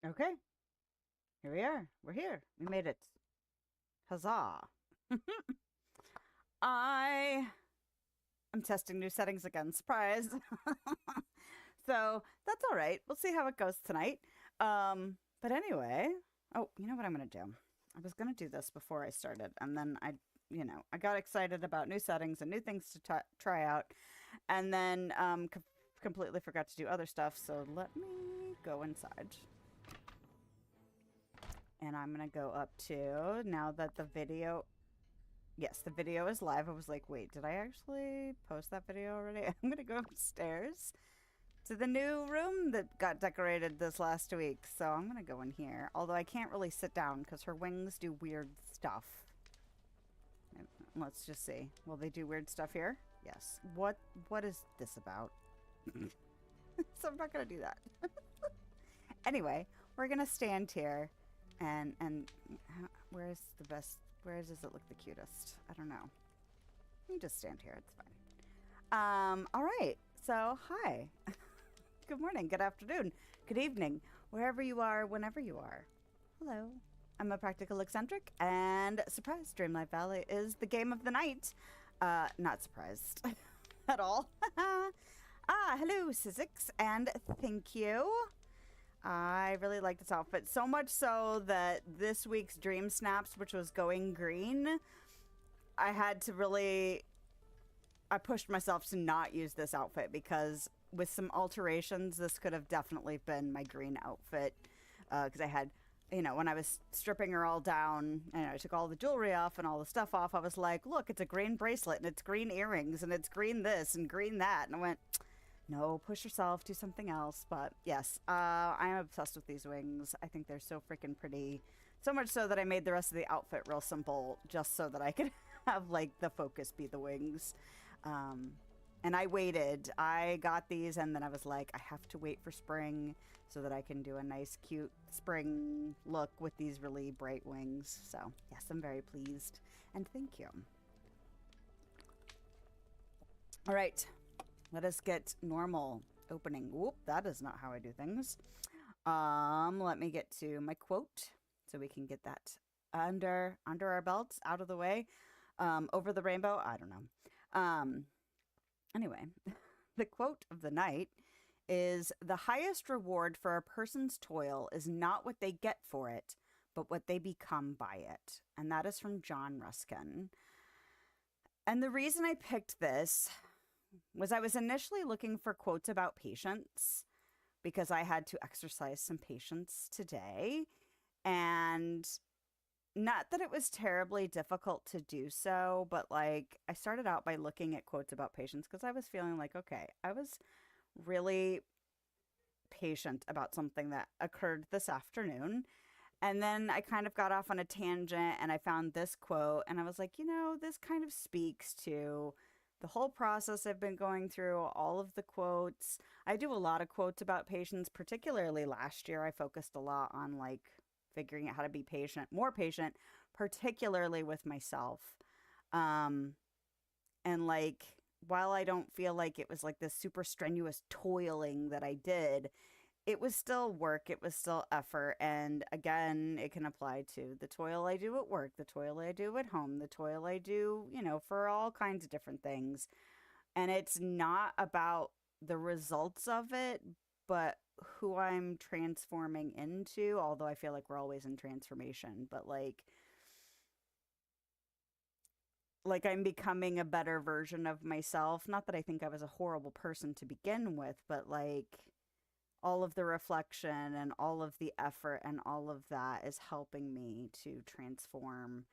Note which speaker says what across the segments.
Speaker 1: Okay, here we are. We're here. We made it. Huzzah. I am testing new settings again. Surprise. So that's all right. We'll see how it goes tonight. But anyway, oh, you know what I'm going to do? I was going to do this before I started, and then I got excited about new settings and new things to try out, and then completely forgot to do other stuff. So let me go inside. And I'm going to go up to, now that the video, yes, the video is live. I was like, wait, did I actually post that video already? I'm going to go upstairs to the new room that got decorated this last week. So I'm going to go in here. Although I can't really sit down because her wings do weird stuff. Let's just see. Will they do weird stuff here? Yes. What is this about? So I'm not going to do that. Anyway, we're going to stand here. And where's the best? Where does it look the cutest? I don't know. You just stand here. It's fine. All right. So, hi. Good morning. Good afternoon. Good evening. Wherever you are, whenever you are. Hello. I'm a practical eccentric, and surprise, Dreamlight Valley is the game of the night. Not surprised at all. Hello, Sizzix, and thank you. I really like this outfit, so much so that this week's Dream Snaps, which was going green, I pushed myself to not use this outfit because with some alterations, this could have definitely been my green outfit. Because I had, when I was stripping her all down and I took all the jewelry off and all the stuff off, I was like, look, it's a green bracelet and it's green earrings and it's green this and green that. And I went, no, push yourself, do something else. But yes, I am obsessed with these wings. I think they're so freaking pretty. So much so that I made the rest of the outfit real simple just so that I could have like the focus be the wings. And I waited. I got these and then I was like, I have to wait for spring so that I can do a nice cute spring look with these really bright wings. So yes, I'm very pleased. And thank you. All right. Let us get normal opening. Whoop, that is not how I do things. Let me get to my quote so we can get that under our belts, out of the way. Over the rainbow, I don't know. Anyway, the quote of the night is, the highest reward for a person's toil is not what they get for it, but what they become by it. And that is from John Ruskin. And the reason I picked this was I was initially looking for quotes about patience because I had to exercise some patience today. And not that it was terribly difficult to do so, but like I started out by looking at quotes about patience because I was feeling like, okay, I was really patient about something that occurred this afternoon. And then I kind of got off on a tangent and I found this quote and I was like, this kind of speaks to the whole process I've been going through, all of the quotes. I do a lot of quotes about patience, particularly last year. I focused a lot on like figuring out how to be more patient, particularly with myself. And like, while I don't feel like it was like this super strenuous toiling that I did, it was still work, it was still effort. And again, it can apply to the toil I do at work, the toil I do at home, the toil I do, for all kinds of different things. And it's not about the results of it, but who I'm transforming into, although I feel like we're always in transformation, but like I'm becoming a better version of myself. Not that I think I was a horrible person to begin with, but like all of the reflection and all of the effort and all of that is helping me to transform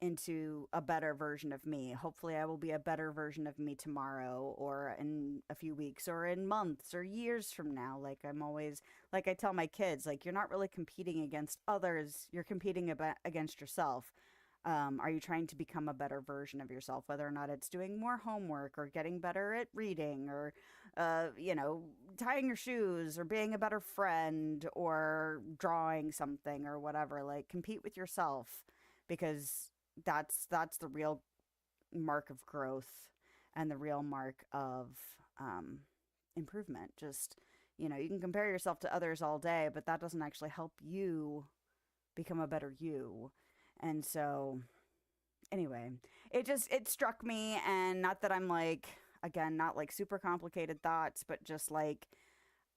Speaker 1: into a better version of me. Hopefully, I will be a better version of me tomorrow or in a few weeks or in months or years from now. Like I'm always, like I tell my kids, like you're not really competing against others, you're competing against yourself. Are you trying to become a better version of yourself, whether or not it's doing more homework or getting better at reading or, tying your shoes or being a better friend or drawing something or whatever? Like compete with yourself because that's the real mark of growth and the real mark of improvement. Just, You know, you can compare yourself to others all day, but that doesn't actually help you become a better you. And so, anyway, it struck me, and not that I'm like, again, not like super complicated thoughts, but just like,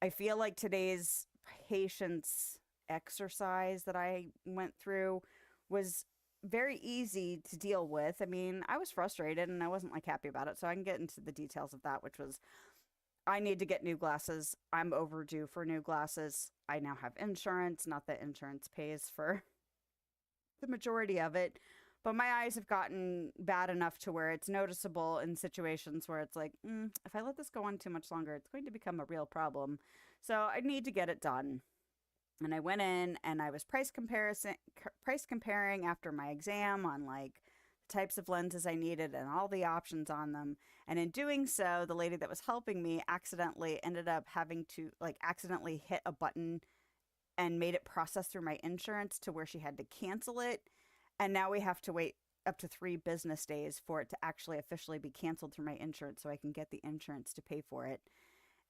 Speaker 1: I feel like today's patience exercise that I went through was very easy to deal with. I mean, I was frustrated and I wasn't like happy about it, so I can get into the details of that, which was I need to get new glasses. I'm overdue for new glasses. I now have insurance, not that insurance pays for the majority of it, but my eyes have gotten bad enough to where it's noticeable in situations where it's like, if I let this go on too much longer, it's going to become a real problem. So I need to get it done. And I went in and I was price comparing after my exam on like the types of lenses I needed and all the options on them. And in doing so, the lady that was helping me accidentally ended up having to like accidentally hit a button and made it process through my insurance to where she had to cancel it. And now we have to wait up to 3 business days for it to actually officially be canceled through my insurance so I can get the insurance to pay for it.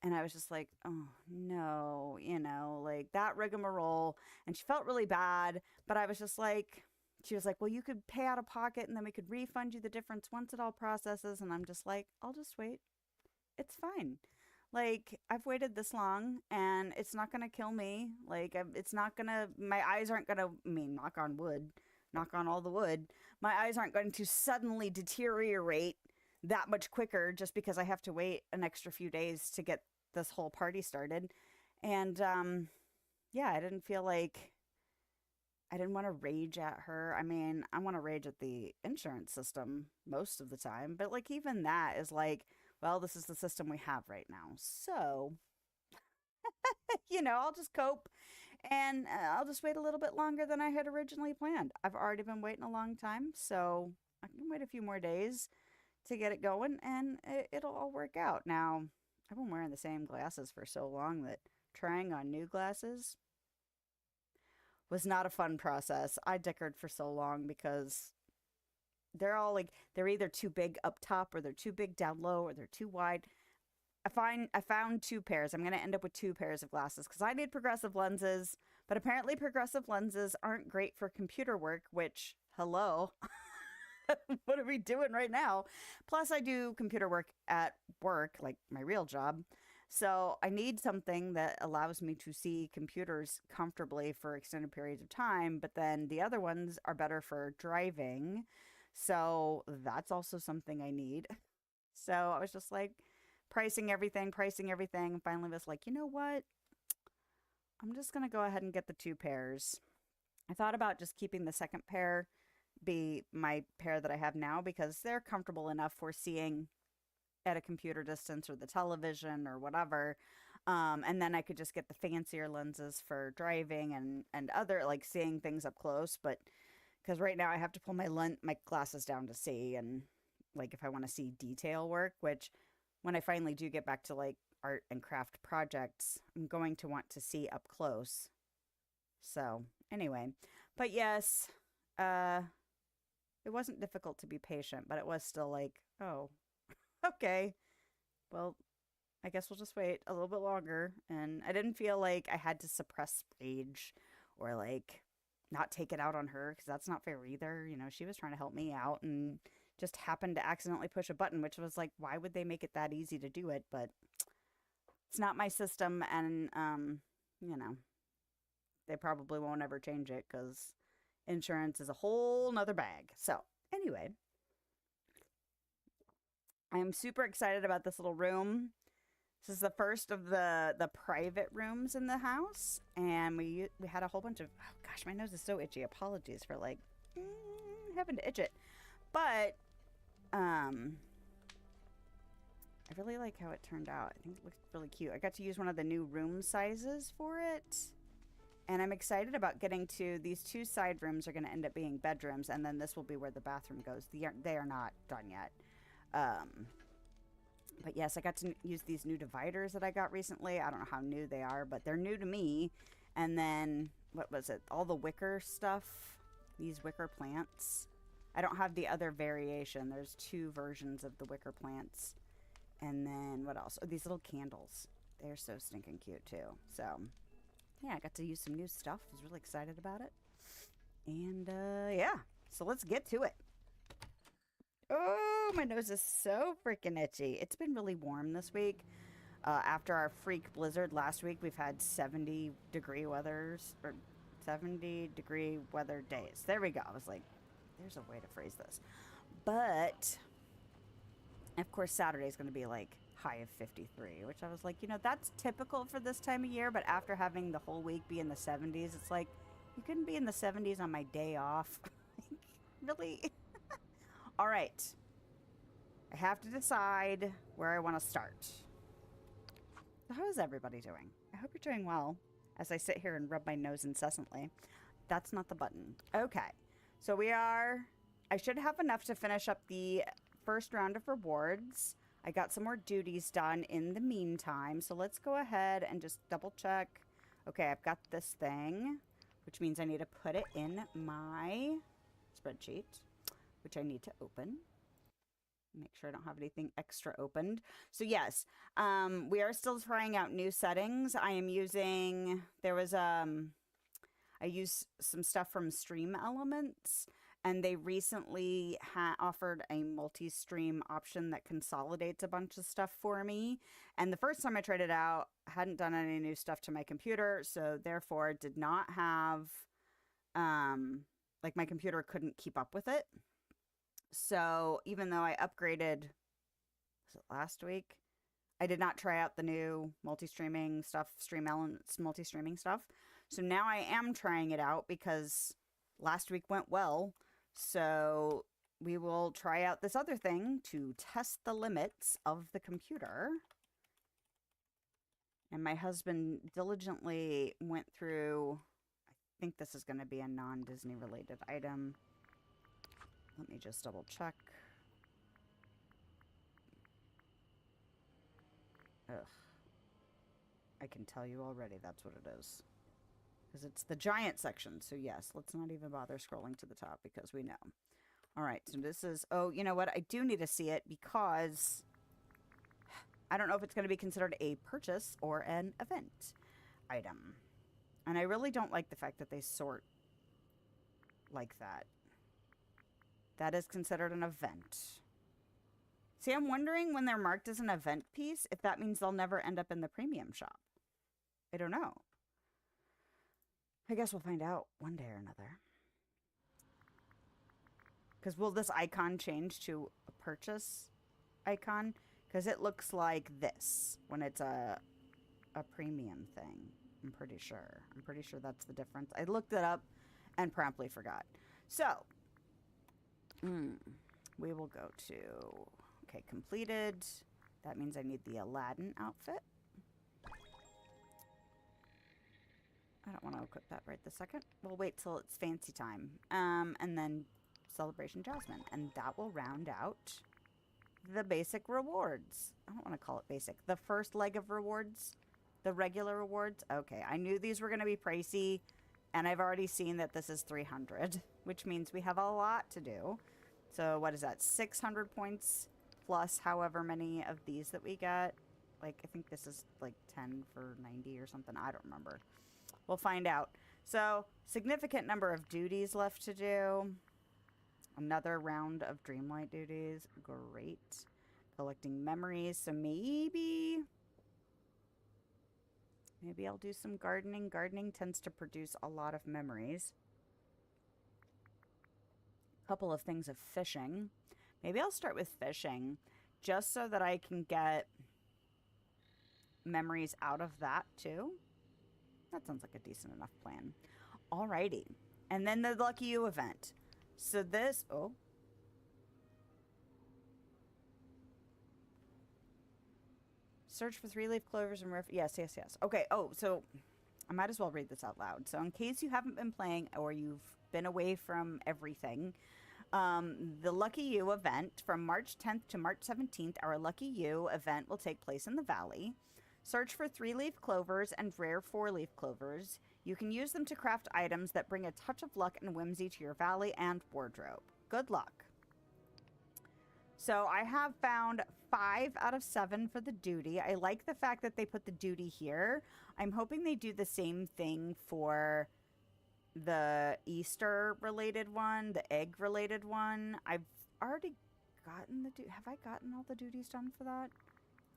Speaker 1: And I was just like, oh no, you know, like that rigmarole. And she felt really bad, but I was just like, she was like, well, you could pay out of pocket and then we could refund you the difference once it all processes. And I'm just like, I'll just wait. It's fine. Like, I've waited this long and it's not going to kill me. Like, it's not going to, my eyes aren't going to, I mean, knock on wood, knock on all the wood. My eyes aren't going to suddenly deteriorate that much quicker just because I have to wait an extra few days to get this whole party started. And yeah, I didn't feel like I didn't want to rage at her. I mean, I want to rage at the insurance system most of the time, but like even that is like, well, this is the system we have right now. So, you know, I'll just cope and I'll just wait a little bit longer than I had originally planned. I've already been waiting a long time, so I can wait a few more days to get it going and it'll all work out. Now, I've been wearing the same glasses for so long that trying on new glasses was not a fun process. I dickered for so long because they're all like they're either too big up top or they're too big down low or they're too wide. I found 2 pairs. I'm going to end up with 2 pairs of glasses because I need progressive lenses, but apparently progressive lenses aren't great for computer work, which hello. What are we doing right now? Plus I do computer work at work, like my real job. So I need something that allows me to see computers comfortably for extended periods of time, but then the other ones are better for driving. So that's also something I need. So I was just like pricing everything, and finally was like, you know what? I'm just going to go ahead and get the 2 pairs. I thought about just keeping the second pair be my pair that I have now because they're comfortable enough for seeing at a computer distance or the television or whatever. And then I could just get the fancier lenses for driving and other like seeing things up close. But because right now I have to pull my glasses down to see, and like if I want to see detail work, which when I finally do get back to like art and craft projects, I'm going to want to see up close. So anyway, but yes, it wasn't difficult to be patient, but it was still like, oh, okay, well, I guess we'll just wait a little bit longer. And I didn't feel like I had to suppress rage or like not take it out on her because that's not fair either. You know, she was trying to help me out and just happened to accidentally push a button, which was like, why would they make it that easy to do it? But it's not my system, and you know, they probably won't ever change it because insurance is a whole nother bag. So anyway, I'm super excited about this little room. This is the first of the private rooms in the house, and we had a whole bunch of, oh gosh, my nose is so itchy. Apologies for like having to itch it, but I really like how it turned out. I think it looks really cute. I got to use one of the new room sizes for it, and I'm excited about getting to these 2 side rooms are going to end up being bedrooms, and then this will be where the bathroom goes. They are not done yet. But yes, I got to use these new dividers that I got recently. I don't know how new they are, but they're new to me. And then, what was it? All the wicker stuff. These wicker plants. I don't have the other variation. There's 2 versions of the wicker plants. And then, what else? Oh, these little candles. They're so stinking cute too. So, yeah, I got to use some new stuff. I was really excited about it. And, yeah. So let's get to it. Oh, my nose is so freaking itchy. It's been really warm this week. After our freak blizzard last week, we've had 70-degree weathers, or 70-degree weather days. There we go. I was like, there's a way to phrase this. But, of course, Saturday is going to be like high of 53, which I was like, you know, that's typical for this time of year. But after having the whole week be in the 70s, it's like, you couldn't be in the 70s on my day off. Really? All right. I have to decide where I want to start. So how is everybody doing? I hope you're doing well as I sit here and rub my nose incessantly. That's not the button. Okay. So I should have enough to finish up the first round of rewards. I got some more duties done in the meantime. So let's go ahead and just double check. Okay, I've got this thing, which means I need to put it in my spreadsheet, which I need to open. Make sure I don't have anything extra opened. So yes, we are still trying out new settings. I am using, I use some stuff from Stream Elements, and they recently offered a multi-stream option that consolidates a bunch of stuff for me. And the first time I tried it out, I hadn't done any new stuff to my computer, so therefore did not have, like my computer couldn't keep up with it. So even though I upgraded, was it last week? I did not try out the new multi-streaming stuff, Stream Elements multi-streaming stuff. So now I am trying it out because last week went well. So we will try out this other thing to test the limits of the computer. And my husband diligently went through, I think this is going to be a non-Disney related item. Let me just double check. Ugh. I can tell you already that's what it is. Because it's the giant section. So yes, let's not even bother scrolling to the top because we know. All right, so this is... Oh, you know what? I do need to see it because I don't know if it's going to be considered a purchase or an event item. And I really don't like the fact that they sort like that. That is considered an event. See, I'm wondering when they're marked as an event piece, if that means they'll never end up in the premium shop. I don't know. I guess we'll find out one day or another. Because will this icon change to a purchase icon? Because it looks like this when it's a premium thing. I'm pretty sure. I'm pretty sure that's the difference. I looked it up and promptly forgot. So... we will go to, okay, completed. That means I need the Aladdin outfit. I don't want to equip that right this second. We'll wait till it's fancy time. And then Celebration Jasmine. And that will round out the basic rewards. I don't want to call it basic. The first leg of rewards. The regular rewards. Okay, I knew these were going to be pricey. And I've already seen that this is 300. Which means we have a lot to do. So what is that? 600 points plus however many of these that we get. Like, I think this is like 10 for 90 or something. I don't remember. We'll find out. So, significant number of duties left to do. Another round of Dreamlight duties. Great. Collecting memories. So maybe I'll do some gardening. Gardening tends to produce a lot of memories. Couple of things of fishing. Maybe I'll start with fishing just so that I can get memories out of that too. That sounds like a decent enough plan. Alrighty. And then the Lucky You event. So this, oh. Search for 3-leaf clovers and yes. Okay, oh, so I might as well read this out loud. So in case you haven't been playing or you've been away from everything, the Lucky You event from March 10th to March 17th, our Lucky You event will take place in the Valley. Search for 3-leaf clovers and rare 4-leaf clovers. You can use them to craft items that bring a touch of luck and whimsy to your valley and wardrobe. Good luck. So I have found 5 out of 7 for the duty. I like the fact that they put the duty here. I'm hoping they do the same thing for the Easter related one, the egg related one. I've already gotten the have I gotten all the duties done for that?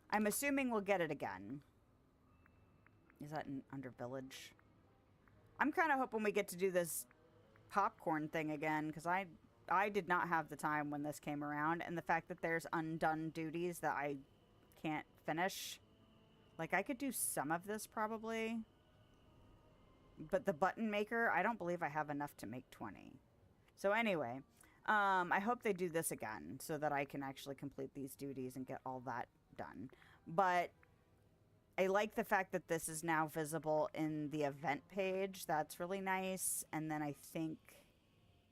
Speaker 1: I'm assuming we'll get it again. Is that under village? I'm kind of hoping we get to do this popcorn thing again, because I did not have the time when this came around, and the fact that there's undone duties that I can't finish. Like, I could do some of this probably, but the button maker, I don't believe I have enough to make 20. So anyway, I hope they do this again so that I can actually complete these duties and get all that done. But I like the fact that this is now visible in the event page. That's really nice. And then I think,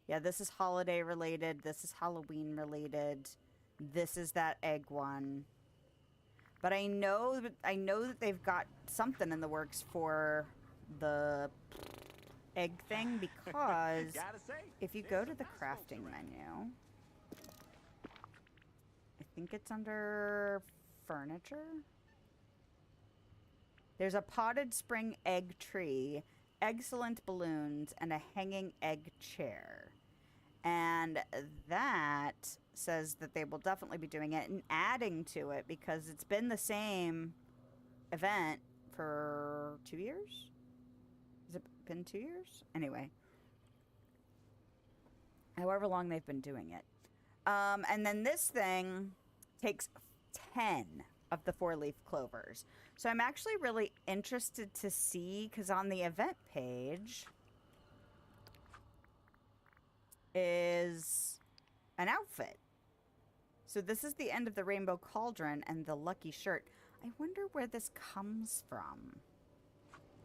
Speaker 1: yeah, this is holiday related. This is Halloween related. This is that egg one. But I know that they've got something in the works for the egg thing, because if you go to the crafting menu, I think it's under furniture. There's a potted spring egg tree, excellent balloons, and a hanging egg chair. And that says that they will definitely be doing it and adding to it, because it's been the same event for 2 years? Has it been 2 years? Anyway. However long they've been doing it. And then this thing takes 10 of the 4-leaf clovers. So I'm actually really interested to see, because on the event page is an outfit. So this is the end of the rainbow cauldron and the lucky shirt. I wonder where this comes from.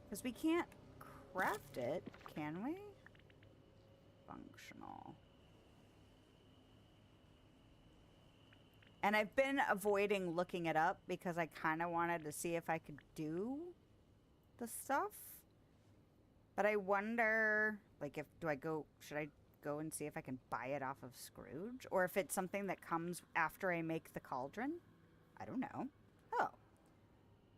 Speaker 1: Because we can't craft it, can we? Functional. And I've been avoiding looking it up because I kind of wanted to see if I could do the stuff. But I wonder, like, should I go and see if I can buy it off of Scrooge? Or if it's something that comes after I make the cauldron? I don't know. Oh.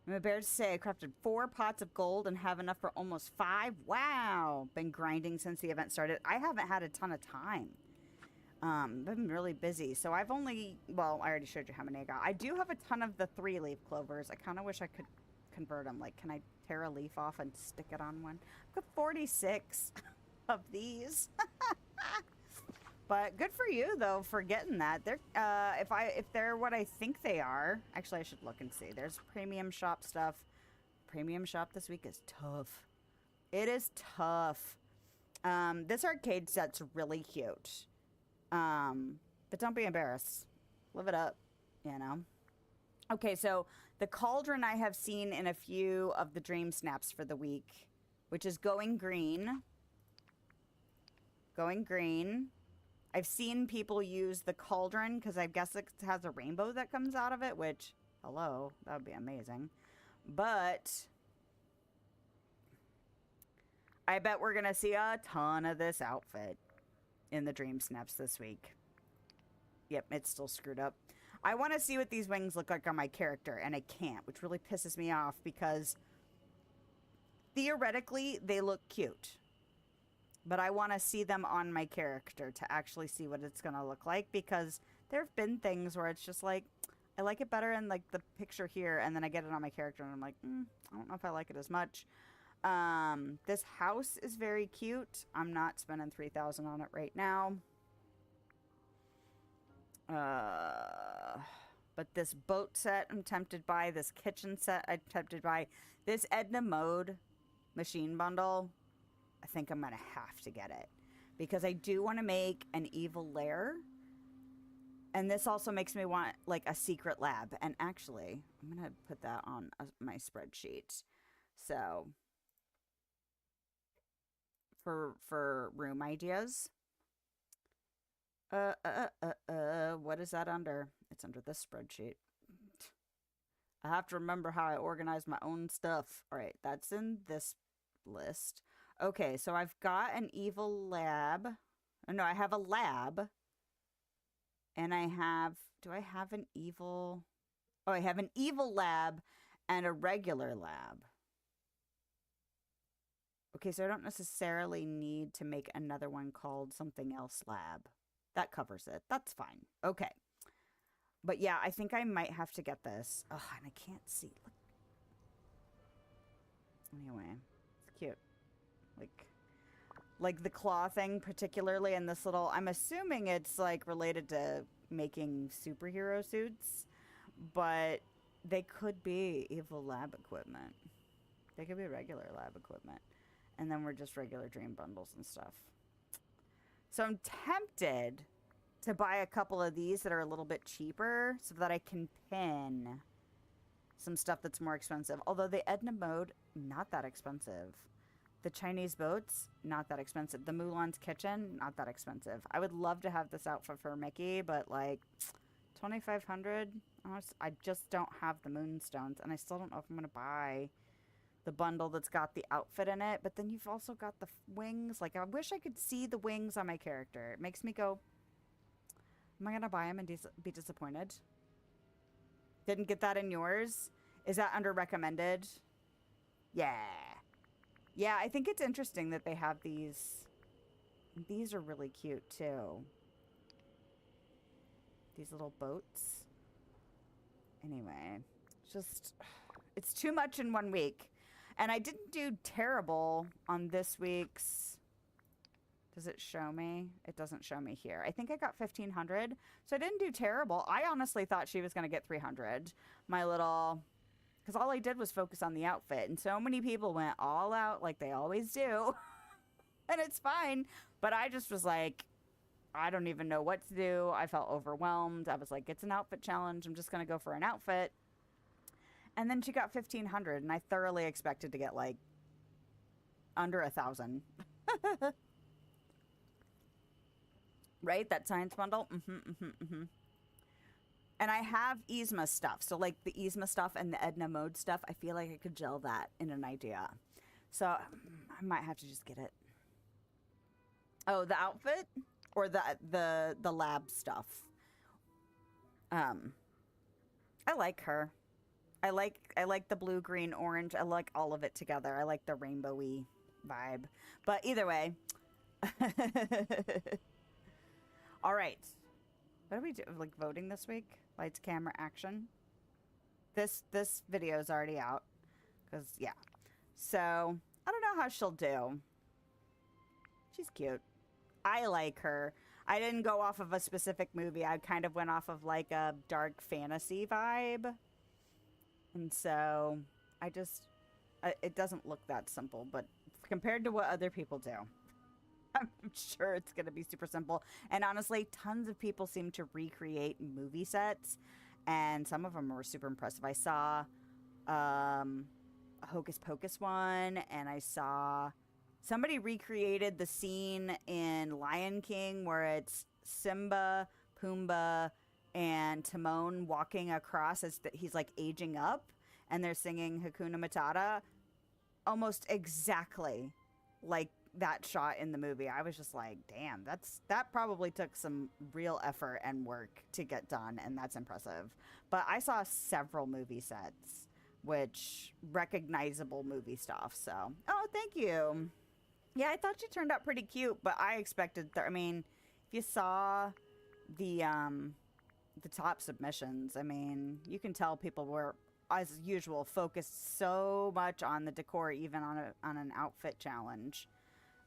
Speaker 1: I'm embarrassed to say I crafted 4 pots of gold and have enough for almost 5. Wow. Been grinding since the event started. I haven't had a ton of time. I've been really busy. So I've only, well, I already showed you how many I got. I do have a ton of the 3-leaf clovers. I kind of wish I could convert them. Like, can I tear a leaf off and stick it on one? I've got 46 of these. But good for you, though, for getting that. They're, if they're what I think they are, actually, I should look and see. There's premium shop stuff. Premium shop this week is tough. It is tough. This arcade set's really cute. But don't be embarrassed. Live it up, you know. Okay, so the cauldron I have seen in a few of the dream snaps for the week, which is going green. Going green. I've seen people use the cauldron because I guess it has a rainbow that comes out of it, which, hello, that would be amazing. But I bet we're going to see a ton of this outfit in the dream snaps this week. Yep, it's still screwed up. I want to see what these wings look like on my character, and I can't, which really pisses me off because theoretically they look cute. But I want to see them on my character to actually see what it's going to look like, because there have been things where it's just like, I like it better in like the picture here, and then I get it on my character and I'm like, I don't know if I like it as much. This house is very cute. I'm not spending 3,000 on it right now. But this boat set I'm tempted by. This kitchen set I'm tempted by. This Edna Mode machine bundle, I think I'm going to have to get it. Because I do want to make an evil lair. And this also makes me want, like, a secret lab. And actually, I'm going to put that on my spreadsheet. So, for room ideas. What is that under? It's under this spreadsheet. I have to remember how I organize my own stuff. All right, that's in this list. Okay, so I've got an evil lab. Oh, no, I have a lab. And I have, do I have an evil? Oh, I have an evil lab and a regular lab. Okay, so I don't necessarily need to make another one called something else lab. That covers it. That's fine. Okay. But yeah, I think I might have to get this. Oh, and I can't see. Look. Anyway, it's cute. Like the claw thing particularly, and this little, I'm assuming it's like related to making superhero suits, but they could be evil lab equipment. They could be regular lab equipment. And then we're just regular dream bundles and stuff. So I'm tempted to buy a couple of these that are a little bit cheaper so that I can pin some stuff that's more expensive. Although the Edna mode, not that expensive. The Chinese boats, not that expensive. The Mulan's kitchen, not that expensive. I would love to have this outfit for Mickey, but like 2,500. I just don't have the moonstones, and I still don't know if I'm gonna buy the bundle that's got the outfit in it. But then you've also got the wings. Like, I wish I could see the wings on my character. It makes me go, am I gonna buy them and be disappointed? Didn't get that in yours? Is that under recommended? Yeah. Yeah, I think it's interesting that they have these. These are really cute, too. These little boats. Anyway, just, it's too much in 1 week. And I didn't do terrible on this week's. Does it show me? It doesn't show me here. I think I got 1,500. So I didn't do terrible. I honestly thought she was going to get 300. My little... Because all I did was focus on the outfit. And so many people went all out like they always do. And it's fine. But I just was like, I don't even know what to do. I felt overwhelmed. I was like, it's an outfit challenge. I'm just going to go for an outfit. And then she got 1,500. And I thoroughly expected to get like under 1,000. Right? That science bundle? And I have Yzma stuff. So, like, the Yzma stuff and the Edna mode stuff, I feel like I could gel that in an idea. So, I might have to just get it. Oh, the outfit? Or the lab stuff? I like her. I like the blue, green, orange. I like all of it together. I like the rainbowy vibe. But either way... All right. What do we do? Like voting this week? Lights, camera, action. This video is already out. Because, yeah. So, I don't know how she'll do. She's cute. I like her. I didn't go off of a specific movie. I kind of went off of like a dark fantasy vibe. And so, I just... it doesn't look that simple, but compared to what other people do. I'm sure it's going to be super simple. And honestly, tons of people seem to recreate movie sets. And some of them were super impressive. I saw a Hocus Pocus one. And I saw somebody recreated the scene in Lion King where it's Simba, Pumbaa, and Timon walking across as he's like aging up. And they're singing Hakuna Matata. Almost exactly like that shot in the movie. I was just like, damn, that probably took some real effort and work to get done, and that's impressive. But I saw several movie sets, which recognizable movie stuff. So, oh, thank you. Yeah, I thought she turned out pretty cute, but I expected. I mean, if you saw the top submissions, I mean, you can tell people were, as usual, focused so much on the decor, even on an outfit challenge.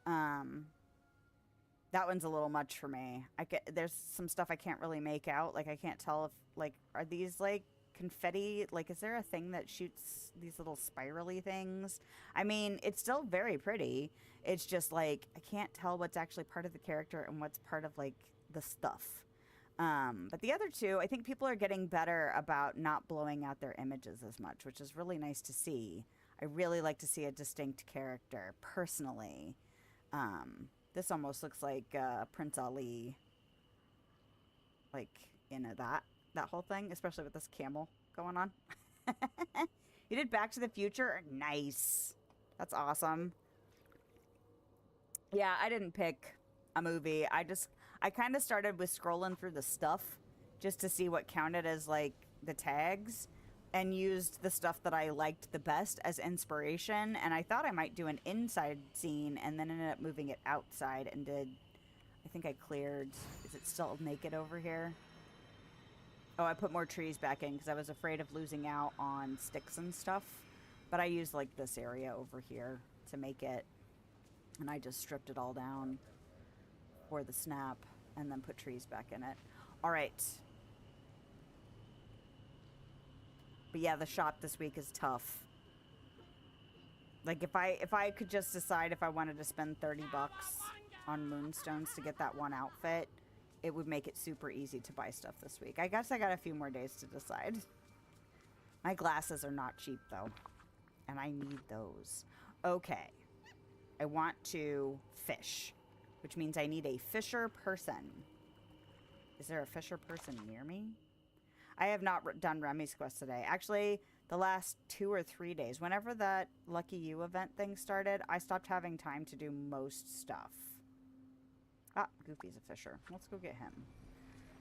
Speaker 1: That one's a little much for me. There's some stuff I can't really make out. Like, I can't tell if, like, are these, like, confetti? Like, is there a thing that shoots these little spirally things? I mean, it's still very pretty. It's just, like, I can't tell what's actually part of the character and what's part of, like, the stuff. But the other two, I think people are getting better about not blowing out their images as much, which is really nice to see. I really like to see a distinct character, personally. This almost looks like Prince Ali, like in that whole thing, especially with this camel going on. You did Back to the Future? Nice. That's awesome. Yeah, I didn't pick a movie. I I kind of started with scrolling through the stuff just to see what counted as, like, the tags, and used the stuff that I liked the best as inspiration, and I thought I might do an inside scene, and then ended up moving it outside and did... I think I cleared... Is it still naked over here? Oh, I put more trees back in because I was afraid of losing out on sticks and stuff. But I used, like, this area over here to make it. And I just stripped it all down for the snap and then put trees back in it. All right. But yeah, the shop this week is tough. Like, if I could just decide if I wanted to spend 30 bucks on moonstones to get that one outfit, it would make it super easy to buy stuff this week. I guess I got a few more days to decide. My glasses are not cheap, though. And I need those. Okay. I want to fish, which means I need a fisher person. Is there a fisher person near me? I have not done Remy's quest today. Actually, the last 2 or 3 days, whenever that Lucky You event thing started, I stopped having time to do most stuff. Ah, Goofy's a fisher. Let's go get him.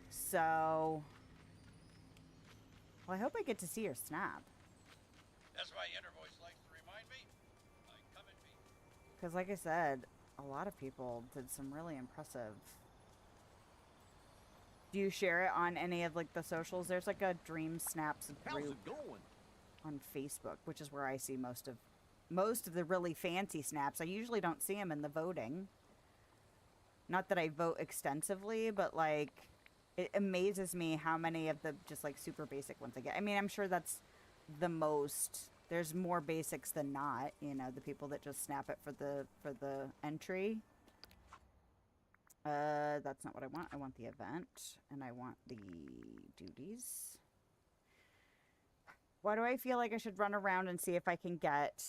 Speaker 1: So... Well, I hope I get to see your snap.
Speaker 2: That's why inner voice likes to remind me. Come at me.
Speaker 1: Because like I said, a lot of people did some really impressive... Do you share it on any of, like, the socials? There's, like, a Dream Snaps group on Facebook, which is where I see most of the really fancy snaps. I usually don't see them in the voting. Not that I vote extensively, but, like, it amazes me how many of the just, like, super basic ones I get. I mean, I'm sure that's the most... There's more basics than not, you know, the people that just snap it for the entry. That's not what I want. I want the event, and I want the duties. Why do I feel like I should run around and see if I can get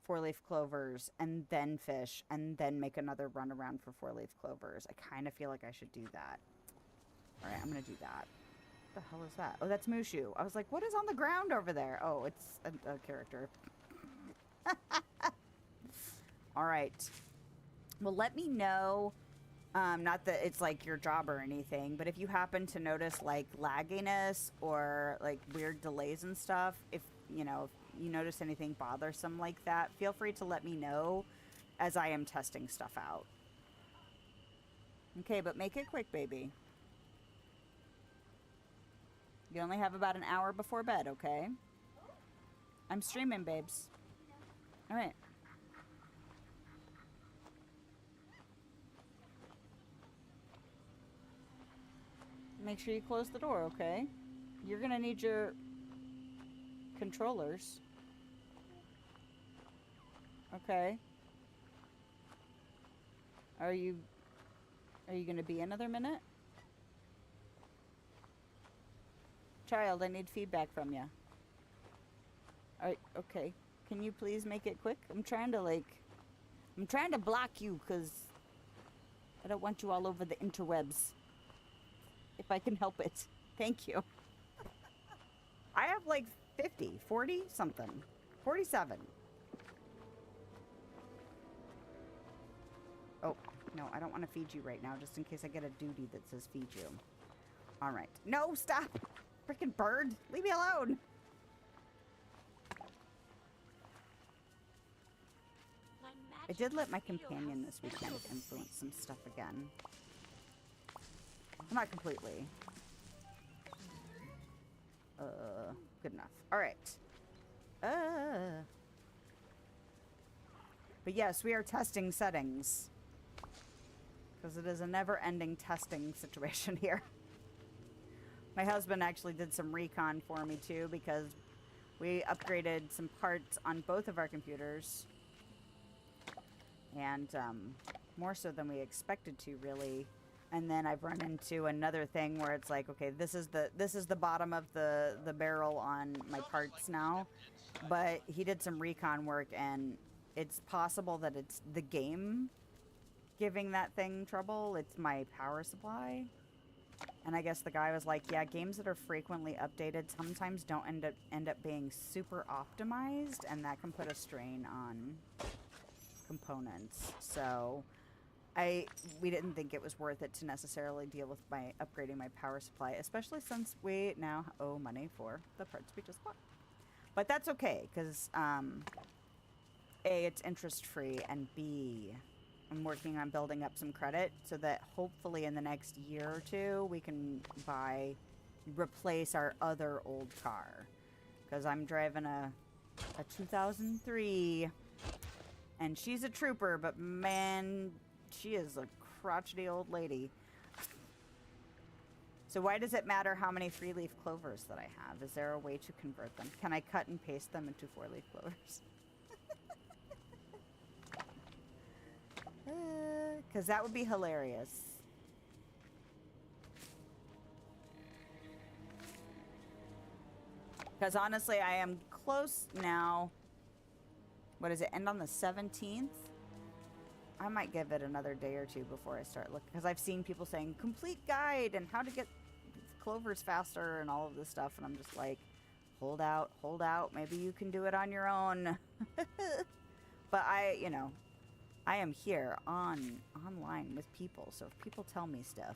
Speaker 1: 4-leaf clovers, and then fish, and then make another run around for 4-leaf clovers? I kind of feel like I should do that. Alright, I'm gonna do that. What the hell is that? Oh, that's Mushu. I was like, what is on the ground over there? Oh, it's a character. Alright. Well, let me know... not that it's, like, your job or anything, but if you happen to notice, like, lagginess or, like, weird delays and stuff, if, you know, if you notice anything bothersome like that, feel free to let me know as I am testing stuff out. Okay, but make it quick, baby. You only have about an hour before bed, okay? I'm streaming, babes. All right. Make sure you close the door, okay? You're gonna need your controllers. Okay. Are you gonna be another minute? Child, I need feedback from you. Alright, okay. Can you please make it quick? I'm trying to block you because I don't want you all over the interwebs. If I can help it. Thank you. I have like 50, 40 something. 47. Oh, no, I don't want to feed you right now, just in case I get a duty that says feed you. Alright. No, stop! Freaking bird! Leave me alone! I did let my companion this weekend influence some stuff again. Not completely. Good enough. Alright. But yes, we are testing settings. Because it is a never-ending testing situation here. My husband actually did some recon for me too, because we upgraded some parts on both of our computers. And more so than we expected to, really. And then I've run into another thing where it's like, okay, this is the bottom of the barrel on my parts now. But he did some recon work, and it's possible that it's the game giving that thing trouble. It's my power supply. And I guess the guy was like, yeah, games that are frequently updated sometimes don't end up being super optimized, and that can put a strain on components. So we didn't think it was worth it to necessarily deal with my upgrading my power supply, especially since we now owe money for the parts we just bought. But that's okay, because A, it's interest free, and B, I'm working on building up some credit so that hopefully in the next year or two we can replace our other old car. Because I'm driving a 2003, and she's a trooper, but man, she is a crotchety old lady. So why does it matter how many 3-leaf clovers that I have? Is there a way to convert them? Can I cut and paste them into 4-leaf clovers? Because that would be hilarious. Because honestly, I am close now. What does it end on the 17th? I might give it another day or two before I start looking. Because I've seen people saying, complete guide and how to get clovers faster and all of this stuff. And I'm just like, hold out, hold out. Maybe you can do it on your own. But you know, I am here online with people. So if people tell me stuff,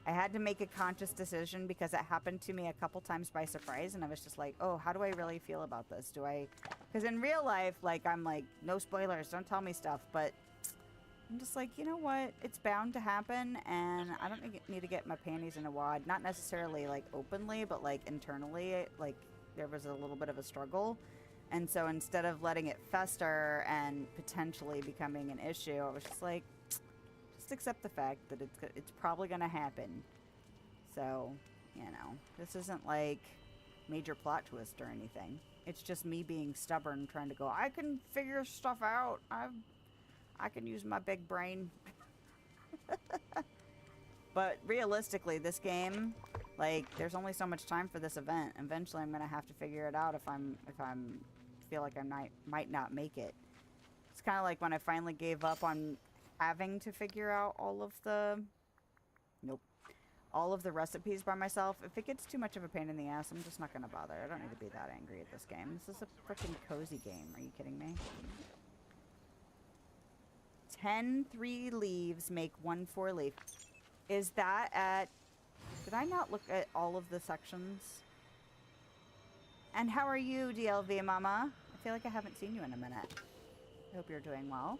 Speaker 1: I had to make a conscious decision because it happened to me a couple times by surprise, and I was just like, oh, how do I really feel about this? Because in real life, like, I'm like, no spoilers, don't tell me stuff, but I'm just like, you know what? It's bound to happen, and I don't need to get my panties in a wad. Not necessarily, like, openly, but, like, internally, like, there was a little bit of a struggle. And so instead of letting it fester and potentially becoming an issue, I was just like, accept the fact that it's probably going to happen. So, you know, this isn't like major plot twist or anything. It's just me being stubborn, trying to go, I can figure stuff out. I can use my big brain. But realistically, this game, like, there's only so much time for this event. Eventually, I'm going to have to figure it out if I'm feel like I might not make it. It's kind of like when I finally gave up on having to figure out all of the recipes by myself. If it gets too much of a pain in the ass, I'm just not gonna bother. I don't need to be that angry at this game. This is a freaking cozy game. Are you kidding me? 10 3 leaves make 1 4-leaf. Is that at... Did I not look at all of the sections? And how are you, DLV Mama? I feel like I haven't seen you in a minute. I hope you're doing well.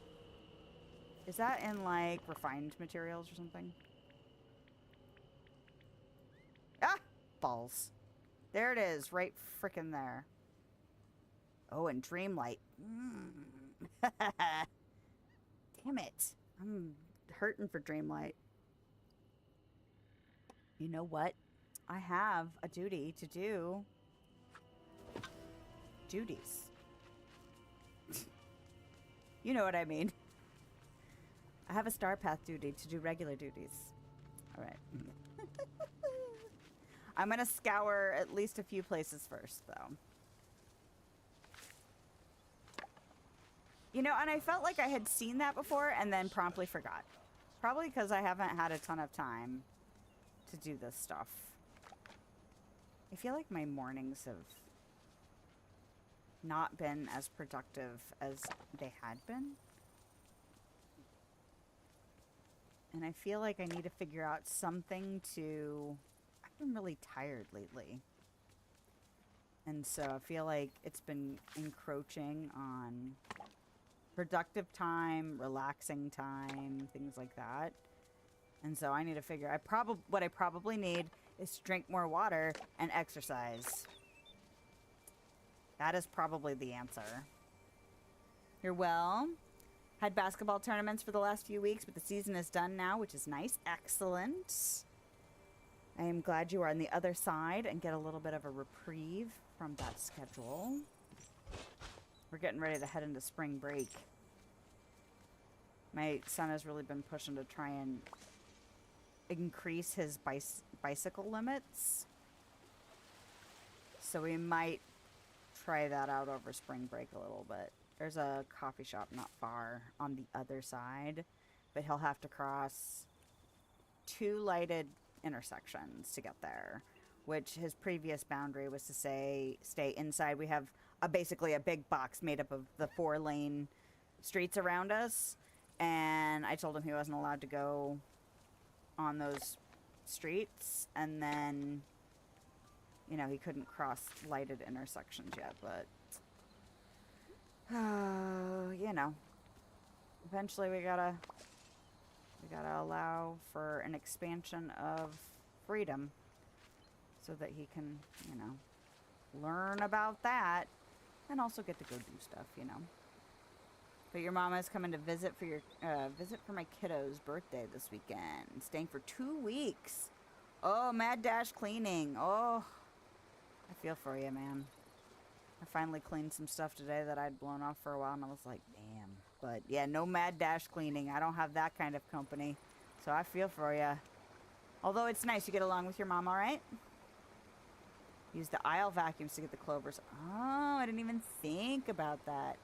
Speaker 1: Is that in, like, refined materials or something? Ah! Balls. There it is, right frickin' there. Oh, and Dreamlight. Damn it. I'm hurting for Dreamlight. You know what? I have a duty to do. Duties. You know what I mean. I have a Starpath duty to do regular duties. Alright. I'm gonna scour at least a few places first, though. You know, and I felt like I had seen that before and then promptly forgot. Probably because I haven't had a ton of time to do this stuff. I feel like my mornings have not been as productive as they had been. And I feel like I need to figure out something to... I've been really tired lately. And so I feel like it's been encroaching on productive time, relaxing time, things like that. And so I need to figure... what I probably need is to drink more water and exercise. That is probably the answer. You're well. Had basketball tournaments for the last few weeks, but the season is done now, which is nice. Excellent. I am glad you are on the other side and get a little bit of a reprieve from that schedule. We're getting ready to head into spring break. My son has really been pushing to try and increase his bicycle limits. So we might try that out over spring break a little bit. There's a coffee shop not far on the other side, but he'll have to cross 2 lighted intersections to get there, which his previous boundary was to say stay inside. We have basically a big box made up of the 4-lane streets around us, and I told him he wasn't allowed to go on those streets, and then, you know, he couldn't cross lighted intersections yet, but, you know, eventually we gotta allow for an expansion of freedom so that he can, you know, learn about that and also get to go do stuff, you know. But your mama's coming to visit for your visit for my kiddo's birthday this weekend. Staying for 2 weeks. Oh, mad dash cleaning. Oh, I feel for you, man. I finally cleaned some stuff today that I'd blown off for a while, and I was like, damn. But yeah, no mad dash cleaning. I don't have that kind of company, so I feel for you. Although it's nice you get along with your mom, all right? Use the aisle vacuums to get the clovers. Oh, I didn't even think about that.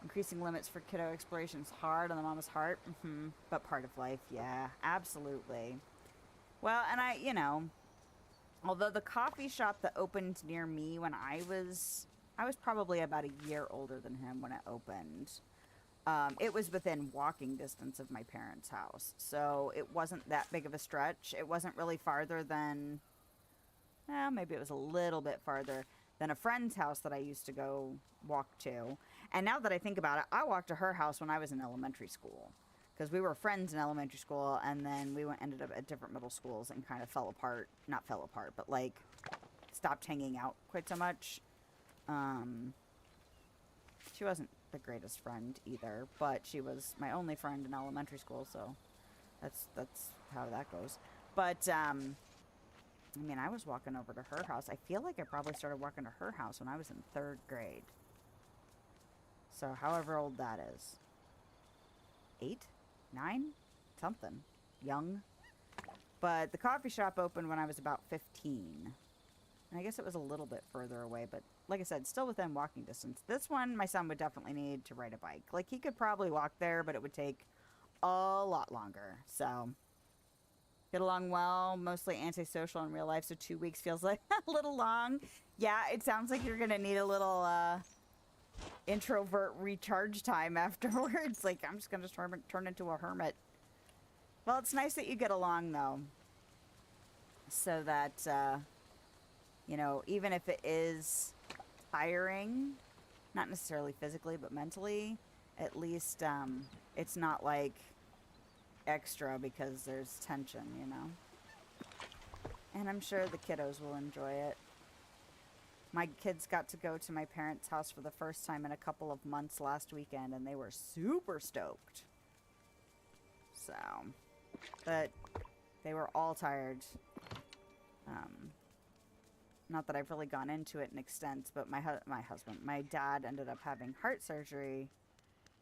Speaker 1: Increasing limits for kiddo exploration is hard on the mama's heart. But part of life, yeah, absolutely. Well, and you know, although the coffee shop that opened near me when I was probably about a year older than him when it opened. It was within walking distance of my parents' house. So it wasn't that big of a stretch. It wasn't really farther than, well, maybe it was a little bit farther than a friend's house that I used to go walk to. And now that I think about it, I walked to her house when I was in elementary school. Because we were friends in elementary school, and then we ended up at different middle schools and kind of fell apart. Not fell apart, but like stopped hanging out quite so much. She wasn't the greatest friend either, but she was my only friend in elementary school, so that's how that goes. But I mean, I was walking over to her house. I feel like I probably started walking to her house when I was in 3rd grade. So however old that is. 8? 9? Something. Young. But the coffee shop opened when I was about 15. And I guess it was a little bit further away, but like I said, still within walking distance. This one, my son would definitely need to ride a bike. Like, he could probably walk there, but it would take a lot longer. So, get along well, mostly antisocial in real life, so 2 weeks feels like a little long. Yeah, it sounds like you're going to need a little introvert recharge time afterwards. Like, I'm just going to turn into a hermit. Well, it's nice that you get along, though. So that, you know, even if it is tiring, not necessarily physically, but mentally, at least it's not like extra because there's tension, you know. And I'm sure the kiddos will enjoy it. My kids got to go to my parents' house for the first time in a couple of months last weekend, and they were super stoked. So, but they were all tired. Not that I've really gone into it in extent, but my dad ended up having heart surgery,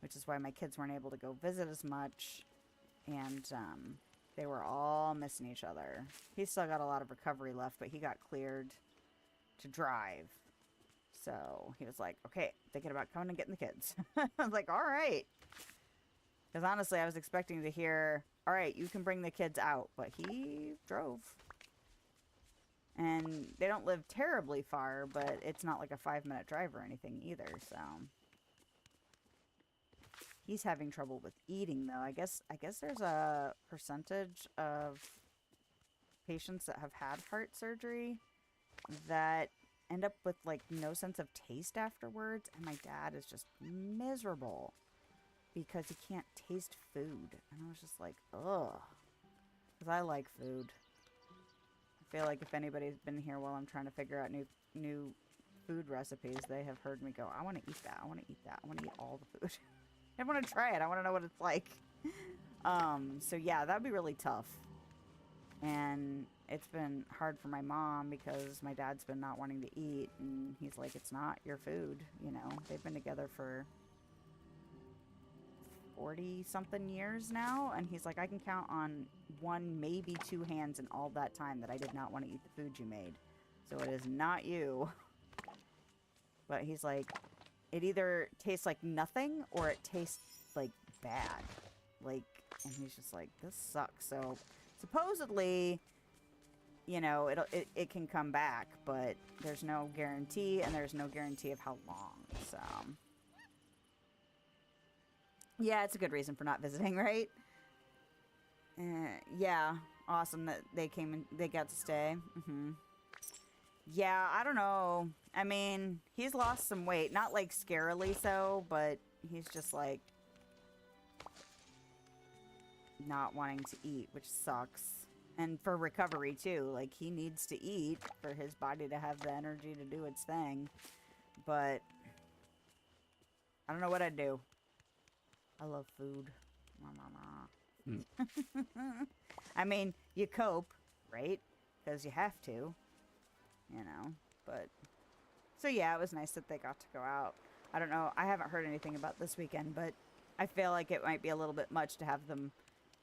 Speaker 1: which is why my kids weren't able to go visit as much. And they were all missing each other. He still got a lot of recovery left, but he got cleared to drive. So he was like, okay, thinking about coming and getting the kids. I was like, all right. Because honestly, I was expecting to hear, all right, you can bring the kids out. But he drove. And they don't live terribly far, but it's not like a 5-minute drive or anything either, so. He's having trouble with eating, though. I guess there's a percentage of patients that have had heart surgery that end up with, like, no sense of taste afterwards. And my dad is just miserable because he can't taste food. And I was just like, ugh. Because I like food. I feel like if anybody's been here while I'm trying to figure out new food recipes, they have heard me go, I want to eat that. I want to eat that. I want to eat all the food. I want to try it. I want to know what it's like. So yeah, that'd be really tough. And it's been hard for my mom because my dad's been not wanting to eat. And he's like, it's not your food. You know, they've been together for 40-something years now. And he's like, I can count on 1, maybe 2 hands in all that time that I did not want to eat the food you made. So it is not you. But he's like, it either tastes like nothing or it tastes like bad. Like, and he's just like, this sucks. So supposedly, you know, it can come back, but there's no guarantee, and there's no guarantee of how long. So Yeah, it's a good reason for not visiting, right? Yeah, awesome that they came and they got to stay. Yeah, I don't know. I mean, he's lost some weight. Not like scarily so, but he's just like not wanting to eat, which sucks. And for recovery too. Like he needs to eat for his body to have the energy to do its thing. But I don't know what I'd do. I love food. I mean, you cope, right? Because you have to, you know. But so yeah, it was nice that they got to go out. I don't know. I haven't heard anything about this weekend, but I feel like it might be a little bit much to have them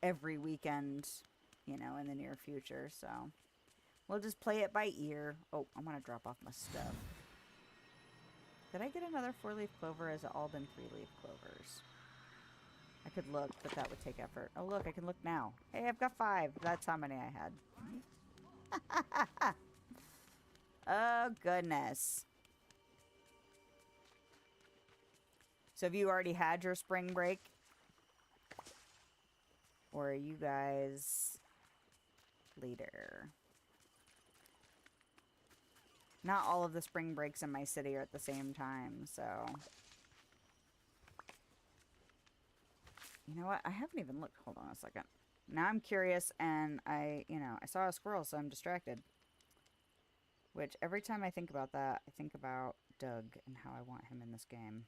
Speaker 1: every weekend, you know, in the near future. So we'll just play it by ear. Oh, I want to drop off my stuff. Did I get another 4-leaf clover? Or has it all been 3-leaf clovers? I could look, but that would take effort. Oh, look, I can look now. Hey, I've got 5. That's how many I had. Oh, goodness. So have you already had your spring break? Or are you guys later? Not all of the spring breaks in my city are at the same time, so... You know what? I haven't even looked. Hold on a second. Now I'm curious, and I saw a squirrel, so I'm distracted. Which, every time I think about that, I think about Doug and how I want him in this game.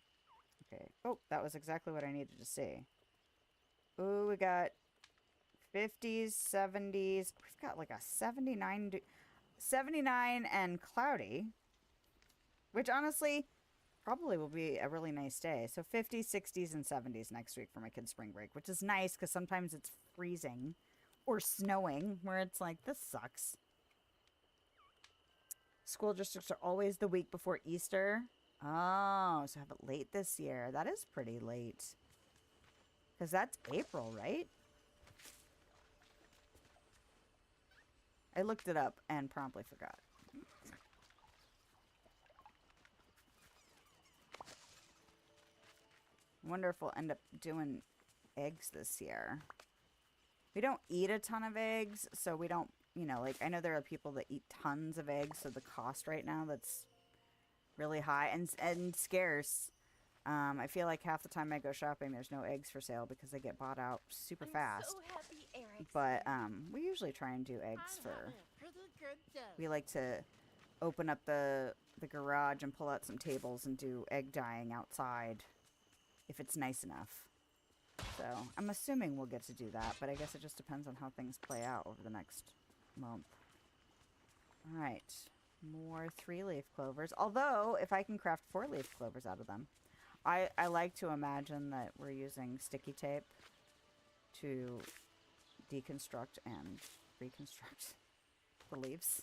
Speaker 1: Okay. Oh, that was exactly what I needed to see. Ooh, we got 50s, 70s. We've got like a 79 and cloudy. Which, honestly, probably will be a really nice day. So 50s, 60s, and 70s next week for my kids' spring break, which is nice because sometimes it's freezing or snowing where it's like, this sucks. School districts are always the week before Easter. Oh, so have it late this year. That is pretty late. Because that's April, right? I looked it up and promptly forgot. I wonder if we'll end up doing eggs this year. We don't eat a ton of eggs, so we don't, you know, like, I know there are people that eat tons of eggs, so the cost right now that's really high and scarce. I feel like half the time I go shopping, there's no eggs for sale because they get bought out super fast.
Speaker 3: So happy Eric's
Speaker 1: But we usually try and do eggs for... We like to open up the garage and pull out some tables and do egg dyeing outside if it's nice enough. So I'm assuming we'll get to do that, but I guess it just depends on how things play out over the next month. All right, more 3-leaf clovers. Although, if I can craft 4-leaf clovers out of them, I like to imagine that we're using sticky tape to deconstruct and reconstruct the leaves.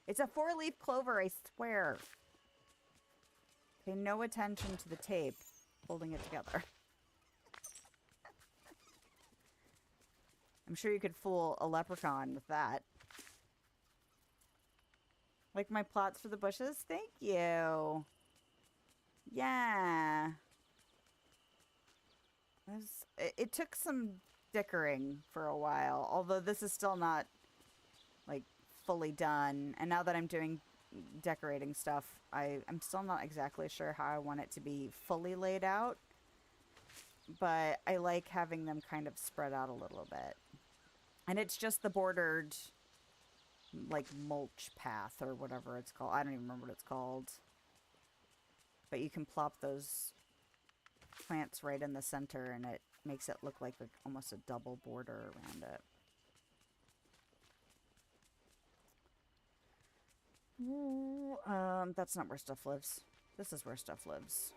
Speaker 1: It's a 4-leaf clover, I swear. Pay no attention to the tape holding it together. I'm sure you could fool a leprechaun with that. Like my plots for the bushes? Thank you. Yeah. It took some dickering for a while, although this is still not, like, fully done. And now that I'm doing decorating stuff, I'm still not exactly sure how I want it to be fully laid out. But I like having them kind of spread out a little bit. And it's just the bordered, like, mulch path or whatever it's called. I don't even remember what it's called. But you can plop those plants right in the center and it makes it look like almost a double border around it. That's not where stuff lives. This is where stuff lives.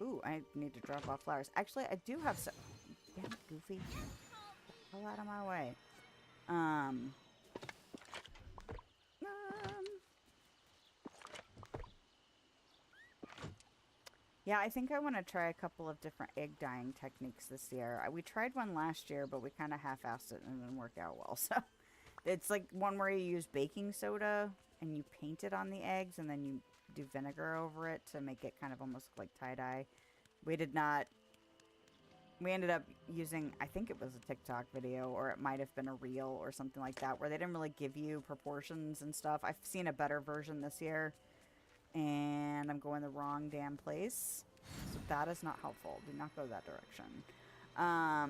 Speaker 1: Ooh, I need to drop off flowers. Actually, I do have some... Damn it, Goofy. Get the hell out of my way. Yeah, I think I want to try a couple of different egg dyeing techniques this year. We tried one last year, but we kind of half-assed it and it didn't work out well. So it's like one where you use baking soda and you paint it on the eggs and then you do vinegar over it to make it kind of almost look like tie-dye. We did not... We ended up using, I think it was a TikTok video, or it might have been a reel or something like that, where they didn't really give you proportions and stuff. I've seen a better version this year, and I'm going the wrong damn place. So that is not helpful. Do not go that direction. I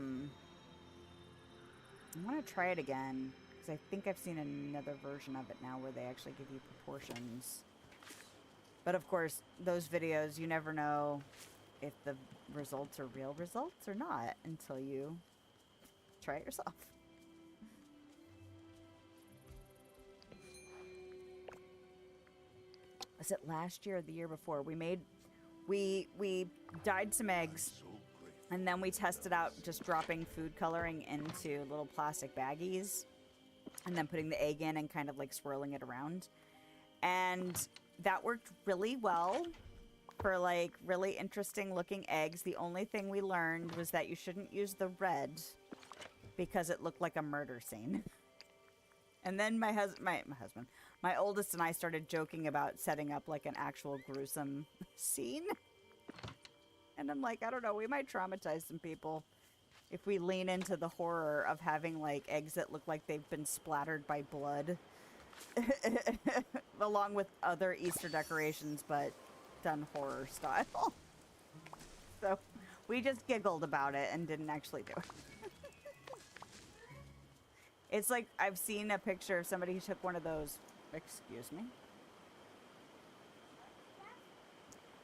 Speaker 1: want to try it again, because I think I've seen another version of it now where they actually give you proportions. But of course, those videos, you never know if the results are real results or not until you try it yourself. Was it last year or the year before? We dyed some eggs, and then we tested out just dropping food coloring into little plastic baggies and then putting the egg in and kind of like swirling it around. And that worked really well for like really interesting looking eggs. The only thing we learned was that you shouldn't use the red because it looked like a murder scene. And then my oldest and I started joking about setting up like an actual gruesome scene. And I'm like, I don't know, we might traumatize some people if we lean into the horror of having like eggs that look like they've been splattered by blood. Along with other Easter decorations, but done horror style. So we just giggled about it and didn't actually do it. It's like I've seen a picture of somebody who took one of those. Excuse me.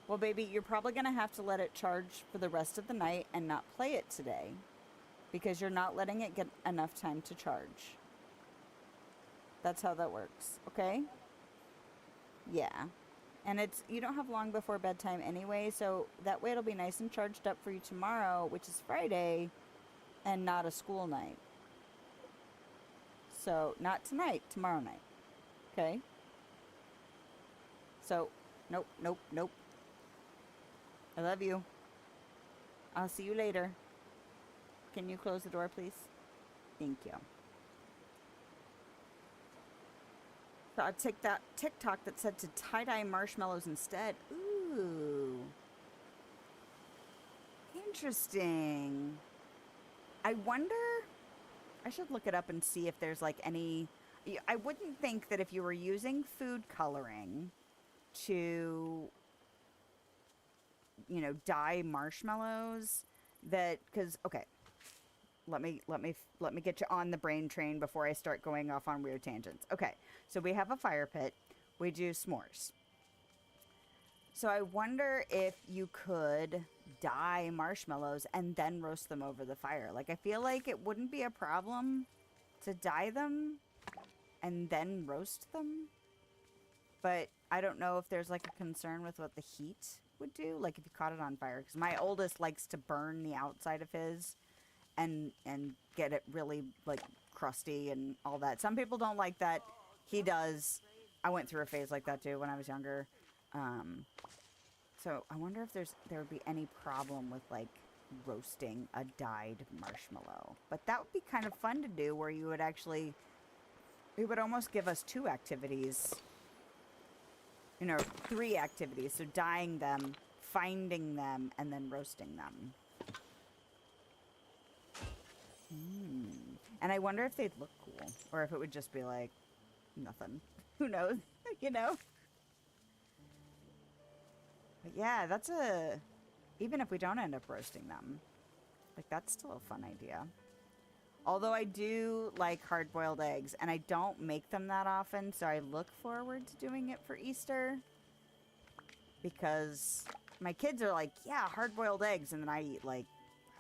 Speaker 1: Well, baby, you're probably going to have to let it charge for the rest of the night and not play it today, because you're not letting it get enough time to charge. That's how that works, okay? Yeah. And you don't have long before bedtime anyway, so that way it'll be nice and charged up for you tomorrow, which is Friday, and not a school night. So, not tonight, tomorrow night. Okay? So, nope, nope, nope. I love you. I'll see you later. Can you close the door, please? Thank you. So I took that TikTok that said to tie-dye marshmallows instead. Ooh. Interesting. I wonder... I should look it up and see if there's like any... I wouldn't think that if you were using food coloring to, you know, dye marshmallows, that... Because, okay. Let me get you on the brain train before I start going off on weird tangents. Okay, so we have a fire pit. We do s'mores. So I wonder if you could dye marshmallows and then roast them over the fire. Like, I feel like it wouldn't be a problem to dye them and then roast them. But I don't know if there's like a concern with what the heat would do. Like if you caught it on fire. Because my oldest likes to burn the outside of his and get it really like crusty and all that. Some people don't like that. He does. I went through a phase like that too when I was younger. So I wonder if there would be any problem with like roasting a dyed marshmallow. But that would be kind of fun to do, where you would actually, it would almost give us 2 activities. You know, 3 activities. So dyeing them, finding them, and then roasting them. And I wonder if they'd look cool, or if it would just be like nothing. Who knows? You know? But yeah, that's even if we don't end up roasting them, like that's still a fun idea. Although I do like hard-boiled eggs, and I don't make them that often, so I look forward to doing it for Easter. Because my kids are like, yeah, hard-boiled eggs, and then I eat like,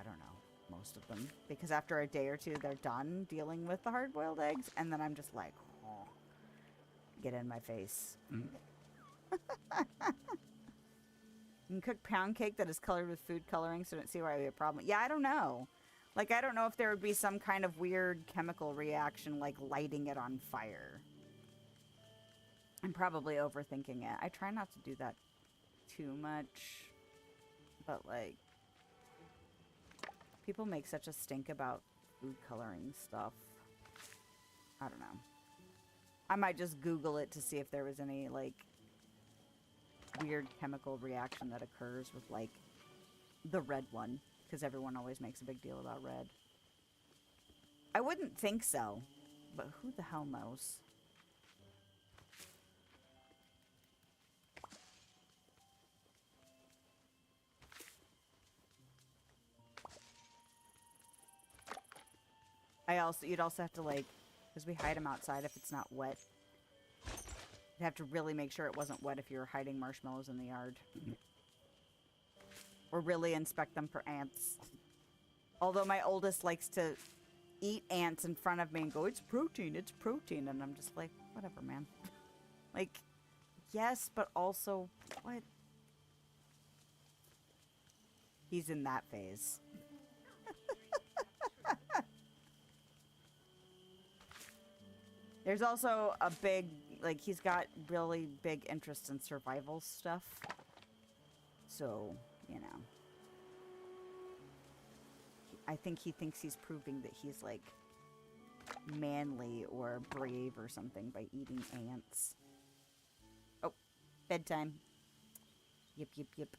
Speaker 1: I don't know, most of them. Because after a day or 2, they're done dealing with the hard-boiled eggs, and then I'm just like, oh, get in my face. You can cook pound cake that is colored with food coloring, so I don't see why it would be a problem. Yeah, I don't know. Like, I don't know if there would be some kind of weird chemical reaction, like lighting it on fire. I'm probably overthinking it. I try not to do that too much. But, like, people make such a stink about food coloring stuff. I don't know. I might just Google it to see if there was any, like, weird chemical reaction that occurs with, like, the red one. Because everyone always makes a big deal about red. I wouldn't think so. But who the hell knows? You'd also have to, like, because we hide them outside if it's not wet. You'd have to really make sure it wasn't wet if you were hiding marshmallows in the yard. Or really inspect them for ants. Although my oldest likes to eat ants in front of me and go, it's protein, it's protein. And I'm just like, whatever, man. Like, yes, but also, what? He's in that phase. There's also a big, like, he's got really big interest in survival stuff. So, you know. I think he thinks he's proving that he's, like, manly or brave or something by eating ants. Oh, bedtime. Yip, yip, yip.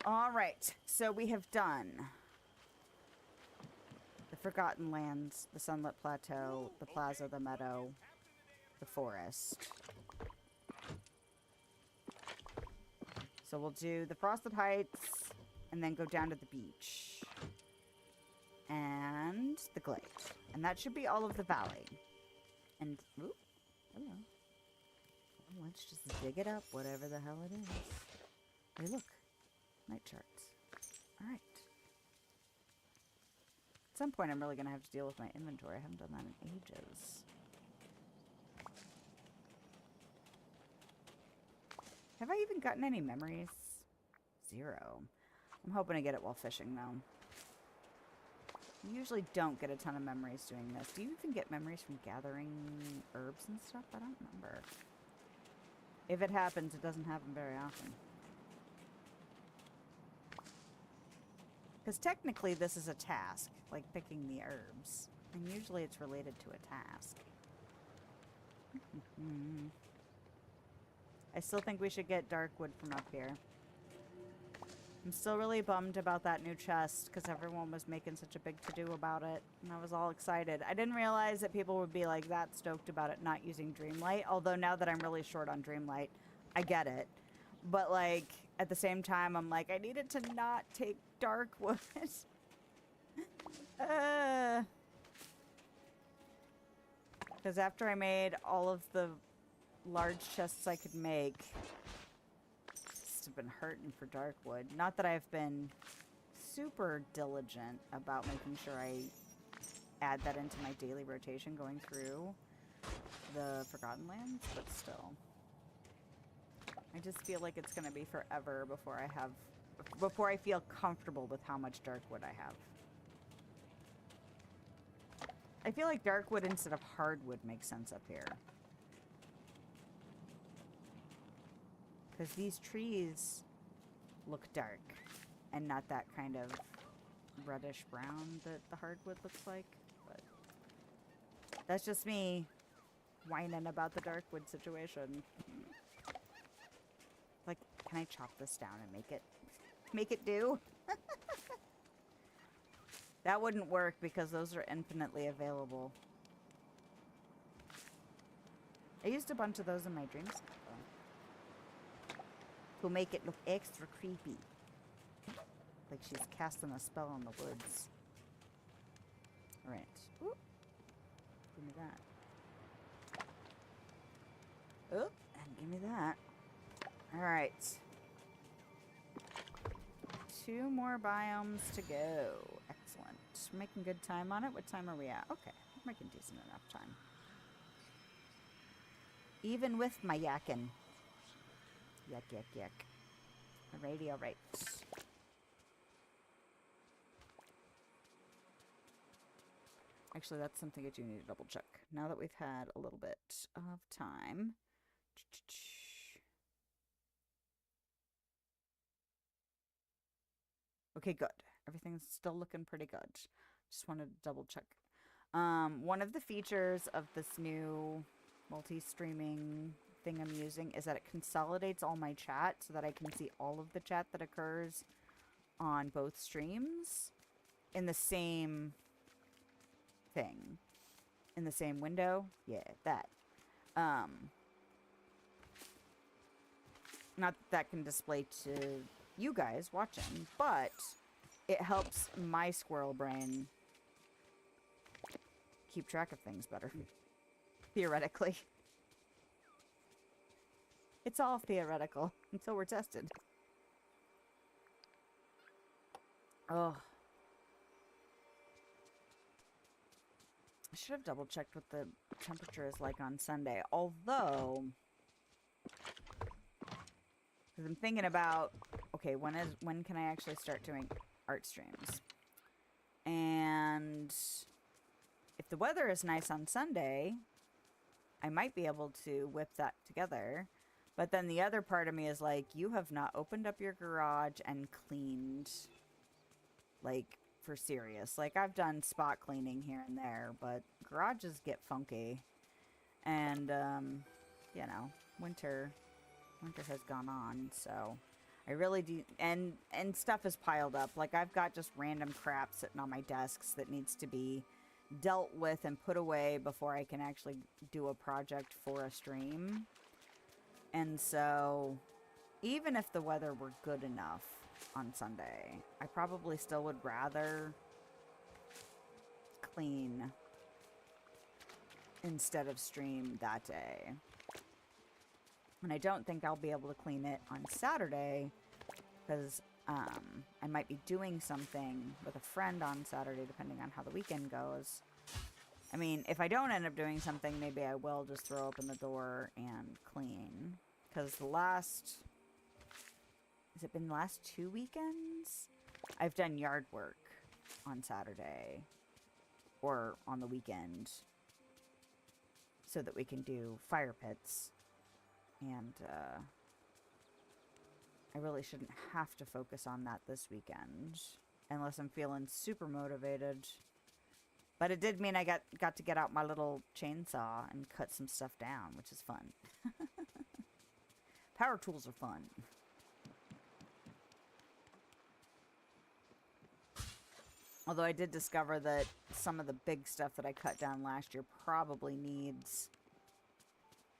Speaker 1: All right, so we have done the Forgotten Lands, the Sunlit Plateau, the Plaza, the Meadow, the Forest. So we'll do the Frosted Heights, and then go down to the beach. And the Glade. And that should be all of the valley. And, ooh, hello. Well, let's just dig it up, whatever the hell it is. Hey, look. Night charts. Alright. At some point, I'm really going to have to deal with my inventory. I haven't done that in ages. Have I even gotten any memories? 0. I'm hoping to get it while fishing, though. You usually don't get a ton of memories doing this. Do you even get memories from gathering herbs and stuff? I don't remember. If it happens, it doesn't happen very often. Because technically this is a task, like picking the herbs. And usually it's related to a task. I still think we should get Darkwood from up here. I'm still really bummed about that new chest because everyone was making such a big to-do about it. And I was all excited. I didn't realize that people would be like that stoked about it not using Dreamlight. Although now that I'm really short on Dreamlight, I get it. But like, at the same time, I'm like, I needed to not take Darkwood. Because after I made all of the large chests I could make, it's been hurting for Darkwood. Not that I've been super diligent about making sure I add that into my daily rotation going through the Forgotten Lands, but still. I just feel like it's going to be forever before I feel comfortable with how much Darkwood I have. I feel like Darkwood instead of Hardwood makes sense up here. Because these trees look dark and not that kind of reddish brown that the hardwood looks like. But that's just me whining about the Darkwood situation. Like, can I chop this down and make it do? That wouldn't work because those are infinitely available. I used a bunch of those in my dreams to make it look extra creepy. Like she's casting a spell on the woods. Alright. Give me that. Oh, and give me that. Alright. 2 more biomes to go. Excellent. We're making good time on it. What time are we at? Okay. We're making decent enough time. Even with my yakking. Yak, yak, yak. Alrighty, alright. Actually, that's something I do need to double check. Now that we've had a little bit of time. Okay, good. Everything's still looking pretty good. Just wanted to double check. One of the features of this new multi-streaming thing I'm using is that it consolidates all my chat so that I can see all of the chat that occurs on both streams in the same thing. In the same window. Yeah, that. Not that can display to you guys watching, but it helps my squirrel brain keep track of things better. Theoretically. It's all theoretical until we're tested. Oh. I should have double checked what the temperature is like on Sunday. Although, because I'm thinking about, okay, when can I actually start doing art streams? And if the weather is nice on Sunday, I might be able to whip that together. But then the other part of me is like, you have not opened up your garage and cleaned, like, for serious. Like, I've done spot cleaning here and there, but garages get funky. And, you know, winter has gone on, so I really do, and stuff is piled up. Like, I've got just random crap sitting on my desks that needs to be dealt with and put away before I can actually do a project for a stream. And so, even if the weather were good enough on Sunday, I probably still would rather clean instead of stream that day. And I don't think I'll be able to clean it on Saturday because I might be doing something with a friend on Saturday depending on how the weekend goes. I mean, if I don't end up doing something, maybe I will just throw open the door and clean. Because the last... Has it been the last 2 weekends? I've done yard work on Saturday. Or on the weekend. So that we can do fire pits. And, I really shouldn't have to focus on that this weekend. Unless I'm feeling super motivated. But it did mean I got to get out my little chainsaw and cut some stuff down, which is fun. Power tools are fun. Although I did discover that some of the big stuff that I cut down last year probably needs,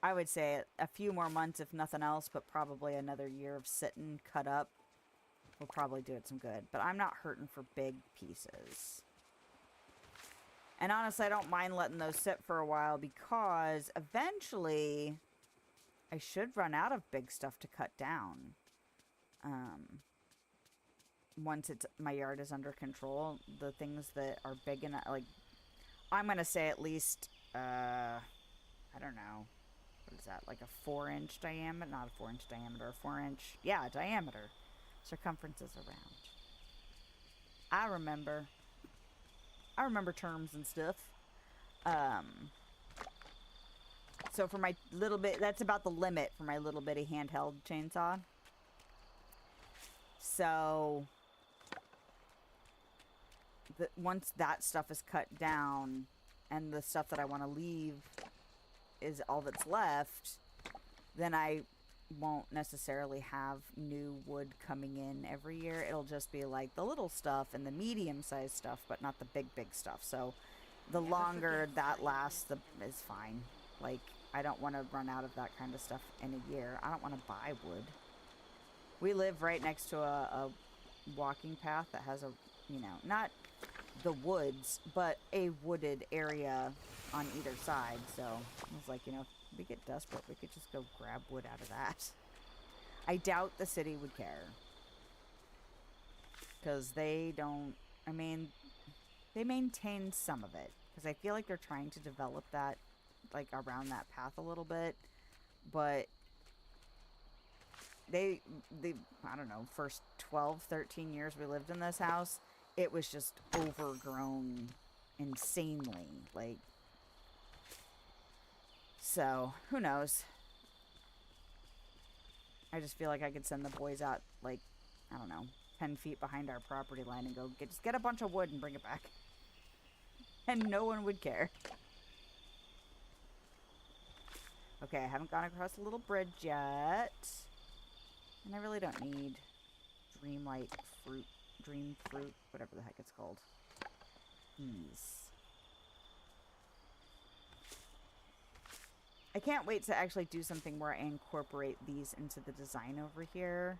Speaker 1: I would say, a few more months if nothing else, but probably another year of sitting cut up will probably do it some good. But I'm not hurting for big pieces. And honestly, I don't mind letting those sit for a while because eventually I should run out of big stuff to cut down. Once my yard is under control, the things that are big enough, like, I'm going to say at least, I don't know, what is that, like a 4-inch diameter? Not a 4-inch diameter, a 4-inch, yeah, diameter. Circumference is around. I remember terms and stuff. So for my little bit, that's about the limit for my little bitty handheld chainsaw. So once that stuff is cut down and the stuff that I want to leave is all that's left, then I won't necessarily have new wood coming in every year. It'll just be like the little stuff and the medium-sized stuff, but not the big stuff. So the longer that lasts, is fine. Like, I don't want to run out of that kind of stuff in a year. I don't want to buy wood. We live right next to a walking path that has a, you know, not the woods, but a wooded area on either side. So I was like, you know, if we get desperate, we could just go grab wood out of that. I doubt the city would care. Because they don't, I mean, they maintain some of it. Because I feel like they're trying to develop that, like, around that path a little bit. But they I don't know, first 12, 13 years we lived in this house, it was just overgrown insanely. Like, so, who knows? I just feel like I could send the boys out, like, I don't know, 10 feet behind our property line and go, just get a bunch of wood and bring it back. And no one would care. Okay, I haven't gone across a little bridge yet. And I really don't need Dreamlight fruit, dream fruit, whatever the heck it's called. Ease. I can't wait to actually do something where I incorporate these into the design over here.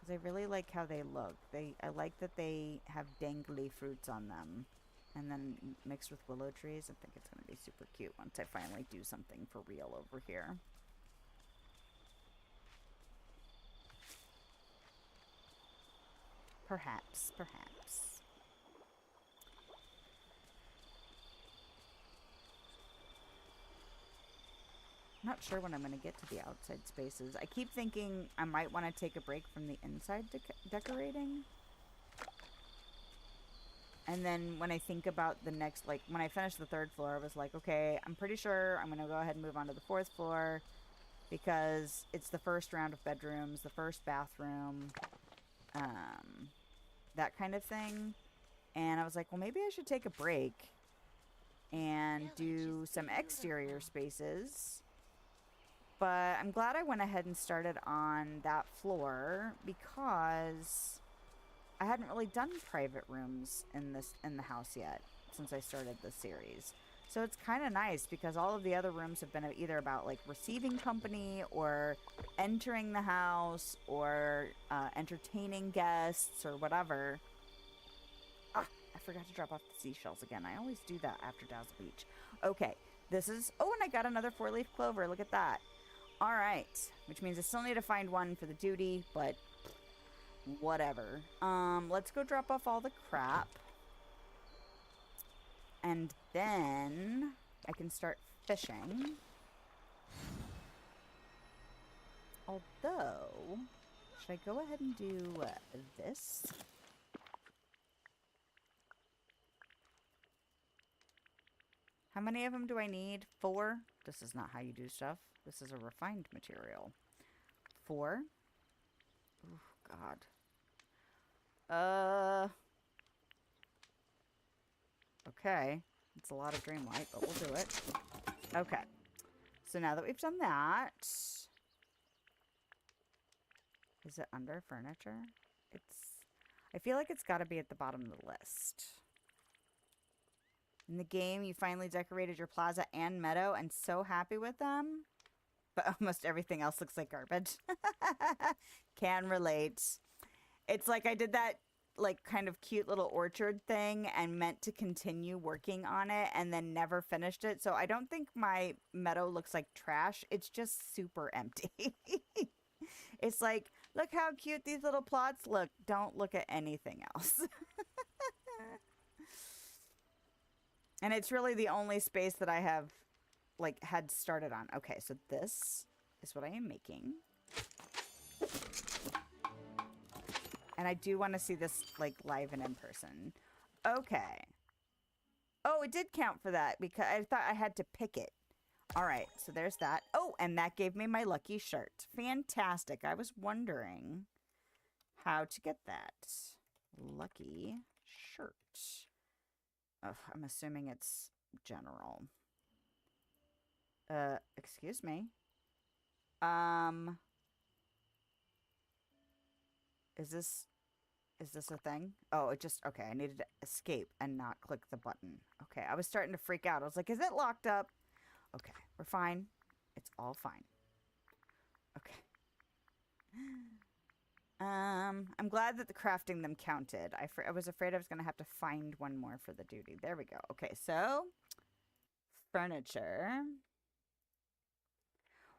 Speaker 1: Because I really like how they look. I like that they have dangly fruits on them. And then mixed with willow trees, I think it's going to be super cute once I finally do something for real over here. Perhaps, perhaps. I'm not sure when I'm going to get to the outside spaces. I keep thinking I might want to take a break from the inside decorating. And then when I think about the next, like, when I finished the 3rd floor, I was like, okay, I'm pretty sure I'm going to go ahead and move on to the 4th floor because it's the first round of bedrooms, the first bathroom, that kind of thing. And I was like, well, maybe I should take a break and do some exterior spaces. But I'm glad I went ahead and started on that floor because I hadn't really done private rooms in the house yet since I started this series. So it's kind of nice because all of the other rooms have been either about like receiving company or entering the house or entertaining guests or whatever. Ah, I forgot to drop off the seashells again. I always do that after Dazzle Beach. Okay, this is... Oh, and I got another 4-leaf clover. Look at that. All right, which means I still need to find one for the duty, but whatever. Let's go drop off all the crap. And then I can start fishing. Although, should I go ahead and do this? How many of them do I need? 4? This is not how you do stuff. This is a refined material. 4. Oh, God. Okay. It's a lot of Dreamlight, but we'll do it. Okay. So now that we've done that... Is it under furniture? I feel like it's got to be at the bottom of the list. In the game, you finally decorated your plaza and meadow and so happy with them. But almost everything else looks like garbage. Can relate. It's like I did that like kind of cute little orchard thing and meant to continue working on it and then never finished it. So I don't think my meadow looks like trash. It's just super empty. It's like, look how cute these little plots look. Don't look at anything else. And it's really the only space that I have like had started on. Okay, so this is what I am making. And I do want to see this like live and in person. Okay. Oh, it did count for that because I thought I had to pick it. All right, so there's that. Oh, and that gave me my lucky shirt. Fantastic. I was wondering how to get that. Lucky shirt. Oh, I'm assuming it's general. Excuse me. Is this a thing? Oh, it just... Okay, I needed to escape and not click the button. Okay, I was starting to freak out. I was like, is it locked up? Okay, we're fine. It's all fine. Okay. I'm glad that the crafting them counted. I was afraid I was going to have to find one more for the duty. There we go. Okay, so... Furniture.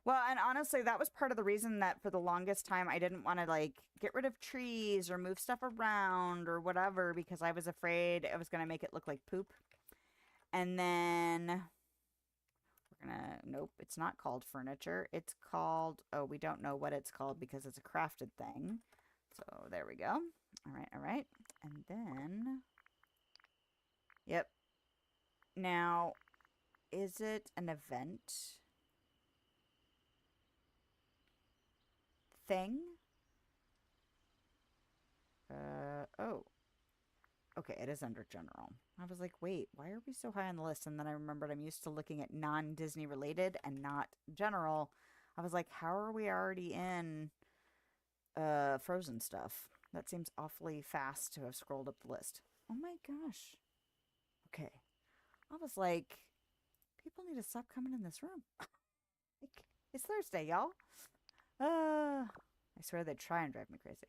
Speaker 1: Well, and honestly, that was part of the reason that for the longest time I didn't want to, like, get rid of trees or move stuff around or whatever because I was afraid it was going to make it look like poop. And then... Nope, it's not called furniture. It's called... Oh, we don't know what it's called because it's a crafted thing. So, there we go. All right, all right. And then... Yep. Now, is it an event thing? Oh. Okay, it is under general. I was like, wait, why are we so high on the list? And then I remembered I'm used to looking at non-Disney related and not general. I was like, how are we already in Frozen stuff? That seems awfully fast to have scrolled up the list. Oh my gosh. Okay. I was like, people need to stop coming in this room. Like, it's Thursday, y'all. I swear they'd try and drive me crazy.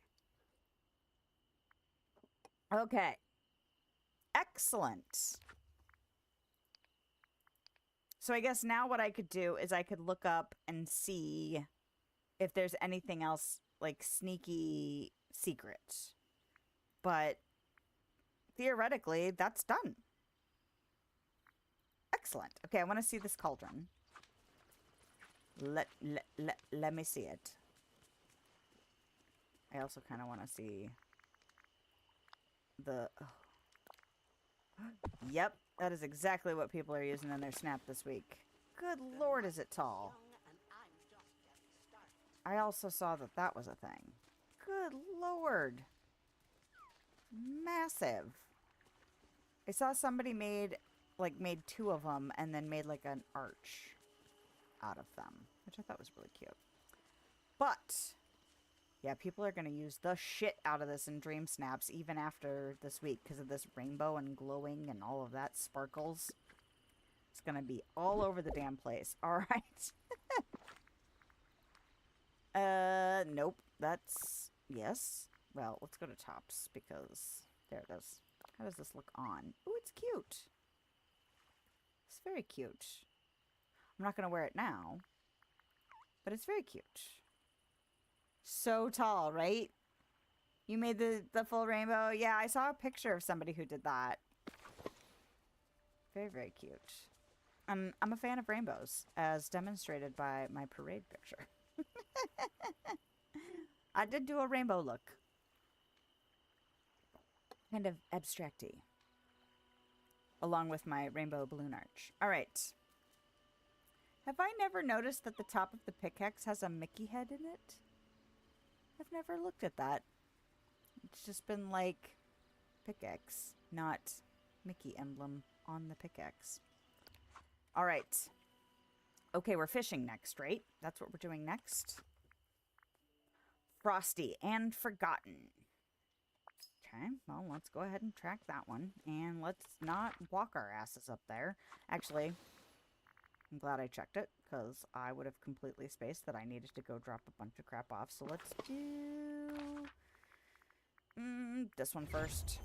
Speaker 1: Okay. Excellent. So I guess now what I could do is I could look up and see if there's anything else like sneaky secret. But theoretically, that's done. Excellent. Okay, I want to see this cauldron. Let me see it. I also kind of want to see the... Oh. Yep, that is exactly what people are using in their snap this week. Good lord, is it tall. I also saw that that was a thing. Good lord. Massive. I saw somebody made two of them and then made like an arch out of them, which I thought was really cute. But yeah, people are going to use the shit out of this in Dream Snaps even after this week because of this rainbow and glowing and all of that sparkles. It's going to be all over the damn place. All right. Nope. That's... Yes. Well, let's go to tops because... There it is. How does this look on? Ooh, it's cute. It's very cute. I'm not going to wear it now. But it's very cute. So tall, right? You made the full rainbow? Yeah, I saw a picture of somebody who did that. Very, very cute. I'm a fan of rainbows, as demonstrated by my parade picture. I did do a rainbow look. Kind of abstracty. Along with my rainbow balloon arch. Alright. Have I never noticed that the top of the pickaxe has a Mickey head in it? I've never looked at that. It's just been like pickaxe, not Mickey emblem on the pickaxe. Alright. Okay, we're fishing next, right? That's what we're doing next. Frosty and Forgotten. Okay, well, let's go ahead and track that one. And let's not walk our asses up there. Actually, I'm glad I checked it, because I would have completely spaced that I needed to go drop a bunch of crap off. So let's do... this one first.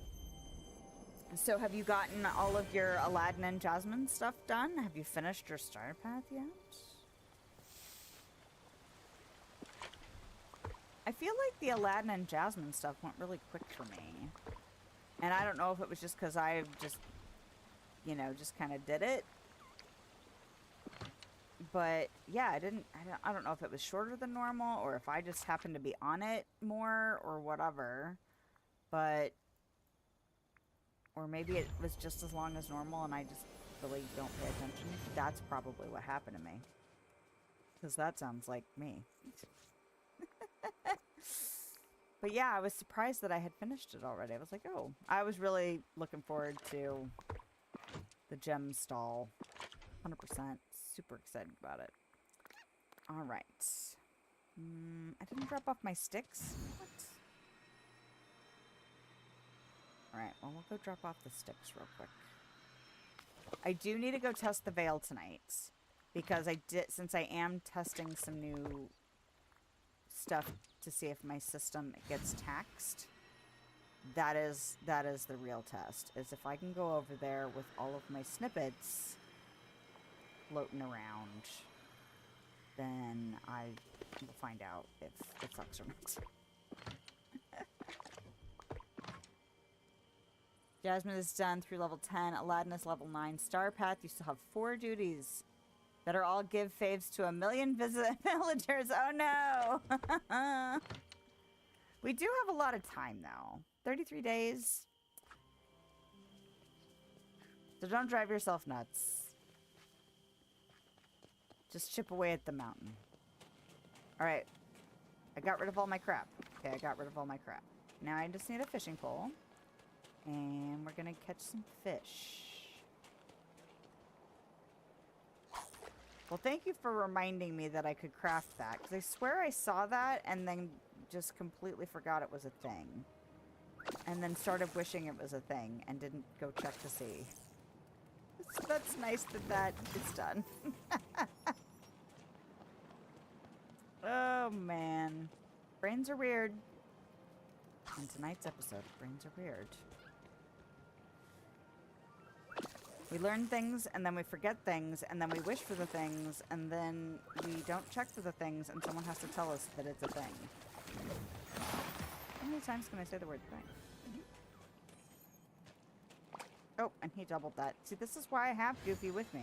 Speaker 1: So have you gotten all of your Aladdin and Jasmine stuff done? Have you finished your Starpath yet? I feel like the Aladdin and Jasmine stuff went really quick for me. And I don't know if it was just because I just, you know, just kind of did it. But yeah, I don't know if it was shorter than normal or if I just happened to be on it more or whatever. But, or maybe it was just as long as normal and I just really don't pay attention. That's probably what happened to me. Because that sounds like me. But yeah, I was surprised that I had finished it already. I was like, oh. I was really looking forward to the gem stall. 100%. Super excited about it. Alright. I didn't drop off my sticks. What? Alright, well, we'll go drop off the sticks real quick. I do need to go test the veil tonight. Because since I am testing some new stuff to see if my system gets taxed, that is the real test. Is if I can go over there with all of my snippets floating around, then I will find out if it sucks or not. Jasmine is done through level 10. Aladdin is level 9. Starpath, you still have 4 duties that are all give faves to 1 million villagers. Oh no! We do have a lot of time though. 33 days. So don't drive yourself nuts. Just chip away at the mountain. Alright. I got rid of all my crap. Okay, I got rid of all my crap. Now I just need a fishing pole. And we're gonna catch some fish. Well, thank you for reminding me that I could craft that, because I swear I saw that and then just completely forgot it was a thing. And then started wishing it was a thing and didn't go check to see. So that's nice that that is done. Oh, man. Brains are weird. In tonight's episode, brains are weird. We learn things, and then we forget things, and then we wish for the things, and then we don't check for the things, and someone has to tell us that it's a thing. How many times can I say the word thing? Oh, and he doubled that. See, this is why I have Goofy with me.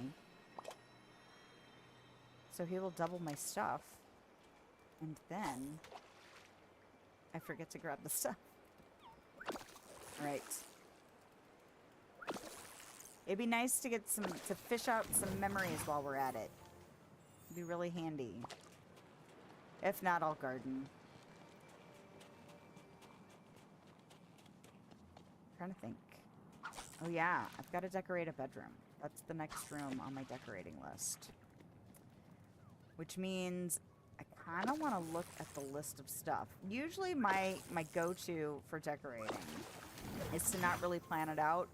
Speaker 1: So he will double my stuff. And then I forget to grab the stuff. Alright. It'd be nice to get to fish out some memories while we're at it. It'd be really handy. If not, I'll garden. Trying to think. Oh yeah, I've got to decorate a bedroom. That's the next room on my decorating list. Which means I kind of want to look at the list of stuff. Usually my go-to for decorating is to not really plan it out.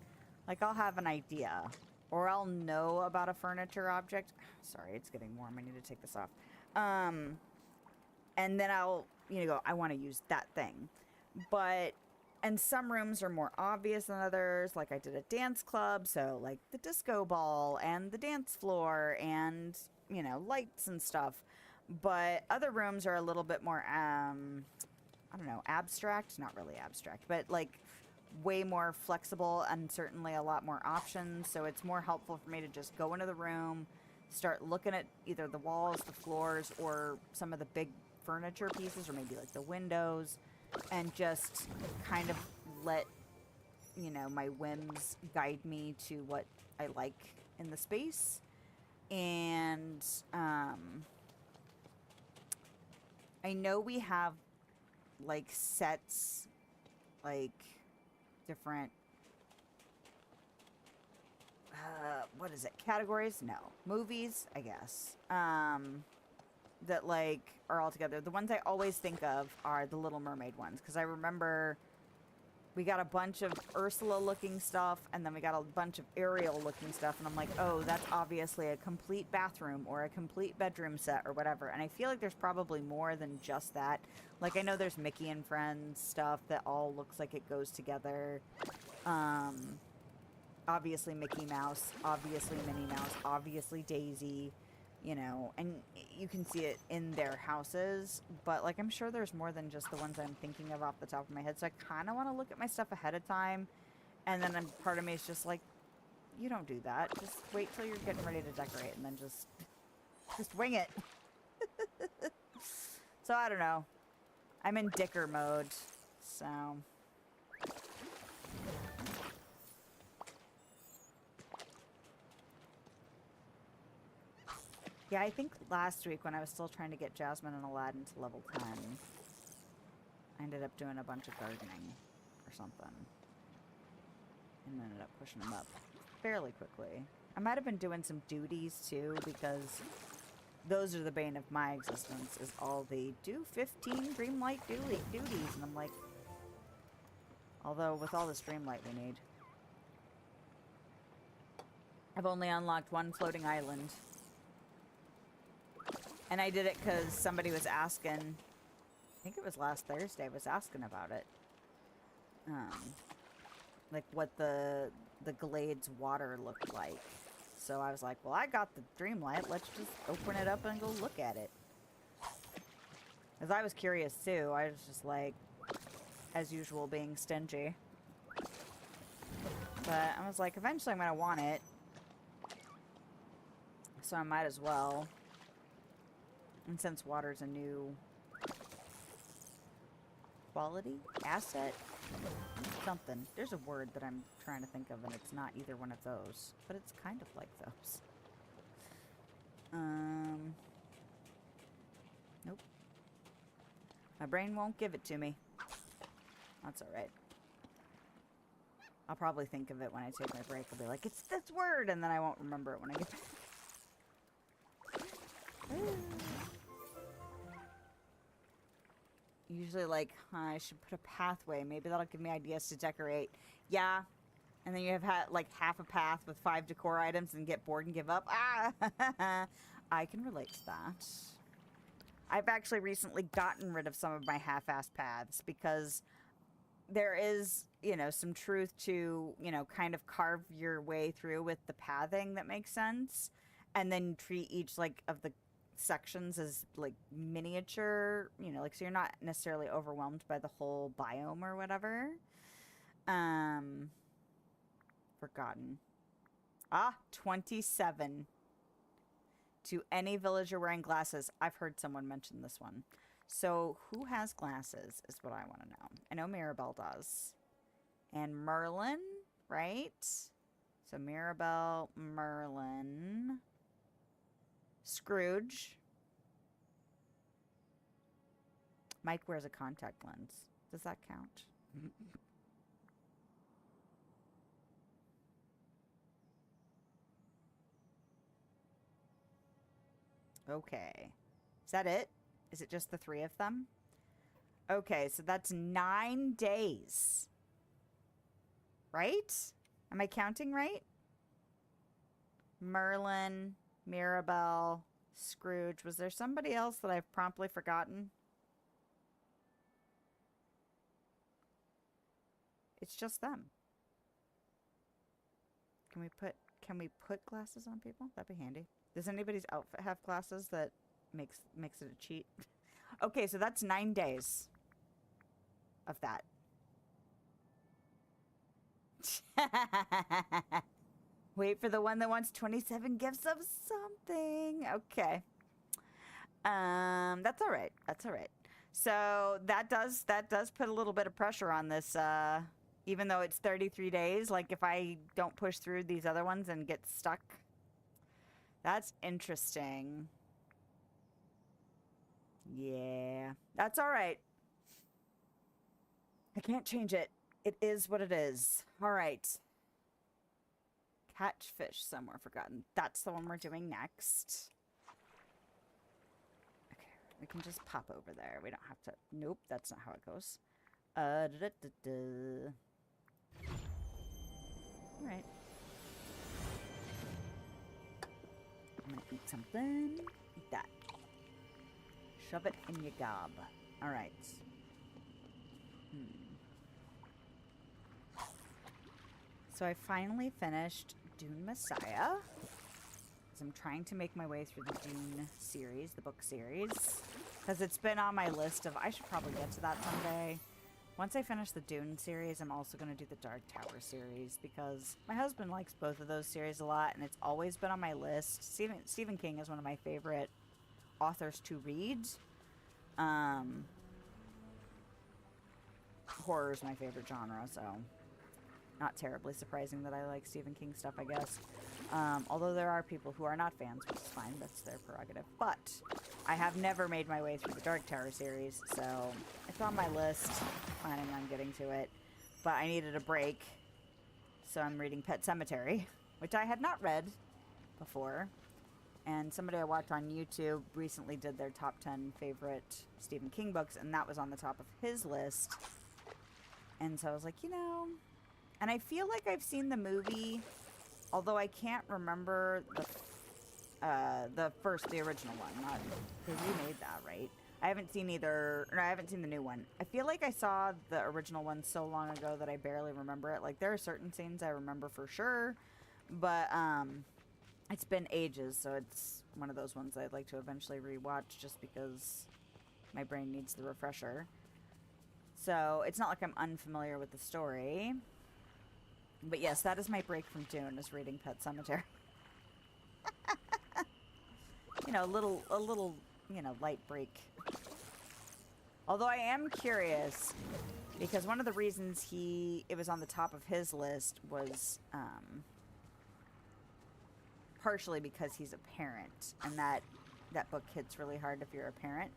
Speaker 1: Like, I'll have an idea. Or I'll know about a furniture object. Sorry, it's getting warm. I need to take this off. And then I'll, go, I want to use that thing. And some rooms are more obvious than others. Like, I did a dance club, so, like, the disco ball and the dance floor and, lights and stuff. But other rooms are a little bit more, I don't know, abstract? Not really abstract, but, like, way more flexible and certainly a lot more options. So it's more helpful for me to just go into the room, start looking at either the walls, the floors, or some of the big furniture pieces, or maybe, like, the windows, and just kind of let, my whims guide me to what I like in the space. And I know we have, like, sets, like, different, what is it, categories? No. Movies, I guess. That, like, are all together. The ones I always think of are the Little Mermaid ones, because I remember we got a bunch of Ursula-looking stuff, and then we got a bunch of Ariel-looking stuff, and I'm like, oh, that's obviously a complete bathroom or a complete bedroom set or whatever. And I feel like there's probably more than just that. Like, I know there's Mickey and Friends stuff that all looks like it goes together. Obviously Mickey Mouse, obviously Minnie Mouse, obviously Daisy. And you can see it in their houses, but, like, I'm sure there's more than just the ones I'm thinking of off the top of my head, so I kind of want to look at my stuff ahead of time, and then part of me is just like, you don't do that. Just wait till you're getting ready to decorate, and then just wing it. So, I don't know. I'm in dicker mode, so... Yeah, I think last week when I was still trying to get Jasmine and Aladdin to level 10, I ended up doing a bunch of gardening or something. And ended up pushing them up fairly quickly. I might have been doing some duties too, because those are the bane of my existence, is all the do 15 Dreamlight duties. And I'm like, although with all this Dreamlight we need. I've only unlocked one floating island. And I did it because somebody was asking, I think it was last Thursday, was asking about it. Like what the Glades water looked like. So I was like, well, I got the Dreamlight. Let's just open it up and go look at it. Because I was curious too. I was just like, as usual, being stingy. But I was like, eventually I'm going to want it. So I might as well. And since water's a new quality, asset, something. There's a word that I'm trying to think of, and it's not either one of those. But it's kind of like those. Nope. My brain won't give it to me. That's alright. I'll probably think of it when I take my break. I'll be like, it's this word, and then I won't remember it when I get Usually like, I should put a pathway. Maybe that'll give me ideas to decorate. Yeah. And then you have like half a path with 5 decor items and get bored and give up. Ah! I can relate to that. I've actually recently gotten rid of some of my half-assed paths because there is, you know, some truth to, you know, kind of carve your way through with the pathing that makes sense. And then treat each, like, of the sections as, like, miniature, you know, like, so you're not necessarily overwhelmed by the whole biome or whatever. Forgotten. 27. To any villager wearing glasses. I've heard someone mention this one. So, who has glasses is what I want to know. I know Mirabelle does. And Merlin, right? So, Mirabelle, Merlin, Scrooge. Mike wears a contact lens. Does that count? Okay. Is that it? Is it just the 3 of them? Okay, so that's 9 days. Right? Am I counting right? Merlin, Mirabelle, Scrooge. Was there somebody else that I've promptly forgotten? It's just them. Can we put glasses on people? That'd be handy. Does anybody's outfit have glasses that makes it a cheat? Okay, so that's 9 days of that. Wait for the one that wants 27 gifts of something. Okay. That's all right. That's all right. So that does put a little bit of pressure on this, even though it's 33 days. Like, if I don't push through these other ones and get stuck. That's interesting. Yeah. That's all right. I can't change it. It is what it is. All right. Catch fish somewhere forgotten. That's the one we're doing next. Okay. We can just pop over there. We don't have to... Nope, that's not how it goes. All right. I'm gonna eat something. Eat that. Shove it in your gob. Alright. So I finally finished Dune Messiah. As I'm trying to make my way through the Dune series, the book series. Because it's been on my list of, I should probably get to that someday. Once I finish the Dune series, I'm also going to do the Dark Tower series. Because my husband likes both of those series a lot, and it's always been on my list. Stephen King is one of my favorite authors to read. Horror is my favorite genre, so not terribly surprising that I like Stephen King stuff, I guess. Although there are people who are not fans, which is fine, that's their prerogative. But I have never made my way through the Dark Tower series, so it's on my list, planning on getting to it. But I needed a break, so I'm reading Pet Sematary, which I had not read before. And somebody I watched on YouTube recently did their top 10 favorite Stephen King books, and that was on the top of his list. And so I was like, you know... And I feel like I've seen the movie, although I can't remember the original one. Not, because you made that, right? I haven't seen I haven't seen the new one. I feel like I saw the original one so long ago that I barely remember it. Like, there are certain scenes I remember for sure, but, it's been ages, so it's one of those ones I'd like to eventually rewatch just because my brain needs the refresher. So, it's not like I'm unfamiliar with the story. But yes, that is my break from Dune, is reading Pet Sematary. You know, a little, you know, light break. Although I am curious, because one of the reasons it was on the top of his list was, partially because he's a parent, and that book hits really hard if you're a parent.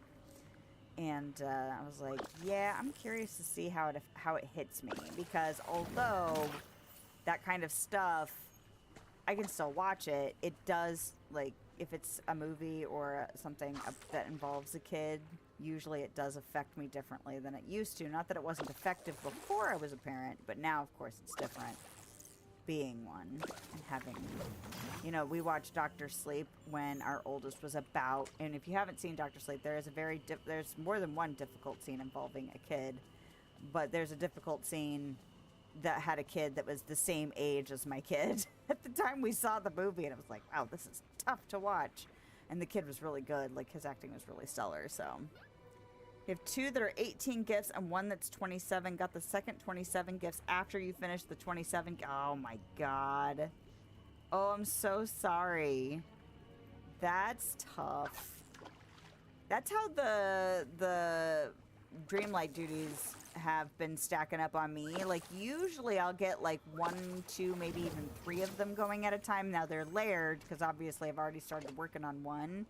Speaker 1: And I was like, yeah, I'm curious to see how it hits me, because although that kind of stuff, I can still watch it. It does, like, if it's a movie or something that involves a kid, usually it does affect me differently than it used to. Not that it wasn't effective before I was a parent, but now, of course, it's different being one and having, you know, we watched Dr. Sleep when our oldest was about, and if you haven't seen Dr. Sleep, there is a there's more than one difficult scene involving a kid, but there's a difficult scene that had a kid that was the same age as my kid at the time we saw the movie, and it was like, wow, this is tough to watch. And the kid was really good. Like, his acting was really stellar. So you have 2 that are 18 gifts and 1 that's 27. Got the second 27 gifts after you finish the 27. Oh my god. Oh, I'm so sorry. That's tough. That's how the Dreamlight duties have been stacking up on me. Like, usually I'll get like 1, 2, maybe even 3 of them going at a time. Now they're layered because obviously I've already started working on one,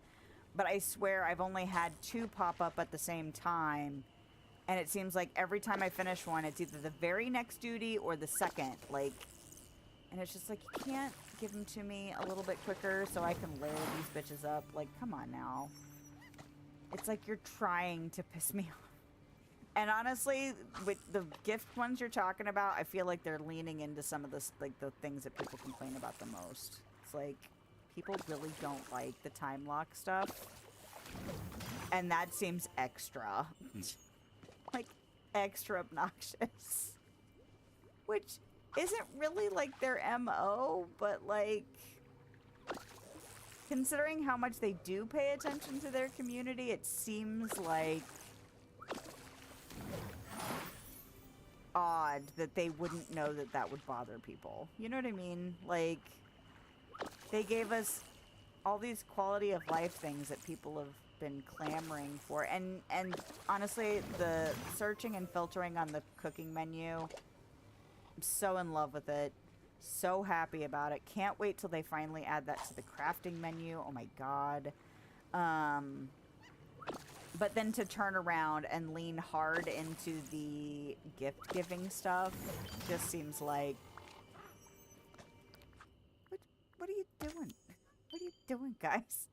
Speaker 1: but I swear I've only had 2 pop up at the same time, and it seems like every time I finish one, it's either the very next duty or the second. Like, and it's just like, you can't give them to me a little bit quicker so I can layer these bitches up. Like, come on now. It's like you're trying to piss me off. And honestly, with the gift ones you're talking about, I feel like they're leaning into some of this, like, the things that people complain about the most. It's like, people really don't like the time lock stuff. And that seems extra. Like, extra obnoxious. Which isn't really, like, their MO, but, like, considering how much they do pay attention to their community, it seems like odd that they wouldn't know that that would bother people. You know what I mean? Like, they gave us all these quality of life things that people have been clamoring for, and honestly, the searching and filtering on the cooking menu, I'm so in love with it, so happy about it. Can't wait till they finally add that to the crafting menu. Oh my god. But then to turn around and lean hard into the gift-giving stuff just seems like... What are you doing? What are you doing, guys?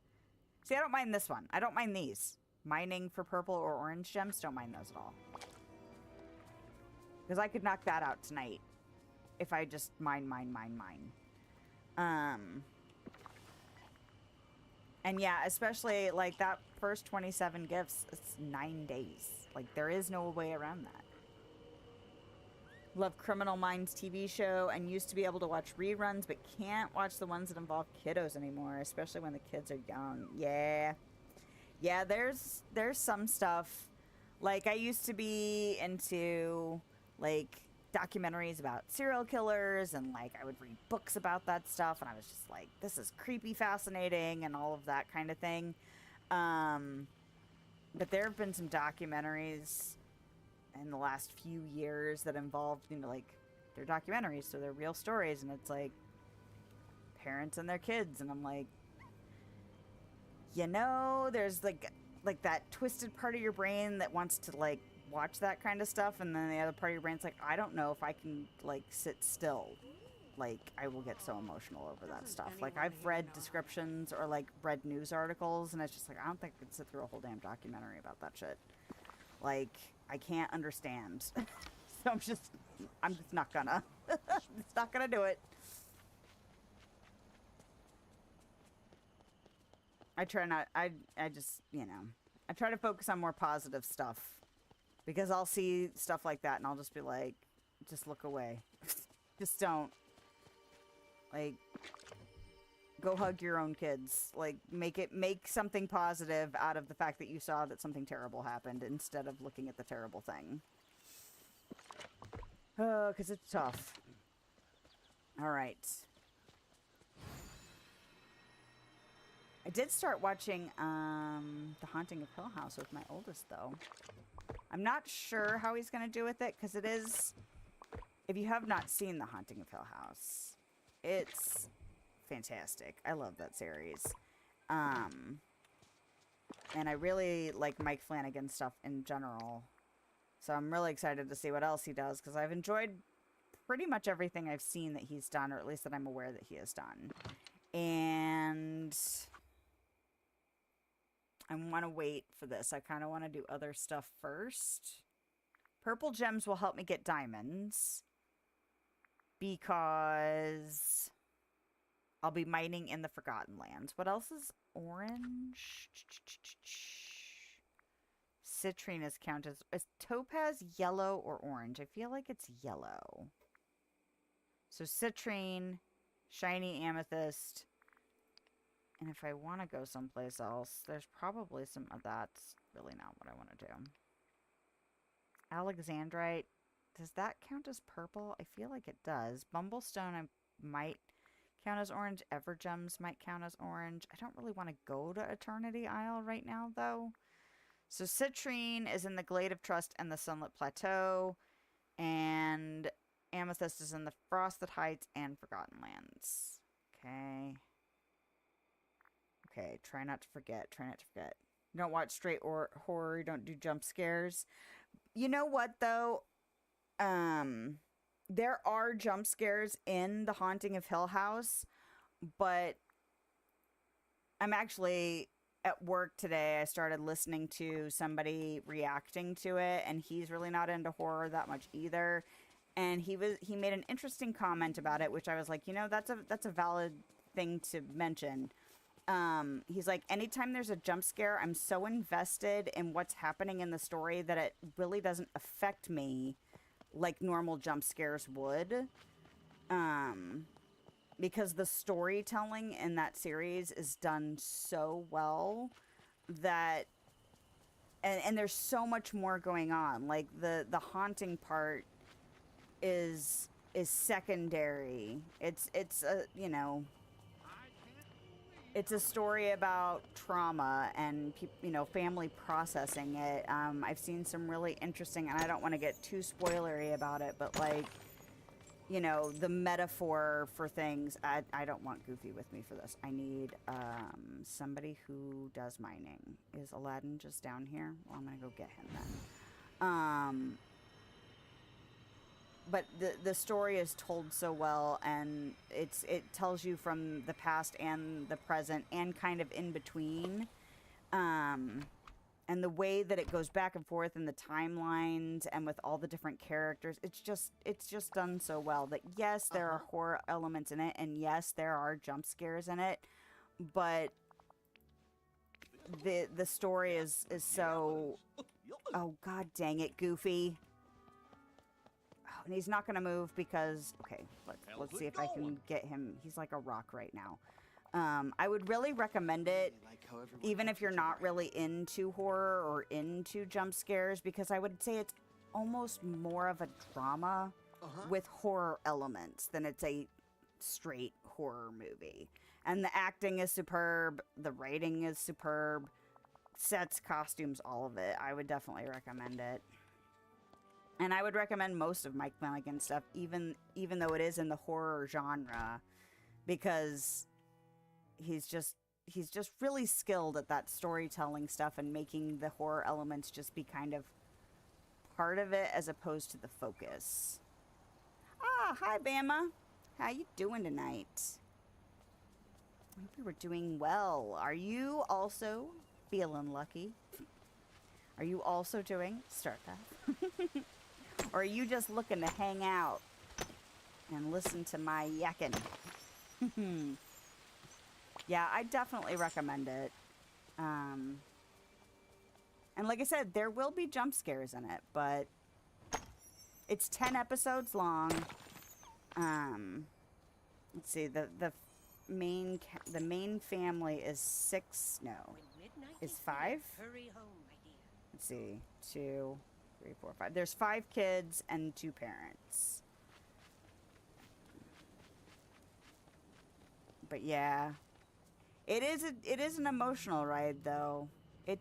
Speaker 1: See, I don't mind this one. I don't mind these. Mining for purple or orange gems, don't mind those at all. Because I could knock that out tonight if I just mine. And yeah, especially, like, that first 27 gifts, it's 9 days. Like, there is no way around that. Love Criminal Minds TV show and used to be able to watch reruns, but can't watch the ones that involve kiddos anymore, especially when the kids are young. Yeah. Yeah, there's some stuff. Like, I used to be into, like, documentaries about serial killers, and, like, I would read books about that stuff, and I was just like, this is creepy fascinating and all of that kind of thing. But there have been some documentaries in the last few years that involved, you know, like, they're documentaries, so they're real stories, and it's like parents and their kids, and I'm like, you know, there's like that twisted part of your brain that wants to, like, watch that kind of stuff, and then the other part of your brain's like, I don't know if I can, like, sit still. Like, I will get so emotional over that stuff. Like, I've read descriptions or, like, read news articles, and it's just like, I don't think I could sit through a whole damn documentary about that shit. Like, I can't understand. So I'm just not gonna. It's not gonna do it. I try not, I just, you know, I try to focus on more positive stuff. Because I'll see stuff like that and I'll just be like, just look away. Just don't. Like, go hug your own kids. Like, make something positive out of the fact that you saw that something terrible happened instead of looking at the terrible thing. Oh, because it's tough. Alright. I did start watching, The Haunting of Hill House with my oldest, though. I'm not sure how he's going to do with it, because it is... If you have not seen The Haunting of Hill House, it's fantastic. I love that series. And I really like Mike Flanagan's stuff in general. So I'm really excited to see what else he does, because I've enjoyed pretty much everything I've seen that he's done, or at least that I'm aware that he has done. And I want to wait for this. I kind of want to do other stuff first. Purple gems will help me get diamonds because I'll be mining in the Forgotten Lands. What else is orange? Citrine is counted as topaz, yellow, or orange. I feel like it's yellow. So citrine, shiny amethyst. And if I want to go someplace else, there's probably some of that's really not what I want to do. Alexandrite. Does that count as purple? I feel like it does. Bumblestone I might count as orange. Evergems might count as orange. I don't really want to go to Eternity Isle right now, though. So citrine is in the Glade of Trust and the Sunlit Plateau. And amethyst is in the Frosted Heights and Forgotten Lands. Okay. Okay, try not to forget. Try not to forget. You don't watch straight or horror. You don't do jump scares. You know what, though? There are jump scares in The Haunting of Hill House, but I'm actually at work today. I started listening to somebody reacting to it, and he's really not into horror that much either. And he made an interesting comment about it, which I was like, you know, that's a valid thing to mention. He's like, anytime there's a jump scare, I'm so invested in what's happening in the story that it really doesn't affect me like normal jump scares would. Because the storytelling in that series is done so well that, and there's so much more going on. Like the haunting part is secondary. It's a, you know, it's a story about trauma and, you know, family processing it. I've seen some really interesting, and I don't want to get too spoilery about it, but like, you know, the metaphor for things. I don't want Goofy with me for this. I need somebody who does mining. Is Aladdin just down here? Well, I'm gonna go get him then. But the story is told so well, and it tells you from the past and the present and kind of in between. And the way that it goes back and forth in the timelines and with all the different characters, it's just done so well that yes, there are horror elements in it, and yes, there are jump scares in it, but the story is so, oh god dang it, Goofy. Oh, and he's not gonna move because, okay, let's see if I can get him. He's like a rock right now. I would really recommend it, even if you're not really into horror or into jump scares, because I would say it's almost more of a drama with horror elements than it's a straight horror movie. And the acting is superb, the writing is superb, sets, costumes, all of it. I would definitely recommend it. And I would recommend most of Mike Flanagan's stuff, even though it is in the horror genre, because he's just really skilled at that storytelling stuff and making the horror elements just be kind of part of it as opposed to the focus. Ah, hi Bama. How you doing tonight? I hope you were doing well. Are you also feeling lucky? Are you also doing Starpath? Or are you just looking to hang out and listen to my yakking? Yeah, I definitely recommend it. And like I said, there will be jump scares in it, but it's 10 episodes long. Let's see, the main family is 6, no, is 5? Let's see, 2, 3, 4, 5. There's 5 kids and 2 parents. But yeah, it is an emotional ride though. It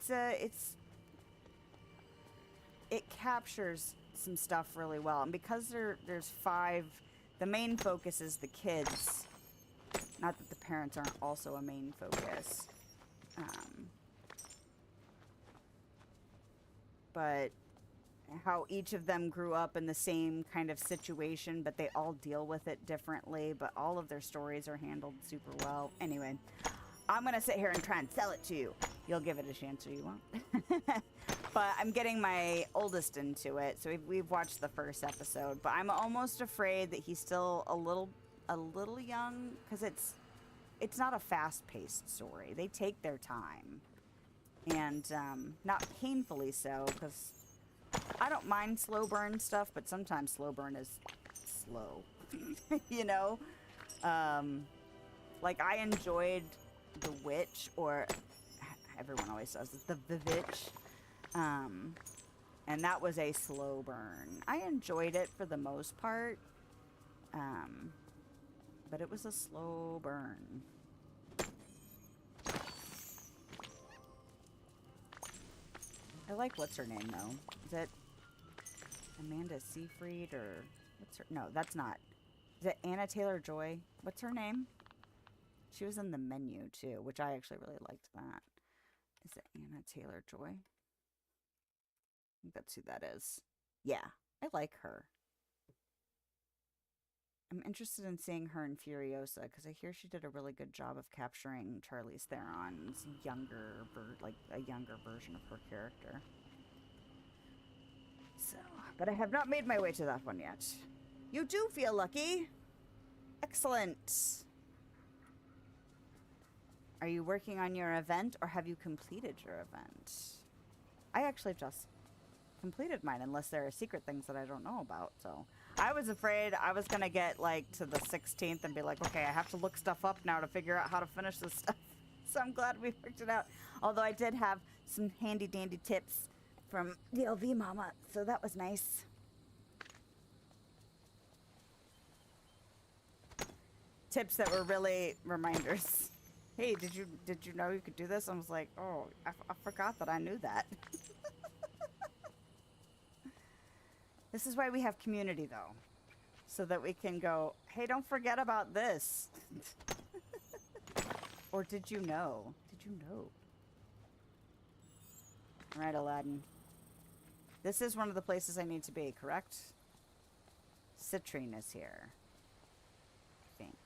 Speaker 1: captures some stuff really well, and because there's 5, the main focus is the kids. Not that the parents aren't also a main focus. But how each of them grew up in the same kind of situation, but they all deal with it differently, but all of their stories are handled super well. Anyway, I'm going to sit here and try and sell it to you. You'll give it a chance or you won't. But I'm getting my oldest into it, so we've watched the first episode, but I'm almost afraid that he's still a little young, because it's not a fast-paced story. They take their time, and not painfully so, because I don't mind slow burn stuff, but sometimes slow burn is slow. You know? Like, I enjoyed The Witch, or everyone always says it, The Witch. And that was a slow burn. I enjoyed it for the most part. But it was a slow burn. I like what's her name though. Is it Amanda Seyfried or what's her? No, that's not. Is it Anna Taylor-Joy? What's her name? She was in The Menu too, which I actually really liked that. Is it Anna Taylor-Joy? I think that's who that is. Yeah, I like her. I'm interested in seeing her in Furiosa because I hear she did a really good job of capturing Charlize Theron's younger, like a younger version of her character. So, but I have not made my way to that one yet. You do feel lucky. Excellent. Are you working on your event or have you completed your event? I actually just completed mine, unless there are secret things that I don't know about. So I was afraid I was gonna get like to the 16th and be like, okay, I have to look stuff up now to figure out how to finish this stuff. So I'm glad we worked it out. Although I did have some handy dandy tips from the LV Mama, so that was nice. Tips that were really reminders. Hey, did you know you could do this? I was like, oh, I forgot that I knew that. This is why we have community, though. So that we can go, hey, don't forget about this. Or did you know? Did you know? All right, Aladdin. This is one of the places I need to be, correct? Citrine is here. I think.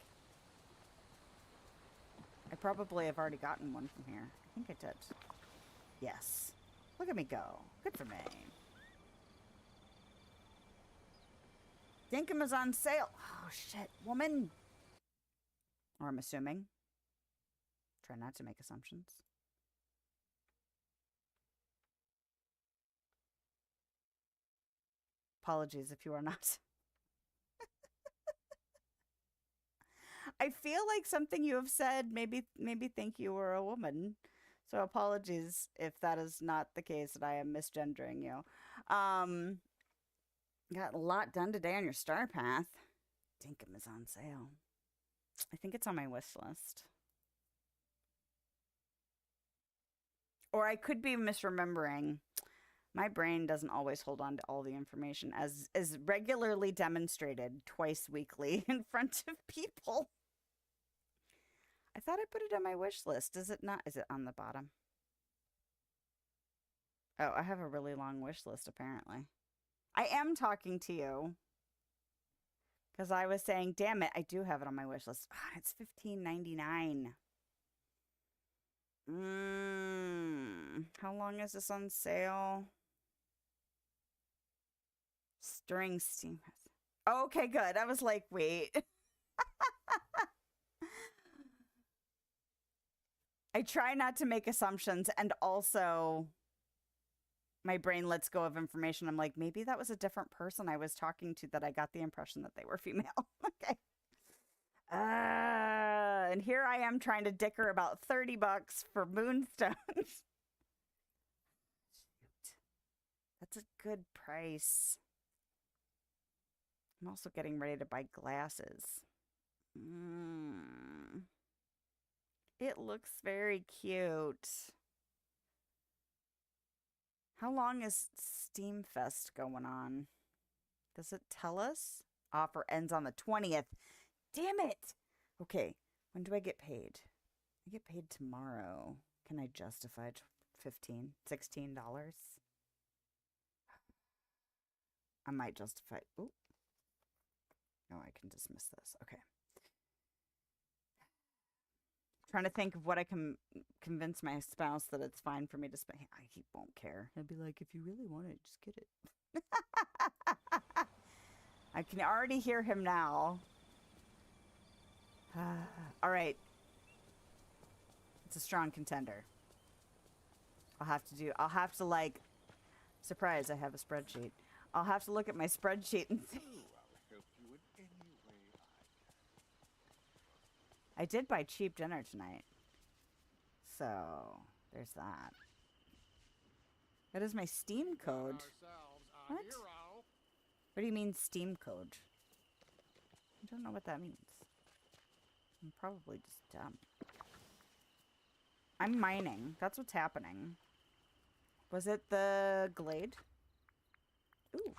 Speaker 1: I probably have already gotten one from here. I think I did. Yes. Look at me go. Good for me. Dinkum is on sale. Oh, shit. Woman. Or I'm assuming. Try not to make assumptions. Apologies if you are not. I feel like something you have said maybe think you were a woman. So apologies if that is not the case and I am misgendering you. Got a lot done today on your Starpath. Dinkum is on sale. I think it's on my wish list. Or I could be misremembering. My brain doesn't always hold on to all the information, as is regularly demonstrated twice weekly in front of people. I thought I put it on my wish list. Is it not? Is it on the bottom? Oh, I have a really long wish list, apparently. I am talking to you. Because I was saying, damn it, I do have it on my wish list. Oh, it's $15.99. How long is this on sale? During Steam. Oh, okay, good. I was like, wait. I try not to make assumptions, and also my brain lets go of information. I'm like, maybe that was a different person I was talking to that I got the impression that they were female. Okay. And here I am trying to dicker about $30 for moonstones. Shoot. That's a good price. I'm also getting ready to buy glasses. It looks very cute. How long is Steam Fest going on? Does it tell us? Offer ends on the 20th. Damn it! Okay, when do I get paid? I get paid tomorrow. Can I justify $16? I might justify. Ooh. No, I can dismiss this. Okay. Trying to think of what I can convince my spouse that it's fine for me to spend. He won't care. He'll be like, if you really want it, just get it. I can already hear him now. All right. It's a strong contender. I'll have to like, surprise, I have a spreadsheet. I'll have to look at my spreadsheet and see.
Speaker 3: I'll help you in any way
Speaker 1: I did buy cheap dinner tonight. So, there's that. That is my Steam code. What? What do you mean Steam code? I don't know what that means. I'm probably just dumb. I'm mining. That's what's happening. Was it the Glade? Ooh.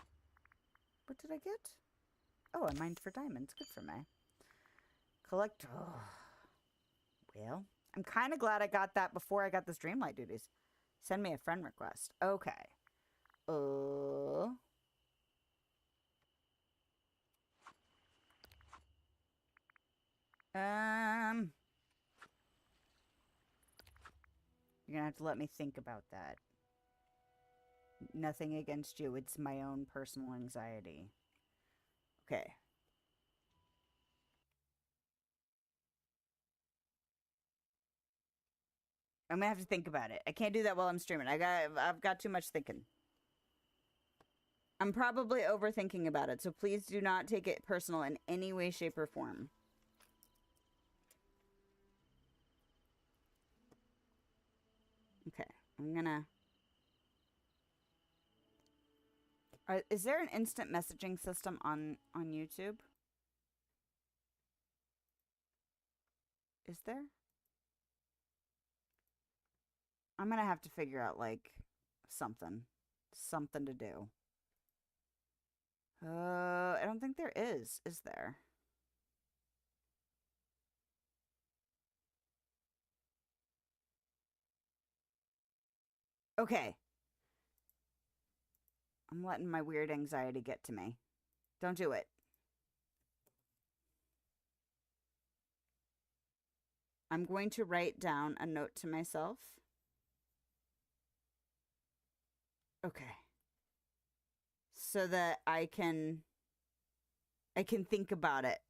Speaker 1: What did I get? Oh, I mined for diamonds. Good for me. Collect. Oh. Well, I'm kind of glad I got that before I got this Dreamlight duties. Send me a friend request. Okay. You're gonna have to let me think about that. Nothing against you. It's my own personal anxiety. Okay. I'm gonna have to think about it. I can't do that while I'm streaming. I've got too much thinking. I'm probably overthinking about it, so please do not take it personal in any way, shape, or form. Okay, I'm gonna... is there an instant messaging system on YouTube? Is there? I'm gonna have to figure out, like, something. Something to do. I don't think there is there? Okay. I'm letting my weird anxiety get to me. Don't do it. I'm going to write down a note to myself. Okay. So that I can think about it.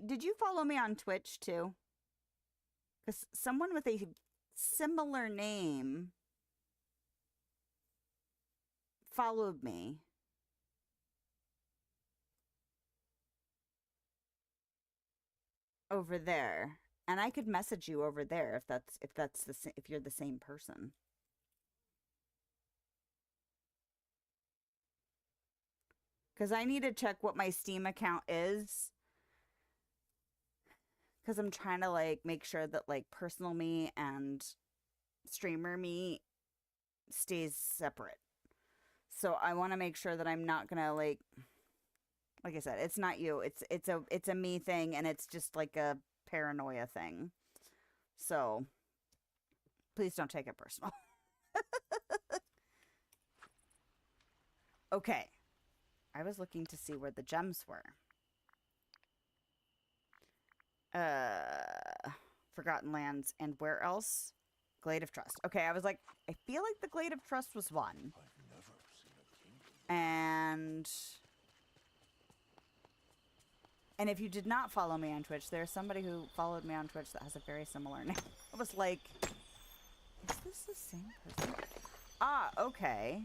Speaker 1: Did you follow me on Twitch too? Because someone with a similar name followed me. Over there. And I could message you over there if you're the same person. Because I need to check what my Steam account is. Because I'm trying to, like, make sure that, like, personal me and streamer me stays separate. So I want to make sure that I'm not going to, like I said, it's not you. It's a me thing, and it's just, like, a paranoia thing. So please don't take it personal. Okay. I was looking to see where the gems were. Forgotten Lands, and where else? Glade of Trust. Okay, I was like, I feel like the Glade of Trust was one. And if you did not follow me on Twitch, there's somebody who followed me on Twitch that has a very similar name. I was like, is this the same person? Ah, okay.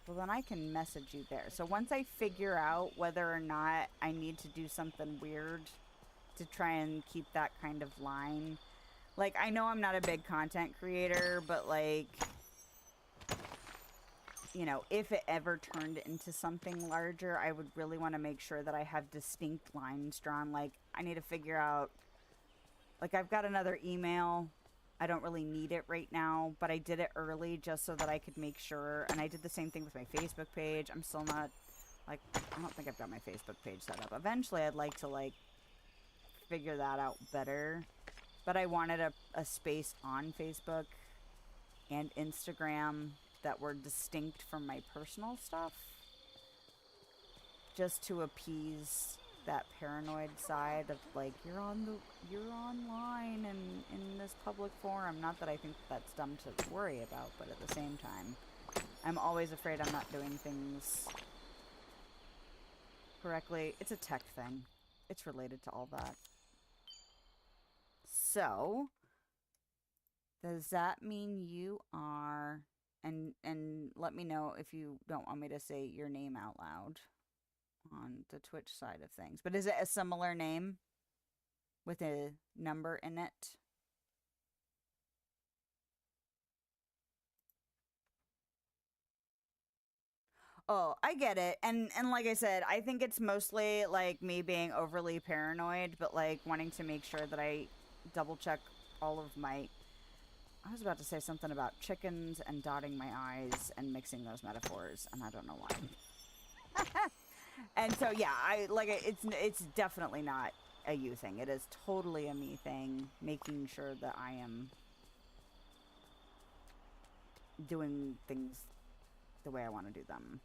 Speaker 1: Well, then I can message you there. So once I figure out whether or not I need to do something weird to try and keep that kind of line. Like, I know I'm not a big content creator, but, like, you know, if it ever turned into something larger, I would really want to make sure that I have distinct lines drawn. Like, I need to figure out, like, I've got another email I don't really need it right now, but I did it early just so that I could make sure. And I did the same thing with my Facebook page. I'm still not, like, I don't think I've got my Facebook page set up. Eventually, I'd like to, like, figure that out better. But I wanted a space on Facebook and Instagram that were distinct from my personal stuff. Just to appease that paranoid side of, like, you're online and in this public forum. Not that I think that's dumb to worry about, but at the same time, I'm always afraid I'm not doing things correctly. It's a tech thing. It's related to all that. So, does that mean you are, and let me know if you don't want me to say your name out loud on the Twitch side of things. But is it a similar name with a number in it? Oh, I get it. And like I said, I think it's mostly like me being overly paranoid, but like wanting to make sure that I double check all of my, I was about to say something about chickens and dotting my I's and mixing those metaphors, and I don't know why. And so yeah, it's definitely not a you thing. It is totally a me thing, making sure that I am doing things the way I want to do them.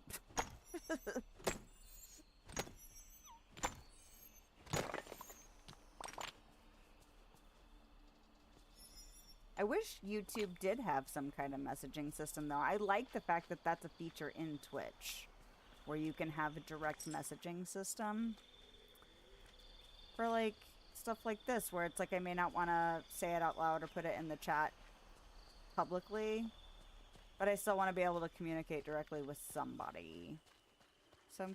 Speaker 1: I wish YouTube did have some kind of messaging system, though. I like the fact that that's a feature in Twitch, where you can have a direct messaging system for, like, stuff like this, where it's like I may not want to say it out loud or put it in the chat publicly, but I still want to be able to communicate directly with somebody. So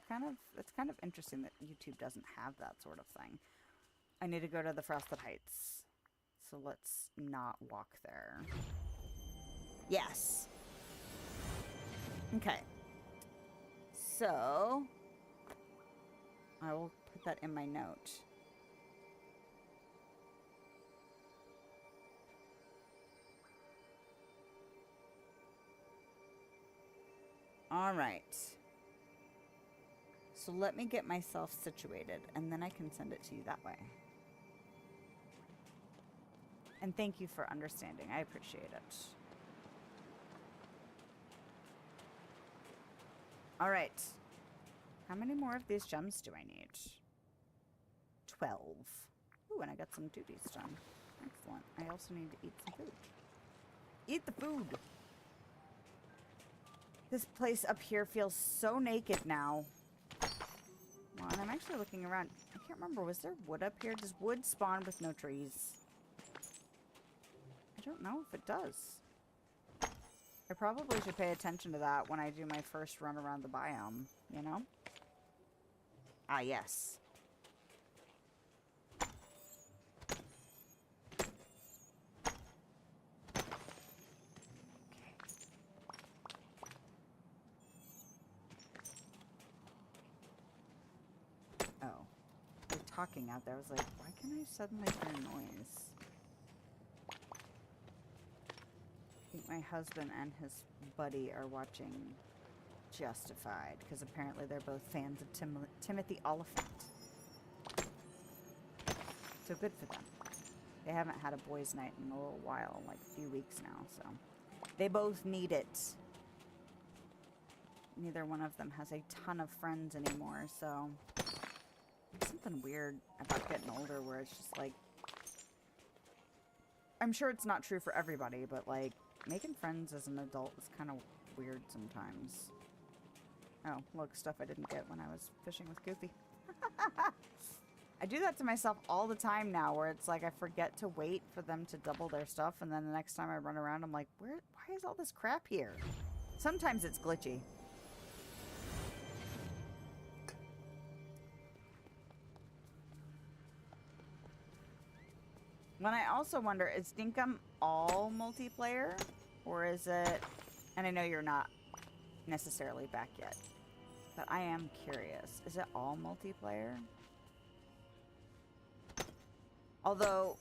Speaker 1: it's kind of interesting that YouTube doesn't have that sort of thing. I need to go to the Frosted Heights. So let's not walk there. Yes. Okay. So I will put that in my note. All right. So let me get myself situated, and then I can send it to you that way. And thank you for understanding. I appreciate it. All right. How many more of these gems do I need? 12. Ooh, and I got some duties done. Excellent. I also need to eat some food. Eat the food! This place up here feels so naked now. Well, and I'm actually looking around. I can't remember. Was there wood up here? Does wood spawn with no trees? I don't know if it does. I probably should pay attention to that when I do my first run around the biome, you know? Ah, yes. Oh. They're talking out there. I was like, why can I suddenly hear noise? I think my husband and his buddy are watching Justified, because apparently they're both fans of Timothy Oliphant. So good for them. They haven't had a boys' night in a little while, like a few weeks now, so they both need it. Neither one of them has a ton of friends anymore, so something weird about getting older where it's just like, I'm sure it's not true for everybody, but like making friends as an adult is kind of weird sometimes. Oh, look, stuff I didn't get when I was fishing with Goofy. I do that to myself all the time now, where it's like I forget to wait for them to double their stuff, and then the next time I run around, I'm like, why is all this crap here? Sometimes it's glitchy. When I also wonder, is Dinkum all multiplayer? Or is it... And I know you're not necessarily back yet, but I am curious. Is it all multiplayer? Although,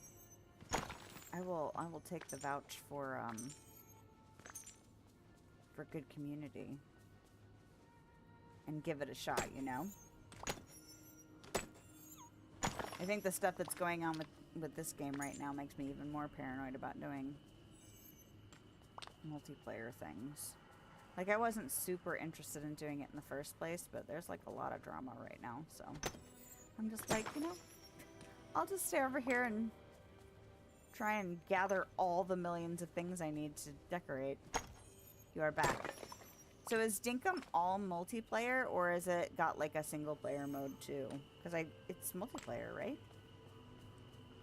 Speaker 1: I will take the vouch for good community. And give it a shot, you know? I think the stuff that's going on with this game right now makes me even more paranoid about doing multiplayer things. Like, I wasn't super interested in doing it in the first place, but there's, like, a lot of drama right now, so... I'm just like, you know, I'll just stay over here and try and gather all the millions of things I need to decorate. You are back. So is Dinkum all multiplayer, or is it got, like, a single-player mode, too? Because it's multiplayer, right?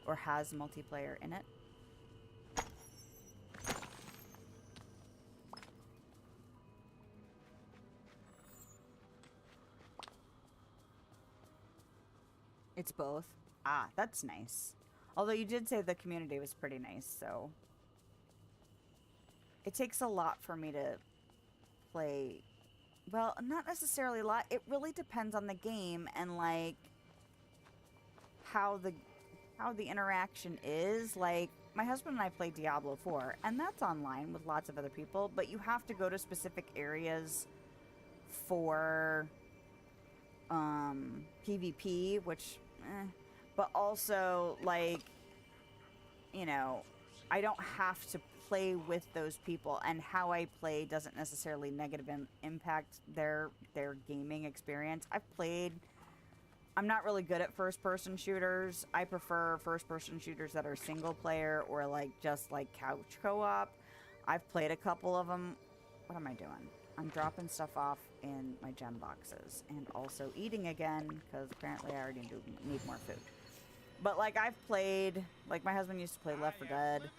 Speaker 1: Or has multiplayer in it? It's both. Ah, that's nice. Although you did say the community was pretty nice, so... It takes a lot for me to play... Well, not necessarily a lot. It really depends on the game and, like, how the interaction is. Like, my husband and I play Diablo 4, and that's online with lots of other people, but you have to go to specific areas for PvP, which... But also, like, you know, I don't have to play with those people, and how I play doesn't necessarily negatively impact their gaming experience. I'm not really good at first-person shooters. I prefer first-person shooters that are single-player or, like, just, like, couch co-op. I've played a couple of them. What am I doing? I'm dropping stuff off in my gem boxes, and also eating again, because apparently I already need more food. But, like, I've played, like, my husband used to play Left 4 Dead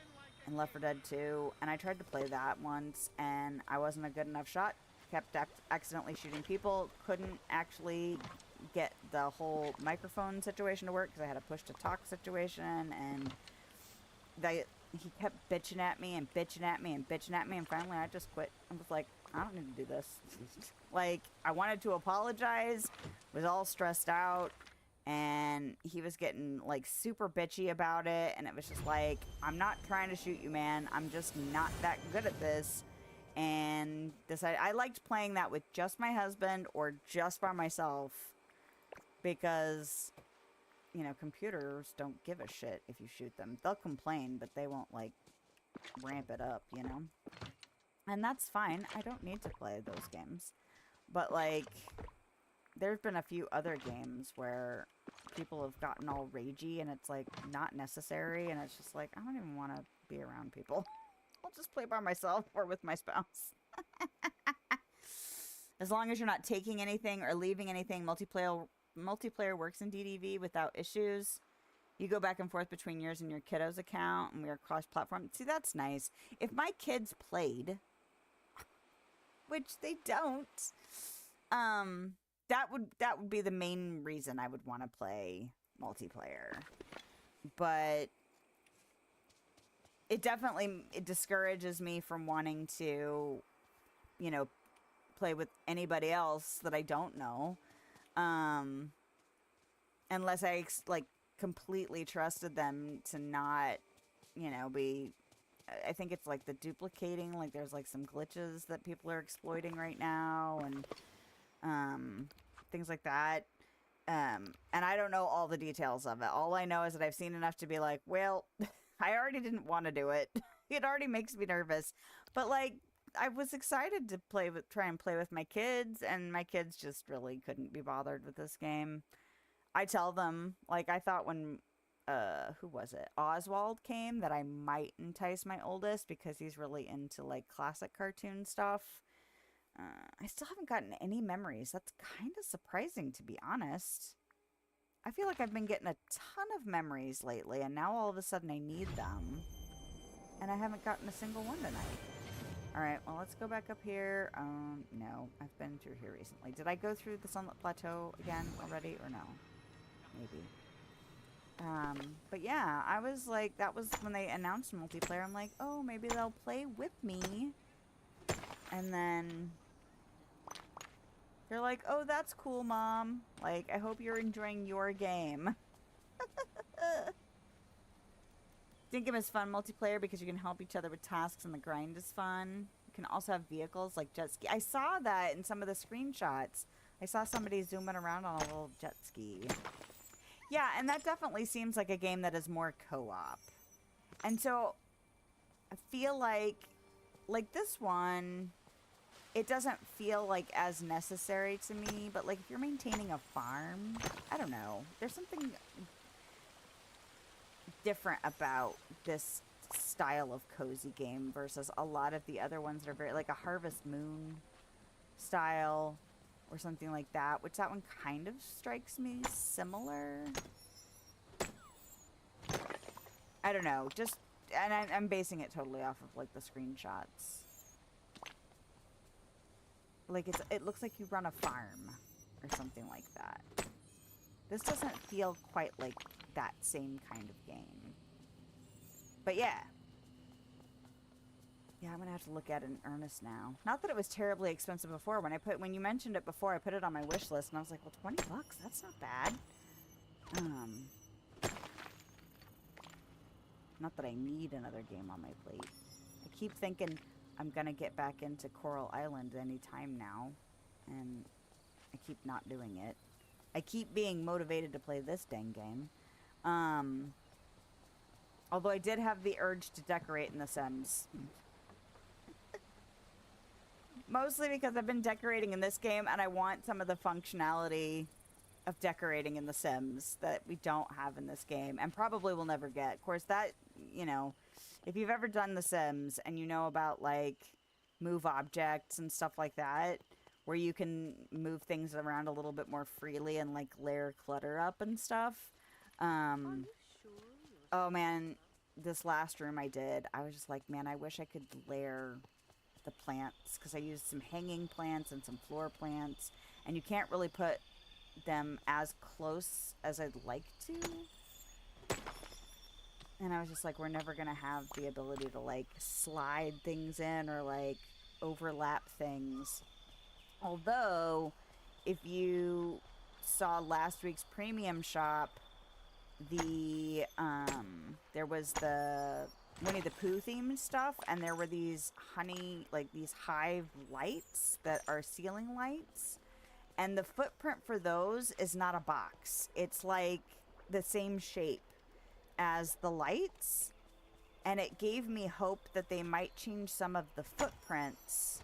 Speaker 1: and Left 4 Dead 2, and I tried to play that once, and I wasn't a good enough shot. Kept accidentally shooting people. Couldn't actually get the whole microphone situation to work, because I had a push-to-talk situation, and he kept bitching at me and bitching at me and bitching at me, and finally I just quit. I was like, I don't need to do this. Like, I wanted to apologize, was all stressed out, and he was getting, like, super bitchy about it, and it was just like, I'm not trying to shoot you, man. I'm just not that good at this. And decided I liked playing that with just my husband or just by myself, because, you know, computers don't give a shit if you shoot them. They'll complain, but they won't, like, ramp it up, you know? And that's fine. I don't need to play those games. But, like, there's been a few other games where people have gotten all ragey, and it's, like, not necessary, and it's just like, I don't even want to be around people. I'll just play by myself or with my spouse. As long as you're not taking anything or leaving anything, multiplayer works in DDV without issues. You go back and forth between yours and your kiddo's account, and we are cross-platform. See, that's nice. If my kids played, which they don't, that would be the main reason I would want to play multiplayer. But it discourages me from wanting to, you know, play with anybody else that I don't know. Unless I, like, completely trusted them to not, you know, be... I think it's, like, the duplicating. Like, there's, like, some glitches that people are exploiting right now, and things like that. And I don't know all the details of it. All I know is that I've seen enough to be like, well, I already didn't want to do it. It already makes me nervous. But, like, I was excited to try and play with my kids, and my kids just really couldn't be bothered with this game. I tell them, like, I thought when, who was it? Oswald came, that I might entice my oldest, because he's really into, like, classic cartoon stuff. I still haven't gotten any memories. That's kind of surprising, to be honest. I feel like I've been getting a ton of memories lately, and now all of a sudden I need them. And I haven't gotten a single one tonight. Alright, well, let's go back up here. No, I've been through here recently. Did I go through the Sunlit Plateau again already, or no? Maybe. But yeah, I was like, that was when they announced multiplayer. I'm like, oh, maybe they'll play with me. And then they're like, oh, that's cool, Mom. Like, I hope you're enjoying your game. Skin game is fun multiplayer because you can help each other with tasks and the grind is fun. You can also have vehicles like jet ski. I saw that in some of the screenshots. I saw somebody zooming around on a little jet ski. Yeah, and that definitely seems like a game that is more co-op. And so I feel like this one, it doesn't feel like as necessary to me, but like if you're maintaining a farm, I don't know. There's something different about this style of cozy game versus a lot of the other ones that are very like a Harvest Moon style or something like that, which that one kind of strikes me similar. I don't know, just, and I'm basing it totally off of like the screenshots. Like it looks like you run a farm or something like that. This doesn't feel quite like that same kind of game. But yeah. Yeah, I'm gonna have to look at it in earnest now. Not that it was terribly expensive before. When you mentioned it before, I put it on my wish list and I was like, well, 20 bucks, that's not bad. Not that I need another game on my plate. I keep thinking I'm gonna get back into Coral Island any time now, and I keep not doing it. I keep being motivated to play this dang game. Although I did have the urge to decorate in The Sims. Mostly because I've been decorating in this game and I want some of the functionality of decorating in The Sims that we don't have in this game and probably will never get. Of course, that, you know, if you've ever done The Sims and you know about, like, move objects and stuff like that, where you can move things around a little bit more freely and, like, layer clutter up and stuff. Oh, man, this last room I did, I was just like, man, I wish I could layer the plants, because I used some hanging plants and some floor plants, and you can't really put them as close as I'd like to. And I was just like, we're never gonna have the ability to like slide things in or like overlap things. Although, if you saw last week's premium shop, there was the Winnie the Pooh themed stuff, and there were these these hive lights that are ceiling lights, and the footprint for those is not a box. It's like the same shape as the lights, and it gave me hope that they might change some of the footprints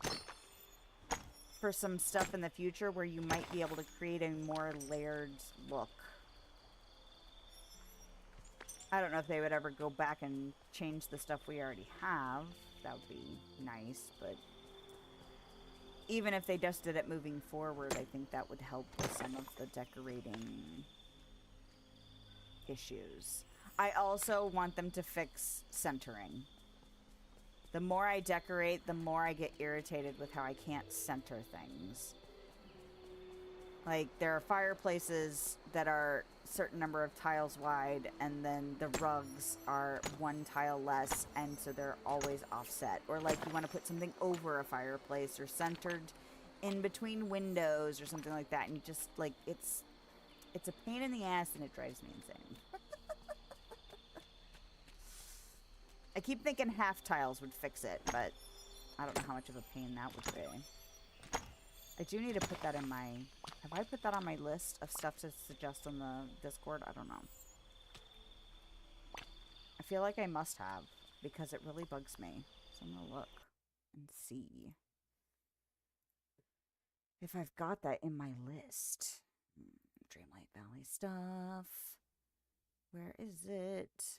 Speaker 1: for some stuff in the future where you might be able to create a more layered look. I don't know if they would ever go back and change the stuff we already have. That would be nice, but even if they just did it moving forward, I think that would help with some of the decorating issues. I also want them to fix centering. The more I decorate, the more I get irritated with how I can't center things. Like, there are fireplaces that are a certain number of tiles wide, and then the rugs are one tile less, and so they're always offset. Or, like, you want to put something over a fireplace or centered in between windows or something like that, and you just, like, it's a pain in the ass, and it drives me insane. I keep thinking half tiles would fix it, but I don't know how much of a pain that would be. I do need to put that in my... Have I put that on my list of stuff to suggest on the Discord? I don't know. I feel like I must have, because it really bugs me. So I'm gonna look and see if I've got that in my list. Dreamlight Valley stuff. Where is it?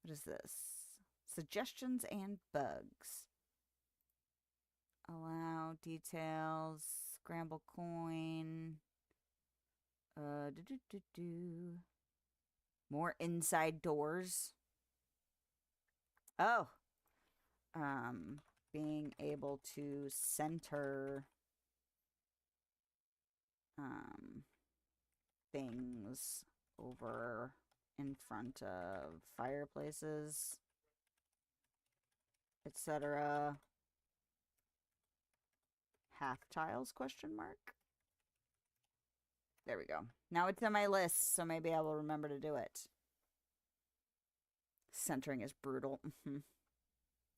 Speaker 1: What is this? Suggestions and bugs. Allow details. Scramble coin. More inside doors. Oh. Being able to center things over in front of fireplaces, etc. Half tiles, question mark. There we go. Now it's on my list, so maybe I will remember to do it. Centering is brutal.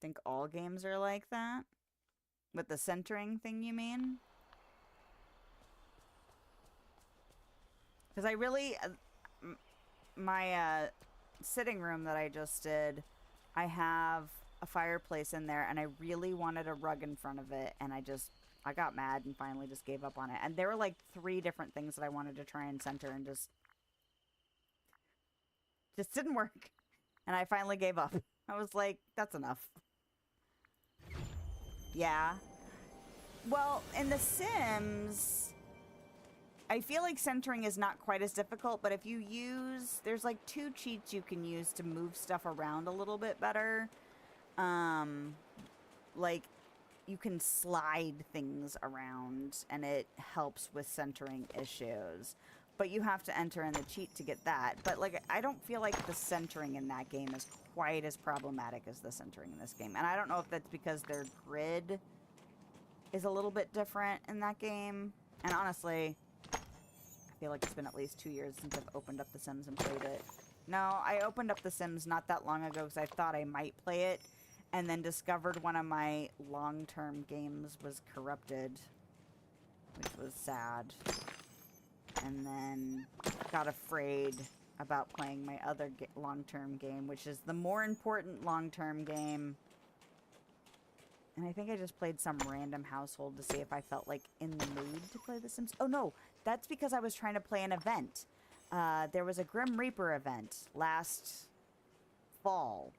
Speaker 1: Think all games are like that? With the centering thing, you mean? Because I really... my sitting room that I just did, I have a fireplace in there, and I really wanted a rug in front of it, and I got mad and finally just gave up on it. And there were like 3 different things that I wanted to try and center, and just didn't work. And I finally gave up. I was like, that's enough. Yeah. Well, in The Sims, I feel like centering is not quite as difficult, but if you use... There's like 2 cheats you can use to move stuff around a little bit better. Like, you can slide things around, and it helps with centering issues. But you have to enter in the cheat to get that. But, like, I don't feel like the centering in that game is quite as problematic as the centering in this game. And I don't know if that's because their grid is a little bit different in that game. And honestly, I feel like it's been at least 2 years since I've opened up The Sims and played it. No, I opened up The Sims not that long ago because I thought I might play it, and then discovered one of my long-term games was corrupted, which was sad. And then got afraid about playing my other long-term game, which is the more important long-term game. And I think I just played some random household to see if I felt like in the mood to play The Sims. Oh no, that's because I was trying to play an event. There was a Grim Reaper event last fall,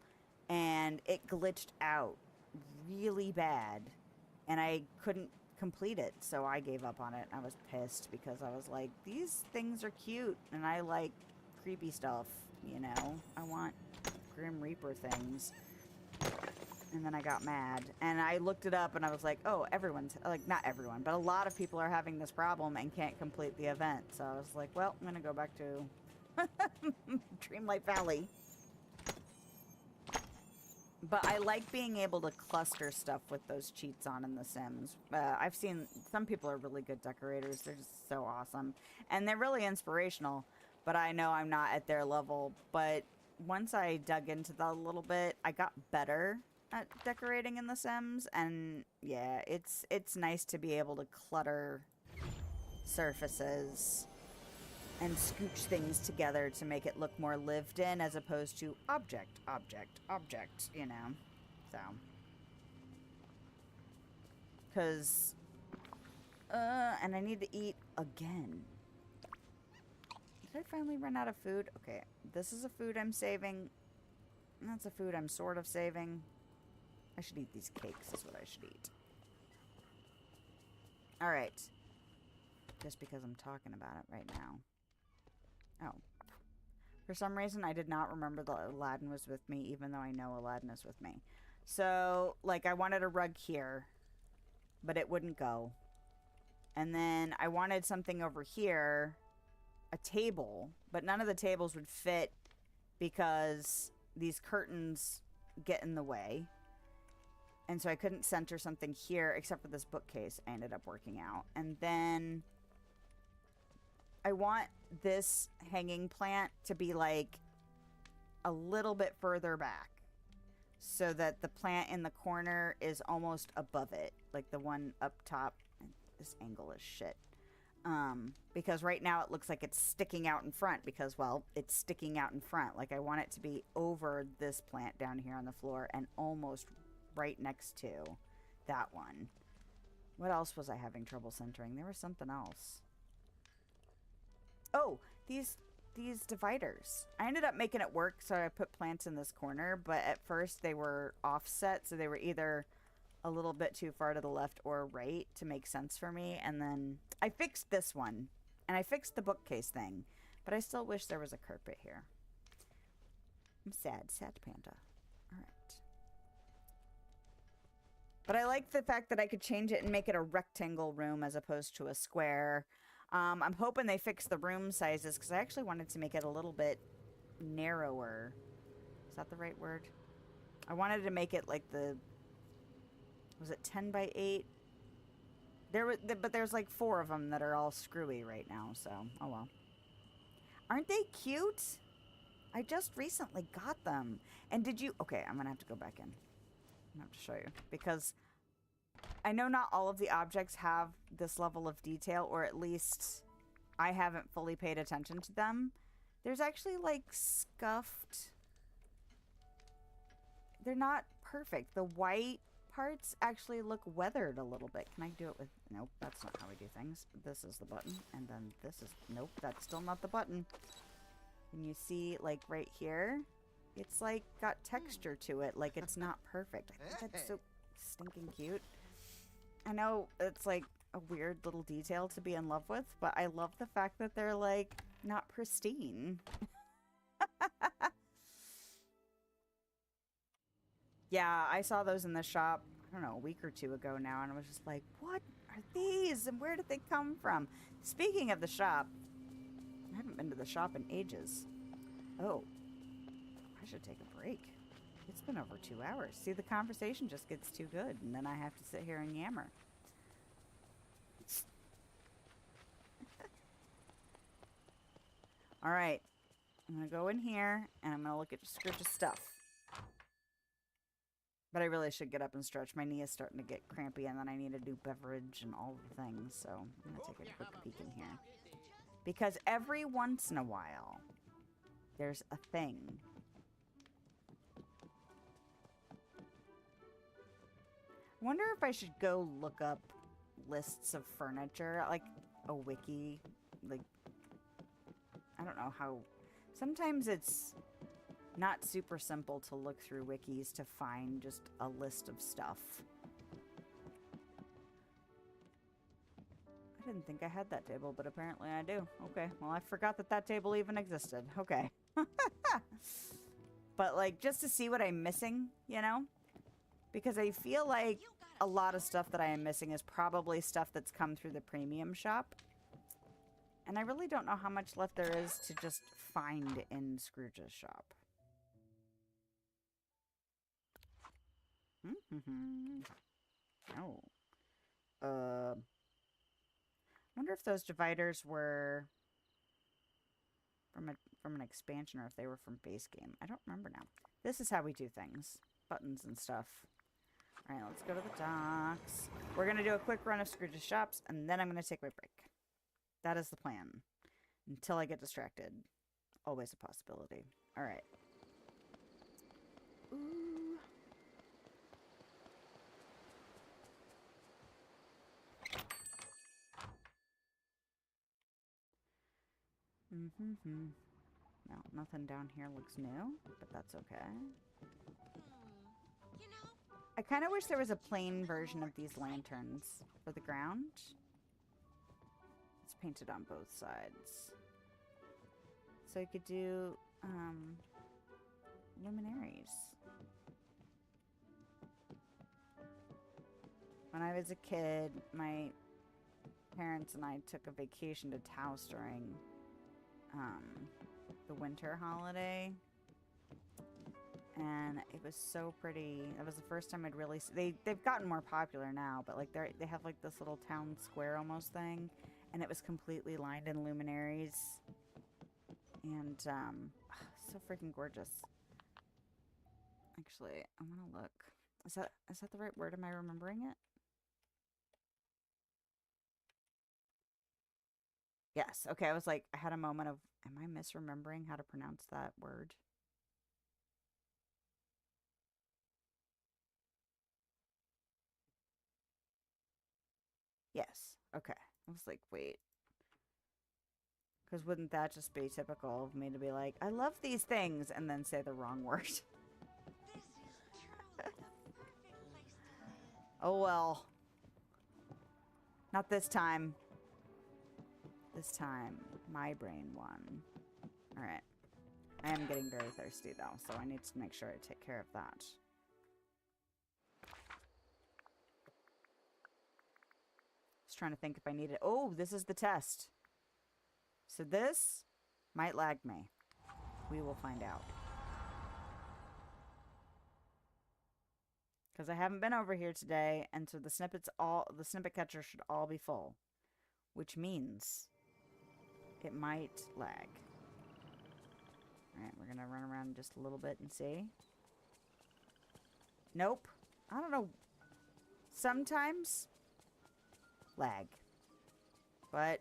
Speaker 1: and it glitched out really bad, and I couldn't complete it, so I gave up on it. I was pissed because I was like, these things are cute, and I like creepy stuff, you know? I want Grim Reaper things. And then I got mad, and I looked it up, and I was like, oh, everyone's, like, not everyone, but a lot of people are having this problem and can't complete the event. So I was like, well, I'm gonna go back to Dreamlight Valley. But I like being able to cluster stuff with those cheats on in The Sims. I've seen some people are really good decorators. They're just so awesome. And they're really inspirational, but I know I'm not at their level. But once I dug into that a little bit, I got better at decorating in The Sims. And yeah, it's nice to be able to clutter surfaces and scooch things together to make it look more lived in, as opposed to object, you know? So. Because, and I need to eat again. Did I finally run out of food? Okay, this is a food I'm saving. That's a food I'm sort of saving. I should eat these cakes, is what I should eat. Alright. Just because I'm talking about it right now. Oh. For some reason, I did not remember that Aladdin was with me, even though I know Aladdin is with me. So, like, I wanted a rug here, but it wouldn't go. And then I wanted something over here, a table, but none of the tables would fit because these curtains get in the way. And so I couldn't center something here except for this bookcase. I ended up working out. And then I want this hanging plant to be like a little bit further back so that the plant in the corner is almost above it, like the one up top. This angle is shit. Because right now it looks like it's sticking out in front because, well, it's sticking out in front. Like, I want it to be over this plant down here on the floor and almost right next to that one. What else was I having trouble centering? There was something else. Oh, these dividers. I ended up making it work, so I put plants in this corner, but at first they were offset, so they were either a little bit too far to the left or right to make sense for me. And then I fixed this one, and I fixed the bookcase thing, but I still wish there was a carpet here. I'm sad panda. All right. But I like the fact that I could change it and make it a rectangle room as opposed to a square. I'm hoping they fix the room sizes, because I actually wanted to make it a little bit narrower. Is that the right word? I wanted to make it like the... Was it 10 by 8? But there's like 4 of them that are all screwy right now, so oh well. Aren't they cute? I just recently got them. And did you... Okay, I'm going to have to go back in. I'm going to have to show you. Because I know not all of the objects have this level of detail, or at least I haven't fully paid attention to them. There's actually, like, scuffed... They're not perfect. The white parts actually look weathered a little bit. Can I do it with... Nope, that's not how we do things. This is the button. And then this is... Nope, that's still not the button. And you see, like, right here, it's, like, got texture to it. Like, it's not perfect. I think that's so stinking cute. I know it's, like, a weird little detail to be in love with, but I love the fact that they're, like, not pristine. Yeah, I saw those in the shop, I don't know, a week or two ago now, and I was just like, what are these? And where did they come from? Speaking of the shop, I haven't been to the shop in ages. Oh, I should take a break. It's been over 2 hours. See, the conversation just gets too good, and then I have to sit here and yammer. All right, I'm going to go in here, and I'm going to look at Scrooge's stuff. But I really should get up and stretch. My knee is starting to get crampy, and then I need a new beverage and all the things. So I'm going to take a quick peek in here. Because every once in a while, there's a thing. I wonder if I should go look up lists of furniture, like a wiki. Like, I don't know how... Sometimes it's not super simple to look through wikis to find just a list of stuff. I didn't think I had that table, but apparently I do. Okay, well, I forgot that that table even existed. Okay. But, like, just to see what I'm missing, you know? Because I feel like a lot of stuff that I am missing is probably stuff that's come through the premium shop. And I really don't know how much left there is to just find in Scrooge's shop. Oh. Wonder if those dividers were from an expansion or if they were from base game. I don't remember now. This is how we do things. Buttons and stuff. Alright, let's go to the docks. We're going to do a quick run of Scrooge's shops, and then I'm going to take my break. That is the plan. Until I get distracted. Always a possibility. Alright. Ooh. No, nothing down here looks new, but that's okay.
Speaker 4: You know,
Speaker 1: I kind of wish there was a plain version of these lanterns for the ground. It's painted on both sides. So you could do luminaries. When I was a kid, my parents and I took a vacation to Taos during the winter holiday, and it was so pretty. It was the first time I'd really they've gotten more popular now, but like they have like this little town square almost thing, and it was completely lined in luminaries, and so freaking gorgeous. Actually, I'm gonna look. Is that the right word? Am I remembering it? Yes. Okay, I was like, I had a moment of, am I misremembering how to pronounce that word? Yes. Okay. I was like, wait. Because wouldn't that just be typical of me to be like, I love these things, and then say the wrong word?
Speaker 4: this is truly the perfect place to live.
Speaker 1: Oh well. Not this time. This time, my brain won. Alright. I am getting very thirsty, though, so I need to make sure I take care of that. Just trying to think if I need it. Oh, this is the test. So this might lag me. We will find out. Because I haven't been over here today, and so the snippet catcher should all be full. Which means it might lag. Alright, we're gonna run around just a little bit and see. Nope. I don't know. Sometimes lag. But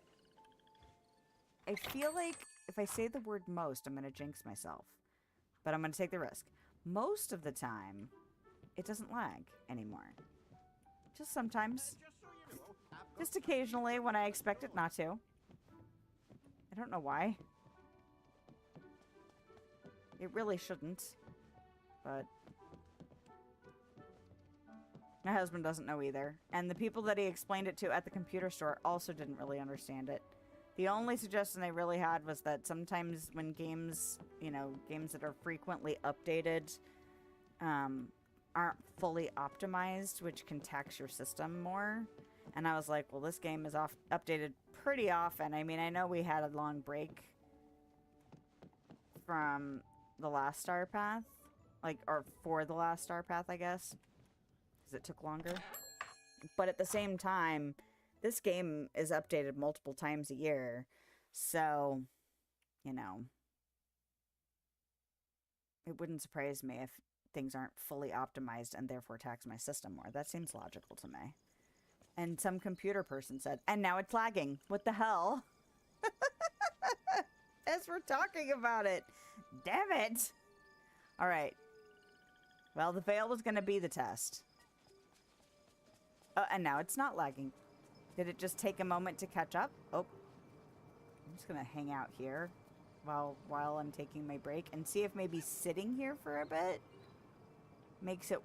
Speaker 1: I feel like if I say the word most, I'm gonna jinx myself. But I'm gonna take the risk. Most of the time, it doesn't lag anymore. Just sometimes. Just occasionally when I expect it not to. I don't know why. It really shouldn't. But my husband doesn't know either. And the people that he explained it to at the computer store also didn't really understand it. The only suggestion they really had was that sometimes when games, you know, games that are frequently updated, aren't fully optimized, which can tax your system more. And I was like, well, this game is updated pretty often. I mean, I know we had a long break from the last Starpath. Like, or for the last Starpath, I guess. Because it took longer. But at the same time, this game is updated multiple times a year. So, you know, it wouldn't surprise me if things aren't fully optimized and therefore tax my system more. That seems logical to me. And some computer person said, and now it's lagging. What the hell? As we're talking about it. Damn it. All right. Well, the veil was going to be the test. And now it's not lagging. Did it just take a moment to catch up? Oh. I'm just going to hang out here while I'm taking my break and see if maybe sitting here for a bit makes it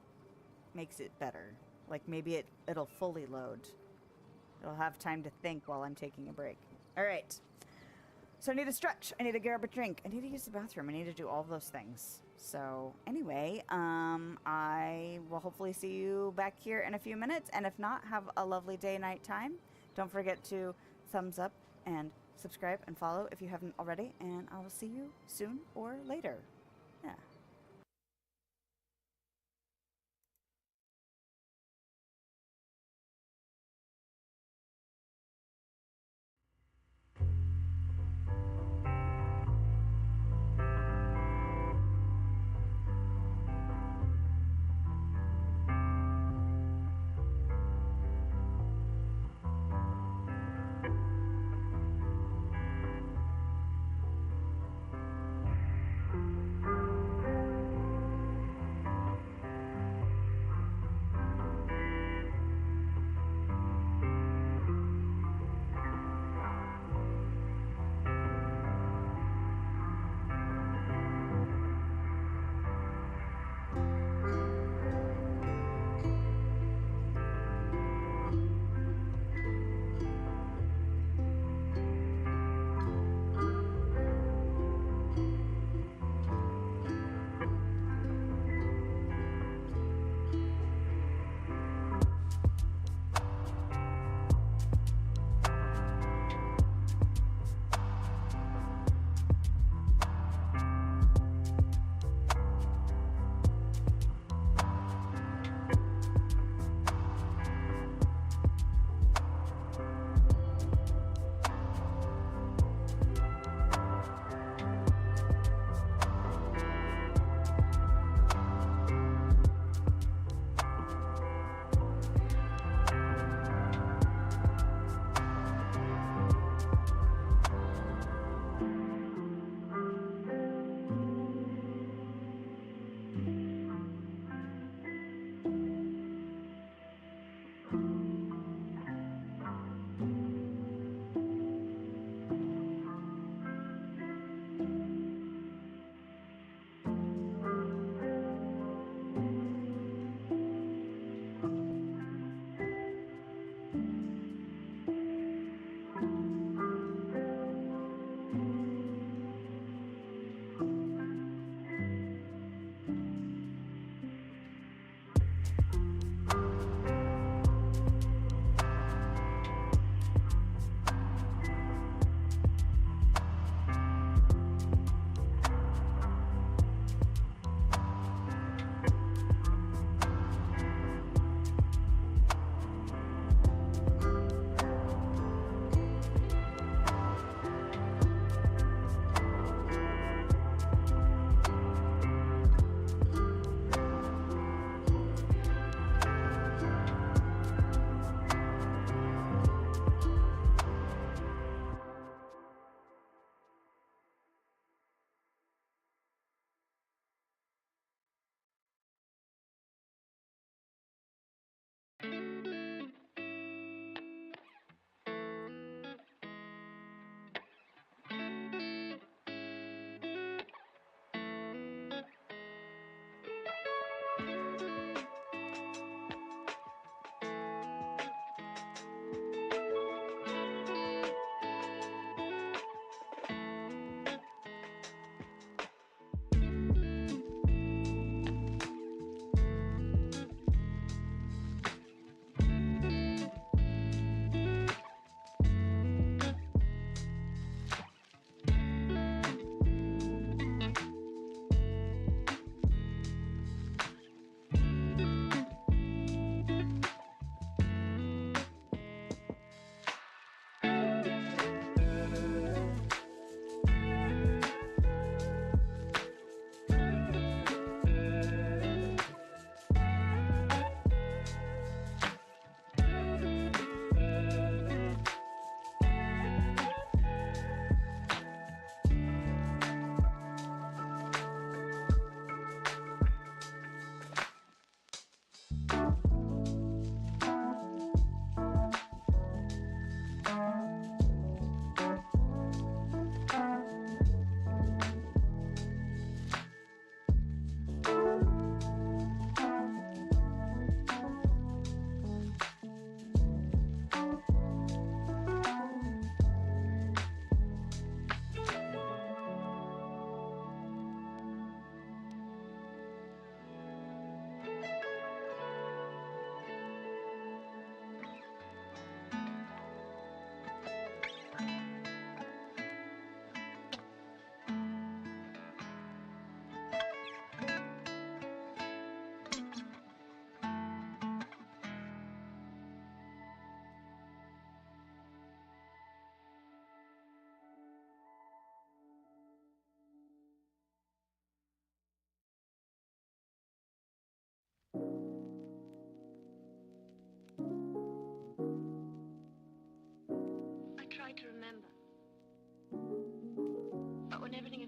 Speaker 1: better. Like maybe it'll fully load. It'll have time to think while I'm taking a break. All right. So I need to stretch. I need to grab a drink. I need to use the bathroom. I need to do all of those things. So anyway, I will hopefully see you back here in a few minutes. And if not, have a lovely day, night time. Don't forget to thumbs up and subscribe and follow if you haven't already. And I will see you soon or later. Yeah.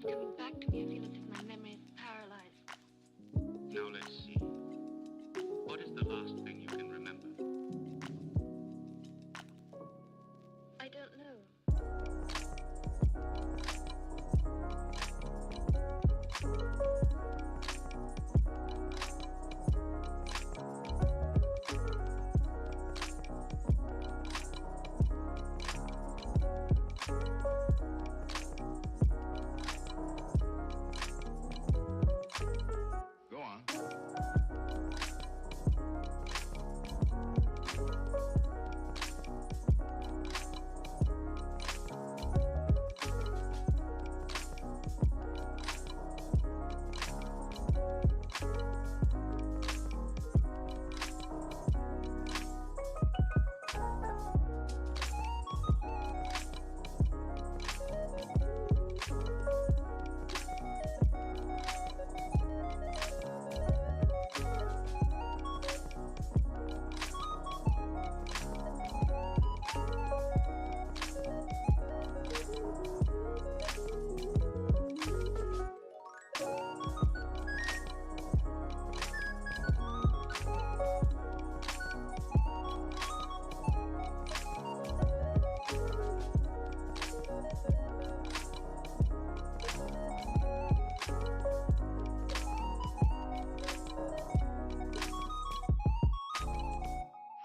Speaker 5: coming back to me. I feel as if my memory is paralyzed.
Speaker 6: Now let's see. What is the last thing you can remember?
Speaker 5: I don't know.
Speaker 6: Go on.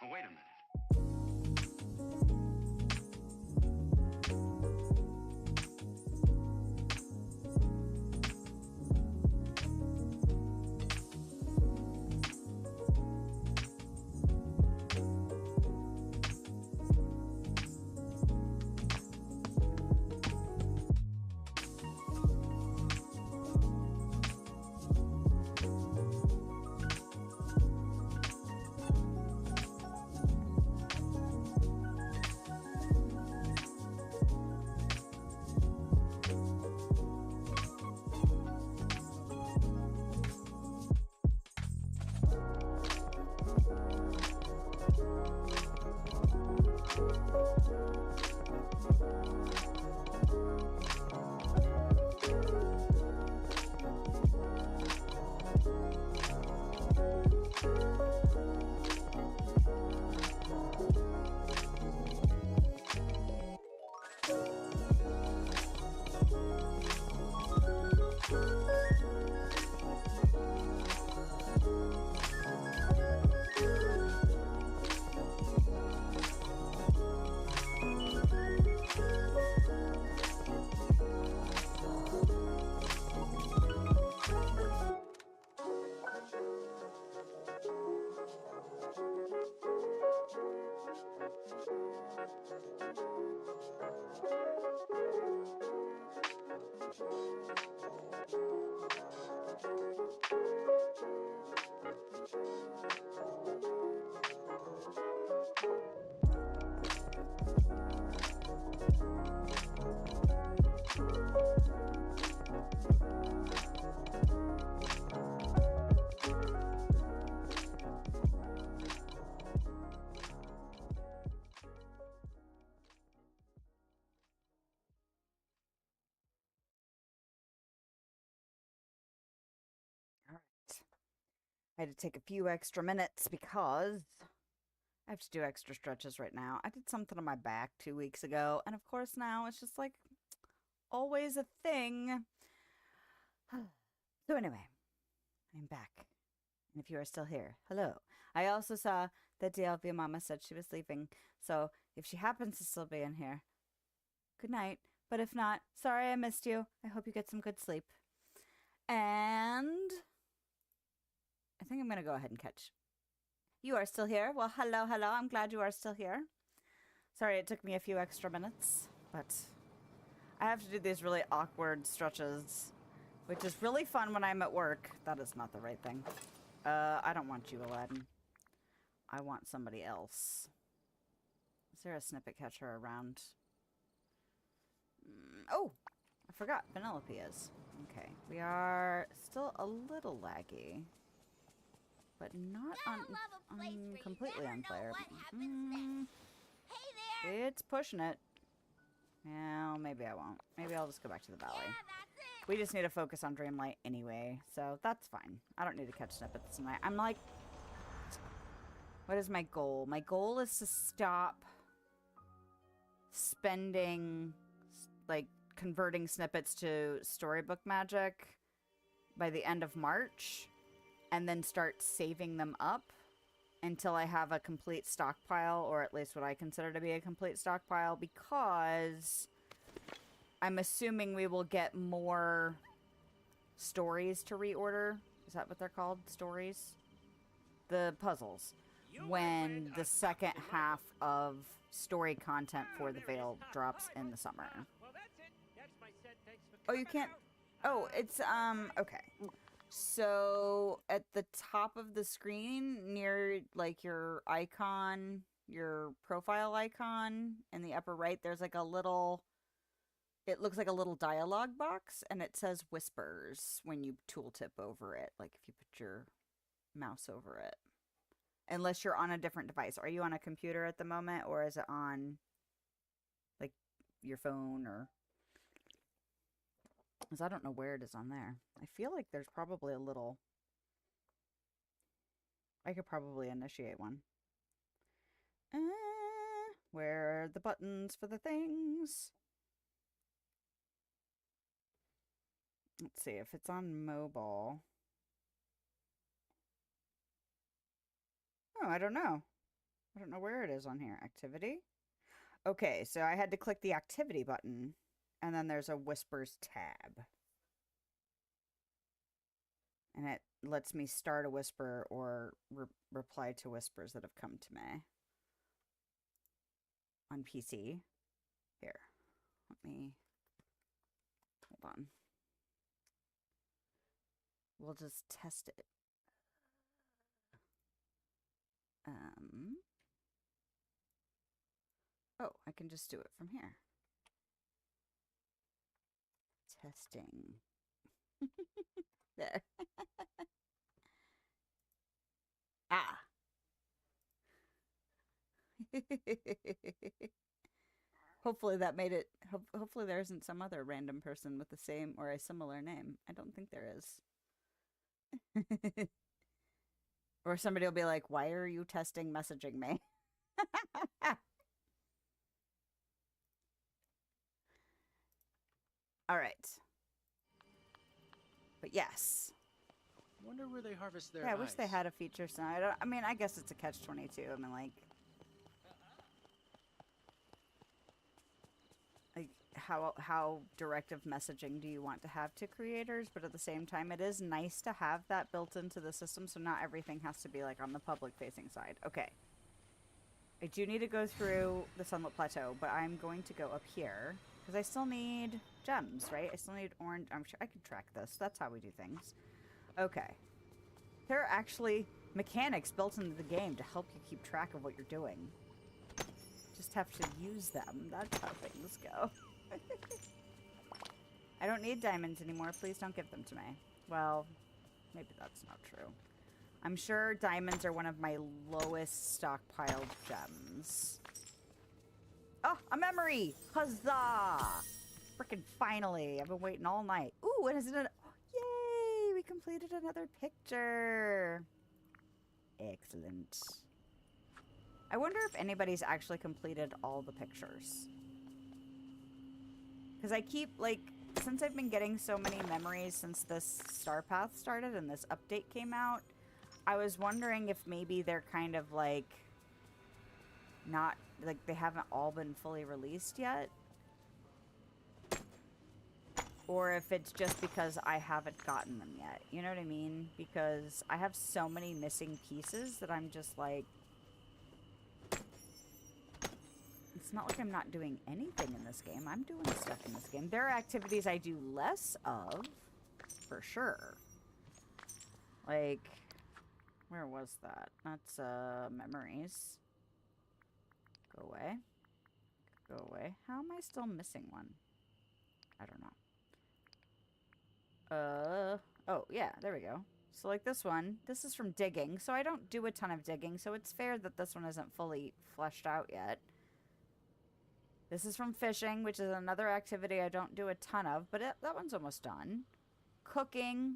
Speaker 6: Oh, wait a minute.
Speaker 1: All right. I had to take a few extra minutes because I have to do extra stretches right now. I did something on my back 2 weeks ago, and of course now it's just like always a thing. So anyway, I'm back. And if you are still here, hello. I also saw that DLV Mama said she was leaving, so if she happens to still be in here, good night. But if not, sorry I missed you. I hope you get some good sleep. And I think I'm going to go ahead and catch. You are still here? Well, hello, hello. I'm glad you are still here. Sorry it took me a few extra minutes, but I have to do these really awkward stretches, which is really fun when I'm at work. That is not the right thing. I don't want you, Aladdin. I want somebody else. Is there a snippet catcher around? Oh, I forgot. Penelope is. Okay, we are still a little laggy, but not completely on fire.
Speaker 4: Hey there!
Speaker 1: It's pushing it. Well, maybe I won't. Maybe I'll just go back to the valley.
Speaker 4: Yeah, that's it!
Speaker 1: We just need to focus on Dreamlight anyway, so that's fine. I don't need to catch snippets tonight. I'm like... What is my goal? My goal is to stop spending, like, converting snippets to storybook magic by the end of March, and then start saving them up until I have a complete stockpile, or at least what I consider to be a complete stockpile, because I'm assuming we will get more stories to reorder. Is that what they're called? Stories? The puzzles. When the second half of story content for the Veil drops in the summer. Oh, you can't... Oh, it's, okay. So, at the top of the screen, near, like, your icon, your profile icon, in the upper right, there's, like, a little... It looks like a little dialogue box, and it says whispers when you tooltip over it, like, if you put your mouse over it. Unless you're on a different device. Are you on a computer at the moment, or is it on, like, your phone, or... Because I don't know where it is on there. I feel like there's probably a little... I could probably initiate one. Where are the buttons for the things? Let's see if it's on mobile. Oh, I don't know. I don't know where it is on here. Activity? Okay, so I had to click the activity button, and then there's a whispers tab. And it lets me start a whisper or reply to whispers that have come to me. On PC. Here. Let me... Hold on. We'll just test it. Oh, I can just do it from here. Testing. There. Ah. Hopefully that made it... hopefully there isn't some other random person with the same or a similar name. I don't think there is. Or somebody will be like, why are you testing messaging me? All right. But yes.
Speaker 7: Wonder where they harvest their
Speaker 1: Yeah, I wish they
Speaker 7: ice.
Speaker 1: had a feature. So I mean, I guess it's a catch-22. I mean, like how direct of messaging do you want to have to creators? But at the same time, it is nice to have that built into the system, so not everything has to be like on the public-facing side. Okay. I do need to go through the Sunlit Plateau, but I'm going to go up here because I still need gems, right? I still need orange. I'm sure I can track this. That's how we do things. Okay. There are actually mechanics built into the game to help you keep track of what you're doing. Just have to use them. That's how things go. I don't need diamonds anymore. Please don't give them to me. Well, maybe that's not true. I'm sure diamonds are one of my lowest stockpiled gems. Oh, a memory! Huzzah! Frickin' finally. I've been waiting all night. Ooh, and is it yay! We completed another picture. Excellent. I wonder if anybody's actually completed all the pictures. Because I keep, like, since I've been getting so many memories since this Starpath started and this update came out, I was wondering if maybe they're kind of, like, not, like, they haven't all been fully released yet. Or if it's just because I haven't gotten them yet. You know what I mean? Because I have so many missing pieces that I'm just like... It's not like I'm not doing anything in this game. I'm doing stuff in this game. There are activities I do less of, for sure. Like, where was that? That's, memories. Go away. Go away. How am I still missing one? I don't know. Oh, yeah, there we go. So, like, this one, this is from digging, so I don't do a ton of digging, so it's fair that this one isn't fully fleshed out yet. This is from fishing, which is another activity I don't do a ton of, but that one's almost done. Cooking.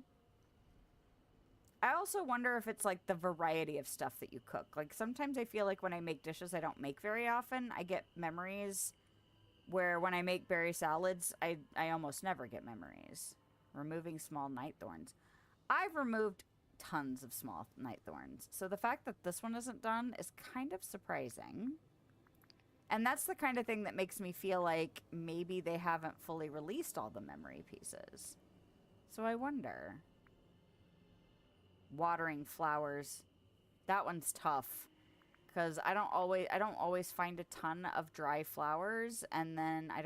Speaker 1: I also wonder if it's like the variety of stuff that you cook. Like sometimes I feel like when I make dishes I don't make very often, I get memories, where when I make berry salads, I almost never get memories. Removing small night thorns. I've removed tons of small night thorns. So the fact that this one isn't done is kind of surprising. And that's the kind of thing that makes me feel like maybe they haven't fully released all the memory pieces. So I wonder. Watering flowers. That one's tough. Because I don't always find a ton of dry flowers. And then I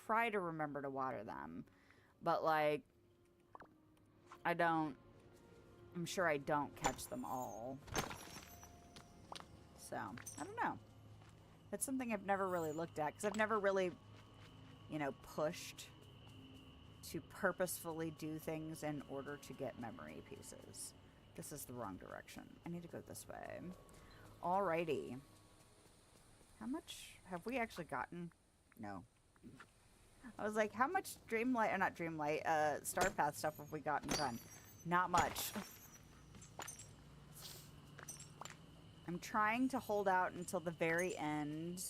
Speaker 1: try to remember to water them. But like, I'm sure I don't catch them all. So, I don't know. That's something I've never really looked at, because I've never really, pushed to purposefully do things in order to get memory pieces. This is the wrong direction. I need to go this way. Alrighty. How much have we actually gotten? No. I was like, how much Dreamlight, or not Dreamlight, Starpath stuff have we gotten done? Not much. I'm trying to hold out until the very end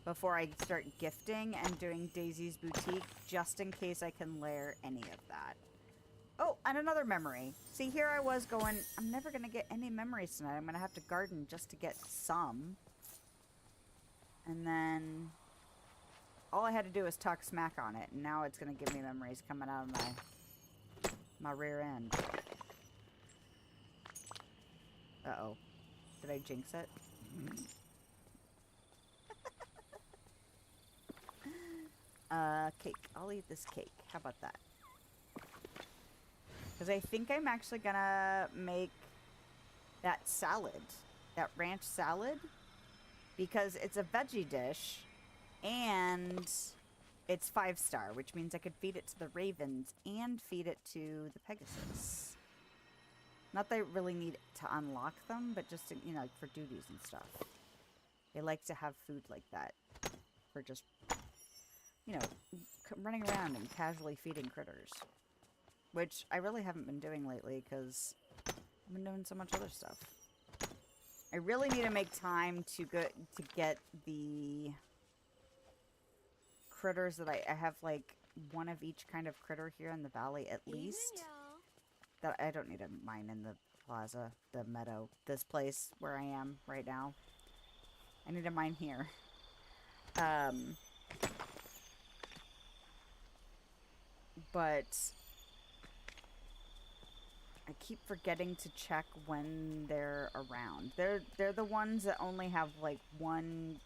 Speaker 1: before I start gifting and doing Daisy's Boutique, just in case I can layer any of that. Oh, and another memory. See, here I was going, I'm never going to get any memories tonight. I'm going to have to garden just to get some. And then all I had to do was talk smack on it, and now it's going to give me memories coming out of my rear end. Uh-oh. Did I jinx it? Cake. I'll eat this cake. How about that? Because I think I'm actually gonna make that salad. That ranch salad. Because it's a veggie dish. And it's 5-star. Which means I could feed it to the ravens. And feed it to the Pegasus. Not that I really need to unlock them, but just to, like for duties and stuff. They like to have food like that. For just, running around and casually feeding critters. Which I really haven't been doing lately, because I've been doing so much other stuff. I really need to make time to get the critters that I have, like, one of each kind of critter here in the valley, at least. That I don't need a mine in the plaza, the meadow, this place where I am right now. I need a mine here. But I keep forgetting to check when they're around. They're the ones that only have like one,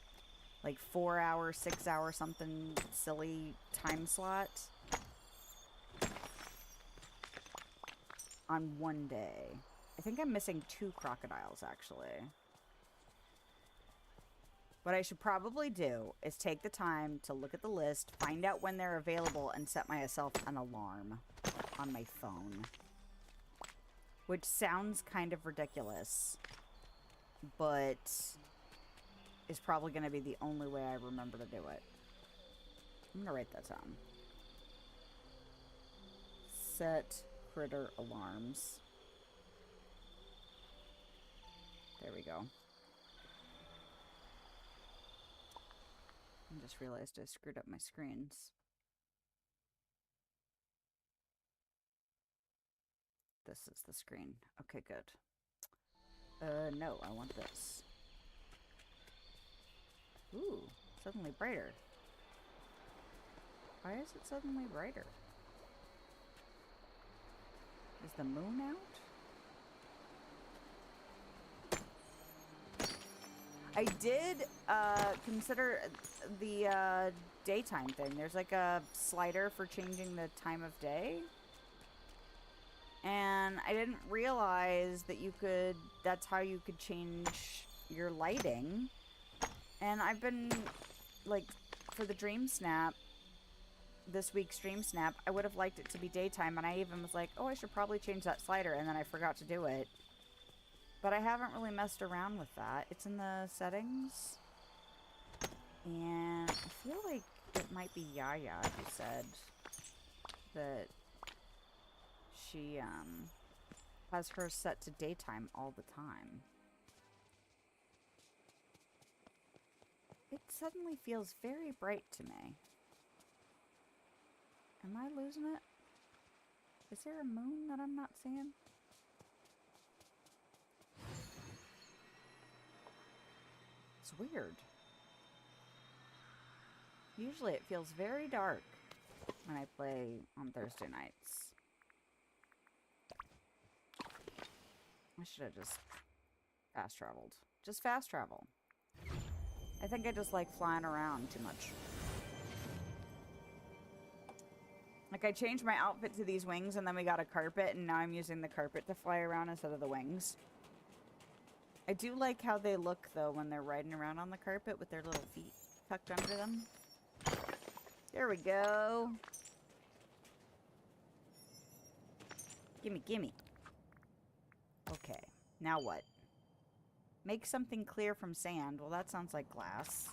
Speaker 1: like 4-hour, 6-hour something silly time slot. On one day. I think I'm missing 2 crocodiles, actually. What I should probably do is take the time to look at the list, find out when they're available, and set myself an alarm on my phone. Which sounds kind of ridiculous, but is probably going to be the only way I remember to do it. I'm going to write that down. Set critter alarms. There we go. I just realized I screwed up my screens. This is the screen. Okay, good. No, I want this. Ooh, suddenly brighter. Why is it suddenly brighter? Is the moon out? I did consider the daytime thing. There's like a slider for changing the time of day. And I didn't realize that that's how you could change your lighting. And I've been, like, for the Dream Snap, this week's Dream Snap, I would have liked it to be daytime, and I even was like, oh, I should probably change that slider, and then I forgot to do it. But I haven't really messed around with that. It's in the settings. And I feel like it might be Yaya who said that she has hers set to daytime all the time. It suddenly feels very bright to me. Am I losing it? Is there a moon that I'm not seeing? It's weird. Usually it feels very dark when I play on Thursday nights. I should have just fast traveled. Just fast travel. I think I just like flying around too much. Like, I changed my outfit to these wings, and then we got a carpet, and now I'm using the carpet to fly around instead of the wings. I do like how they look, though, when they're riding around on the carpet with their little feet tucked under them. There we go. Gimme, gimme. Okay, now what? Make something clear from sand. Well, that sounds like glass.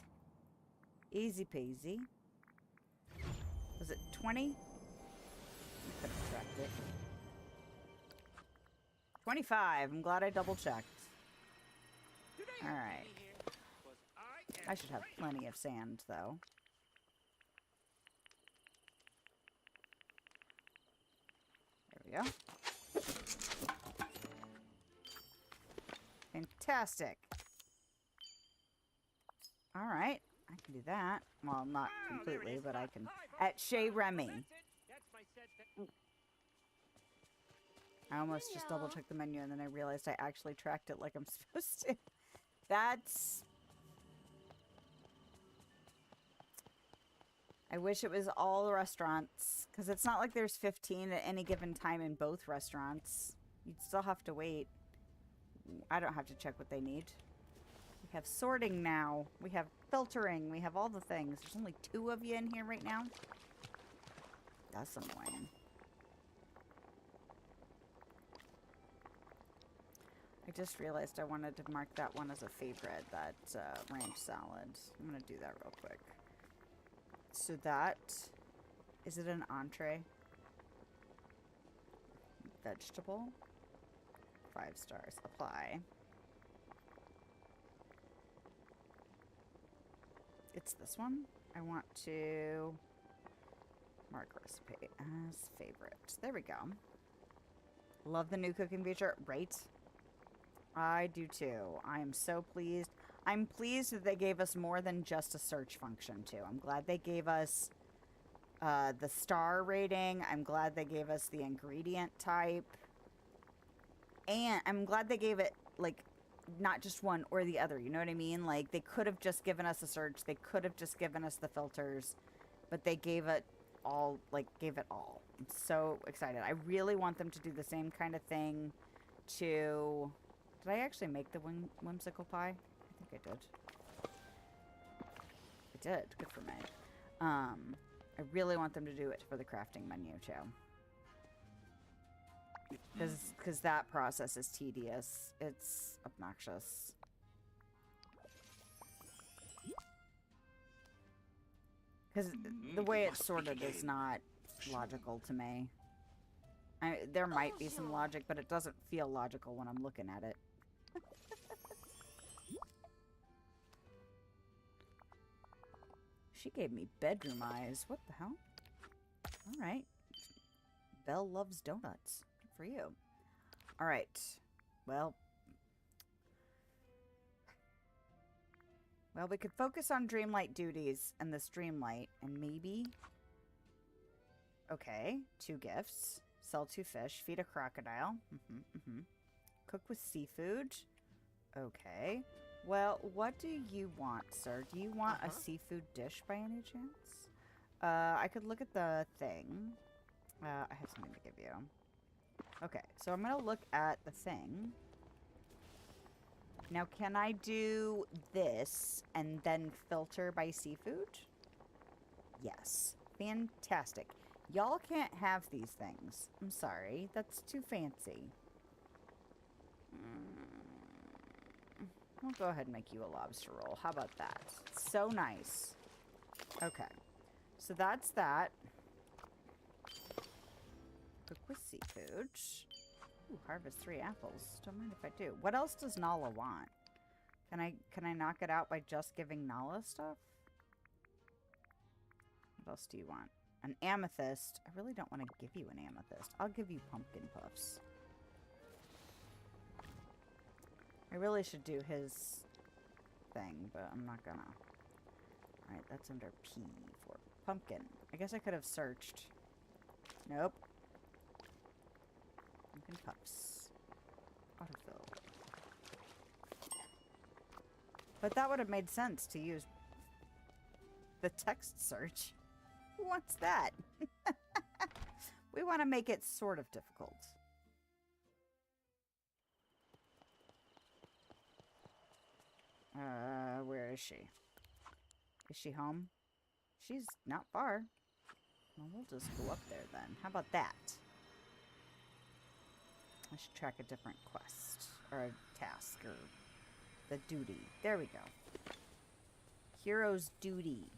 Speaker 1: Easy peasy. Was it 20? I could have tracked it. 25. I'm glad I double checked. Alright. I should have plenty of sand, though. There we go. Fantastic. Alright. I can do that. Well, not completely, but I can. At Chez Remy. I almost just double checked the menu and then I realized I actually tracked it like I'm supposed to. That's... I wish it was all restaurants, because it's not like there's 15 at any given time in both restaurants. You'd still have to wait. I don't have to check what they need. We have sorting now. We have filtering. We have all the things. There's only 2 of you in here right now. That's annoying. I just realized I wanted to mark that one as a favorite, that ranch salad. I'm going to do that real quick. So that, is it an entree? Vegetable? 5 stars. Apply. It's this one. I want to mark recipe as favorite. There we go. Love the new cooking feature, right? I do too. I am so pleased. I'm pleased that they gave us more than just a search function too. I'm glad they gave us the star rating. I'm glad they gave us the ingredient type. And I'm glad they gave it, like, not just one or the other. You know what I mean? Like, they could have just given us a search. They could have just given us the filters. But they gave it all, like, gave it all. I'm so excited. I really want them to do the same kind of thing to... Did I actually make the whimsical pie? I think I did. I did. Good for me. I really want them to do it for the crafting menu, too. Because that process is tedious. It's obnoxious. Because the way it's sorted is not logical to me. There might be some logic, but it doesn't feel logical when I'm looking at it. She gave me bedroom eyes. What the hell? Alright. Belle loves donuts. Good for you. Alright. Well, we could focus on Dreamlight duties and this Dreamlight, and maybe... Okay. 2 gifts. Sell 2 fish. Feed a crocodile. Cook with seafood. Okay. Well, what do you want, sir? Do you want a seafood dish by any chance? I could look at the thing. I have something to give you. Okay, so I'm going to look at the thing. Now, can I do this and then filter by seafood? Yes. Fantastic. Y'all can't have these things. I'm sorry. That's too fancy. I'll go ahead and make you a lobster roll. How about that? So nice. Okay. So that's that. Cook with seafood. Ooh, harvest 3 apples. Don't mind if I do. What else does Nala want? Can I knock it out by just giving Nala stuff? What else do you want? An amethyst. I really don't want to give you an amethyst. I'll give you pumpkin puffs. I really should do his thing, but I'm not gonna. Alright, that's under P for pumpkin. I guess I could have searched. Nope. Pumpkin puffs. Autofill. But that would have made sense to use the text search. Who wants that? We want to make it sort of difficult. Where is she? Is she home? She's not far. Well, we'll just go up there then. How about that? I should track a different quest. Or a task. Or the duty. There we go. Hero's duty.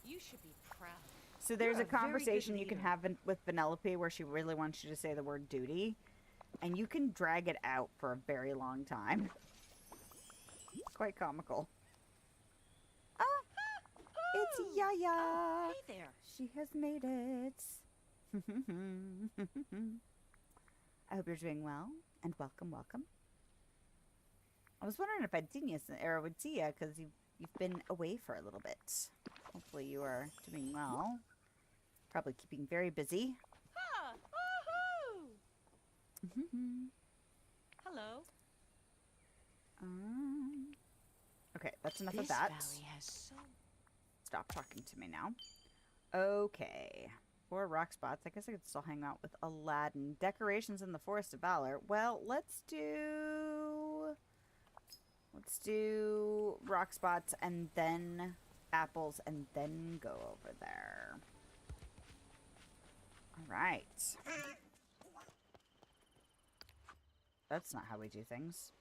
Speaker 4: You should be proud.
Speaker 1: So there's
Speaker 4: You're
Speaker 1: a
Speaker 4: a very good
Speaker 1: conversation you can
Speaker 4: leader.
Speaker 1: have with Penelope where she really wants you to say the word duty. And you can drag it out for a very long time. It's quite comical. Ah! It's Yaya!
Speaker 4: Oh, hey there.
Speaker 1: She has made it. I hope you're doing well, and welcome, welcome. I was wondering if I'd seen you, or would see you, because you've been away for a little bit. Hopefully you are doing well. Probably keeping very busy.
Speaker 4: Ah, woohoo! Hello.
Speaker 1: Okay, that's enough
Speaker 4: This
Speaker 1: of that.
Speaker 4: valley has so
Speaker 1: Stop talking to me now. Okay. 4 rock spots. I guess I could still hang out with Aladdin. Decorations in the Forest of Valor. Well, let's do rock spots and then apples and then go over there. Alright. That's not how we do things.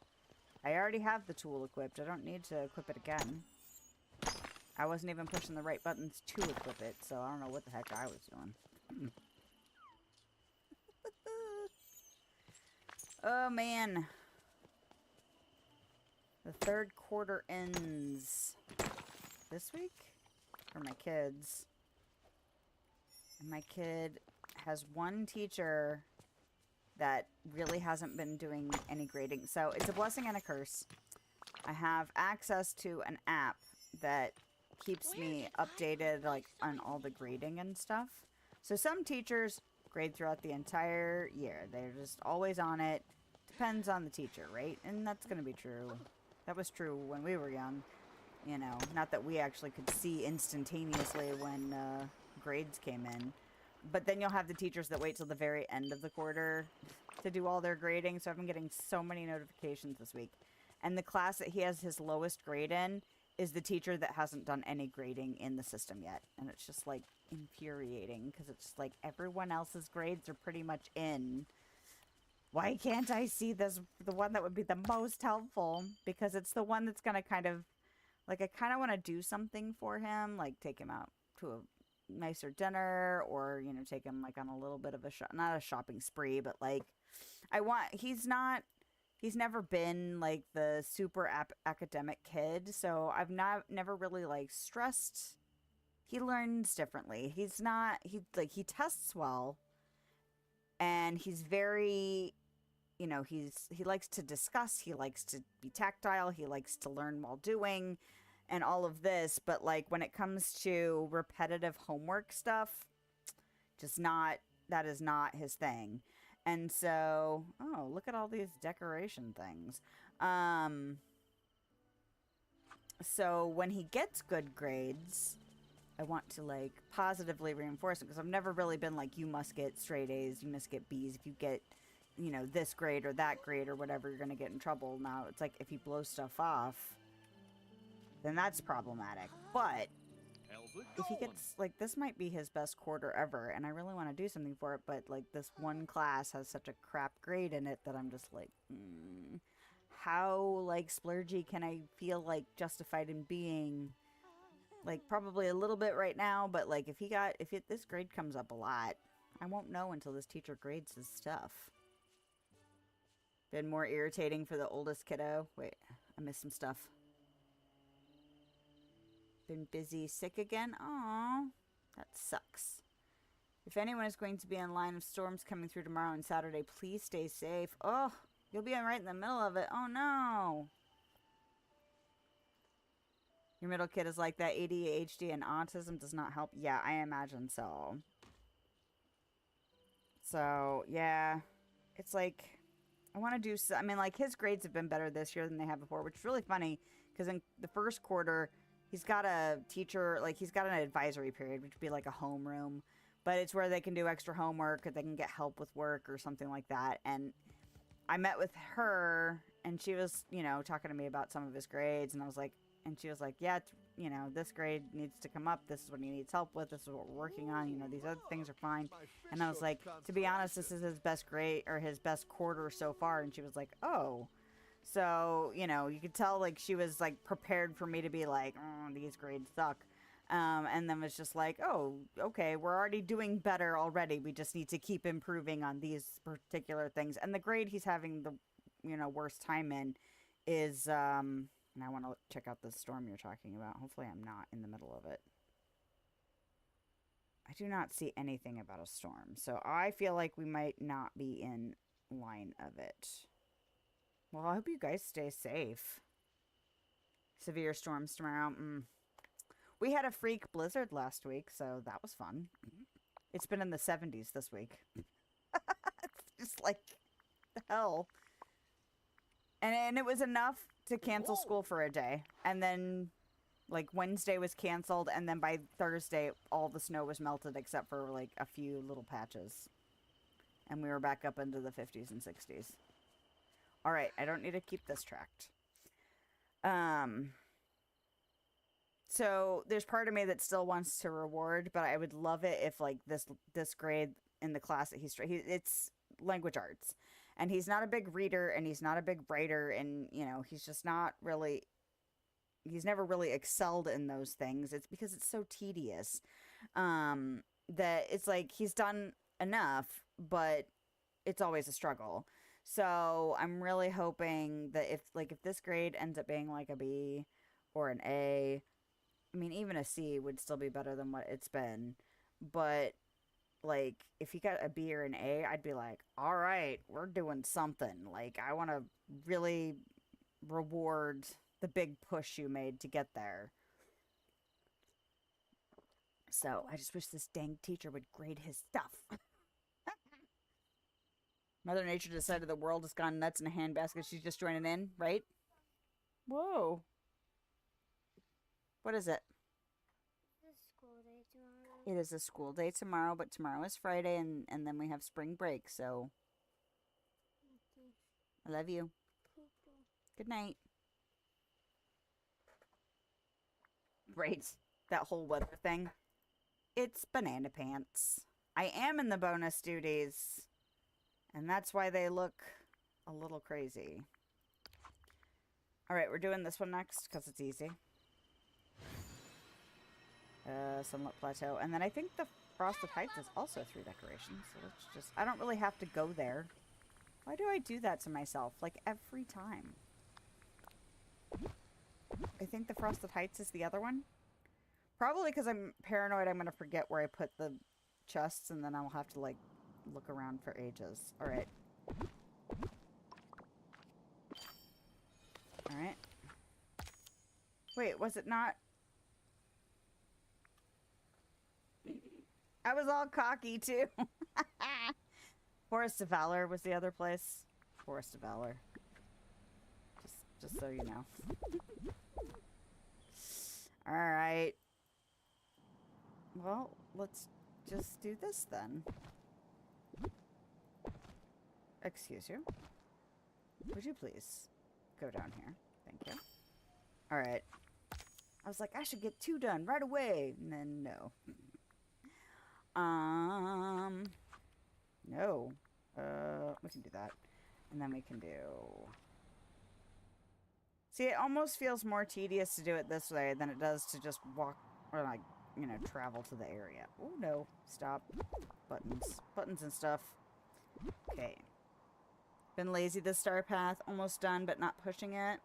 Speaker 1: I already have the tool equipped. I don't need to equip it again. I wasn't even pushing the right buttons to equip it, so I don't know what the heck I was doing. Oh, man. The 3rd quarter ends this week for my kids. And my kid has one teacher that really hasn't been doing any grading. So it's a blessing and a curse. I have access to an app that keeps me updated like on all the grading and stuff. So some teachers grade throughout the entire year. They're just always on it. Depends on the teacher, right? And that's going to be true. That was true when we were young. You know, not that we actually could see instantaneously when grades came in. But then you'll have the teachers that wait till the very end of the quarter to do all their grading. So I've been getting so many notifications this week. And the class that he has his lowest grade in is the teacher that hasn't done any grading in the system yet. And it's just, like, infuriating. Because it's just like, everyone else's grades are pretty much in. Why can't I see this, the one that would be the most helpful? Because it's the one that's going to kind of, like, I kind of want to do something for him. Like, take him out to a nicer dinner. Or, you know, take him, like, on a little bit of a, not a shopping spree. But, like, he's never been, like, the super academic kid, so I've never really, like, stressed. He learns differently. He tests well, and he's very, you know, he likes to discuss, he likes to be tactile, he likes to learn while doing, and all of this, but, like, when it comes to repetitive homework stuff, that is not his thing. And so, oh, look at all these decoration things. So when he gets good grades, I want to, like, positively reinforce it. Because I've never really been like, you must get straight A's, you must get B's. If you get, you know, this grade or that grade or whatever, you're going to get in trouble. Now, it's like, if he blows stuff off, then that's problematic. But if he gets, like, this might be his best quarter ever, and I really want to do something for it, but, like, this one class has such a crap grade in it that I'm just like, how, like, splurgy can I feel, like, justified in being? Like, probably a little bit right now, but, like, this grade comes up a lot, I won't know until this teacher grades his stuff. Been more irritating for the oldest kiddo. Wait, I missed some stuff. Been busy, sick again? Aww, that sucks. If anyone is going to be in line of storms coming through tomorrow and Saturday, please stay safe. Oh, you'll be right in the middle of it. Oh, no. Your middle kid is like that. ADHD and autism does not help. Yeah, I imagine so. So, yeah. It's like, I want to do... I mean, like, his grades have been better this year than they have before, which is really funny, because in the first quarter, he's got a teacher... Like, he's got an advisory period, which would be like a homeroom. But it's where they can do extra homework, or they can get help with work, or something like that. And I met with her, and she was, you know, talking to me about some of his grades, and I was like... And she was like, yeah, you know, this grade needs to come up. This is what he needs help with. This is what we're working on. You know, these other things are fine. And I was like, to be honest, this is his best grade or his best quarter so far. And she was like, oh. So, you know, you could tell, like, she was, like, prepared for me to be like, oh, these grades suck. And then was just like, oh, okay, we're already doing better already. We just need to keep improving on these particular things. And the grade he's having the, you know, worst time in is, and I want to check out the storm you're talking about. Hopefully I'm not in the middle of it. I do not see anything about a storm. So I feel like we might not be in line of it. Well, I hope you guys stay safe. Severe storms tomorrow. We had a freak blizzard last week, so that was fun. It's been in the 70s this week. It's just like, the hell. And it was enough to cancel school for a day. And then, like, Wednesday was canceled. And then by Thursday, all the snow was melted except for, like, a few little patches. And we were back up into the 50s and 60s. Alright, I don't need to keep this tracked. So, there's part of me that still wants to reward, but I would love it if, like, this grade in the class that it's language arts. And he's not a big reader, and he's not a big writer, and, you know, he's just not really... He's never really excelled in those things. It's because it's so tedious. That it's like, he's done enough, but it's always a struggle. So, I'm really hoping that if this grade ends up being, like, a B or an A... I mean, even a C would still be better than what it's been. But... like, if he got a B or an A, I'd be like, all right, we're doing something. Like, I want to really reward the big push you made to get there. So, I just wish this dang teacher would grade his stuff. Mother Nature decided the world has gone nuts in a handbasket. She's just joining in, right? Whoa. What is it? It is a school day tomorrow, but tomorrow is Friday, and then we have spring break, so... I love you. Good night. Right. That whole weather thing. It's banana pants. I am in the bonus duties, and that's why they look a little crazy. Alright, we're doing this one next, because it's easy. Sunlit Plateau. And then I think the Frosted Heights is also 3 decorations. So let's just... I don't really have to go there. Why do I do that to myself? Like, every time. I think the Frosted Heights is the other one. Probably because I'm paranoid I'm going to forget where I put the chests. And then I'll have to, like, look around for ages. Alright. Alright. Wait, was it not... I was all cocky, too. Forest of Valor was the other place. Forest of Valor. Just so you know. Alright. Well, let's just do this then. Excuse you. Would you please go down here? Thank you. Alright. I was like, I should get 2 done right away. And then, no. No. We can do that. And then we can do See, it almost feels more tedious to do it this way than it does to just walk, or like, you know, travel to the area. Oh, no. Stop. Buttons. Buttons and stuff. Okay. Been lazy this Starpath. Almost done, but not pushing it.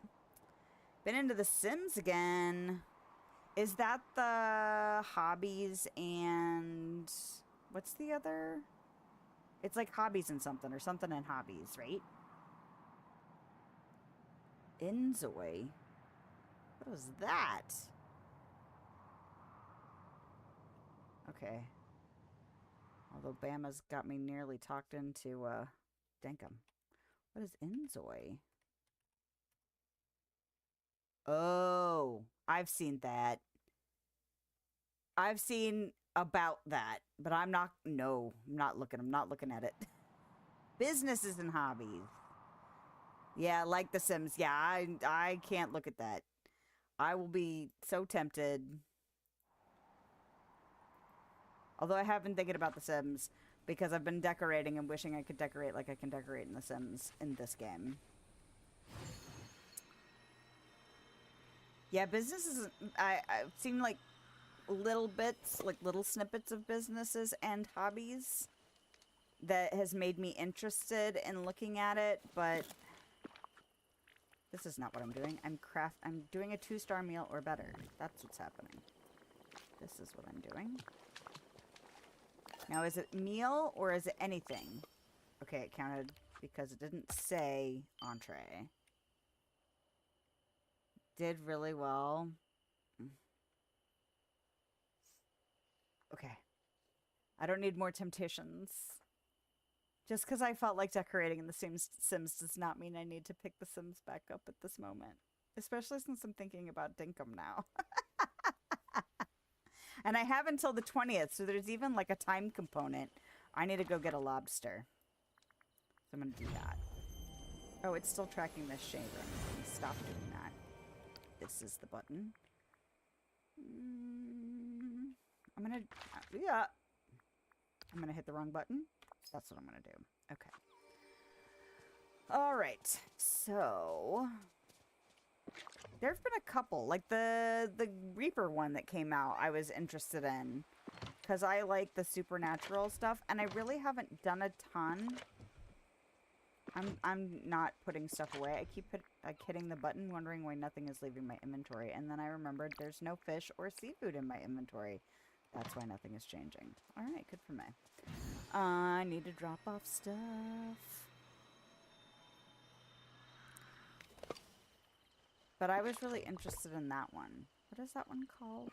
Speaker 1: Been into The Sims again. Is that the hobbies and... What's the other? It's like hobbies and something, or something and hobbies, right? Enjoy. What was that? Okay. Although Bama's got me nearly talked into, Denkum. What is Enjoy? Oh, I've seen that. I've seen about that, but I'm not, no, I'm not looking at it. Businesses and hobbies. Yeah, like The Sims. Yeah, I can't look at that. I will be so tempted. Although I have been thinking about The Sims because I've been decorating and wishing I could decorate like I can decorate in The Sims in this game. Yeah, businesses, I've seen like little bits, like little snippets of businesses and hobbies that has made me interested in looking at it, but this is not what I'm doing. I'm doing a 2-star meal or better. That's what's happening. This is what I'm doing. Now, is it meal or is it anything? Okay, it counted because it didn't say entree. Did really well. Okay. I don't need more temptations. Just because I felt like decorating in the Sims does not mean I need to pick the Sims back up at this moment. Especially since I'm thinking about Dinkum now. And I have until the 20th, so there's even like a time component. I need to go get a lobster. So I'm going to do that. Oh, it's still tracking this shaver. Stop doing that. This is the button. I'm going to... yeah. I'm going to hit the wrong button. That's what I'm going to do. Okay. All right. So... there have been a couple. Like the Reaper one that came out I was interested in. Because I like the supernatural stuff. And I really haven't done a ton. I'm not putting stuff away. I keep hitting the button, wondering why nothing is leaving my inventory. And then I remembered there's no fish or seafood in my inventory. That's why nothing is changing. Alright, good for me. I need to drop off stuff. But I was really interested in that one. What is that one called?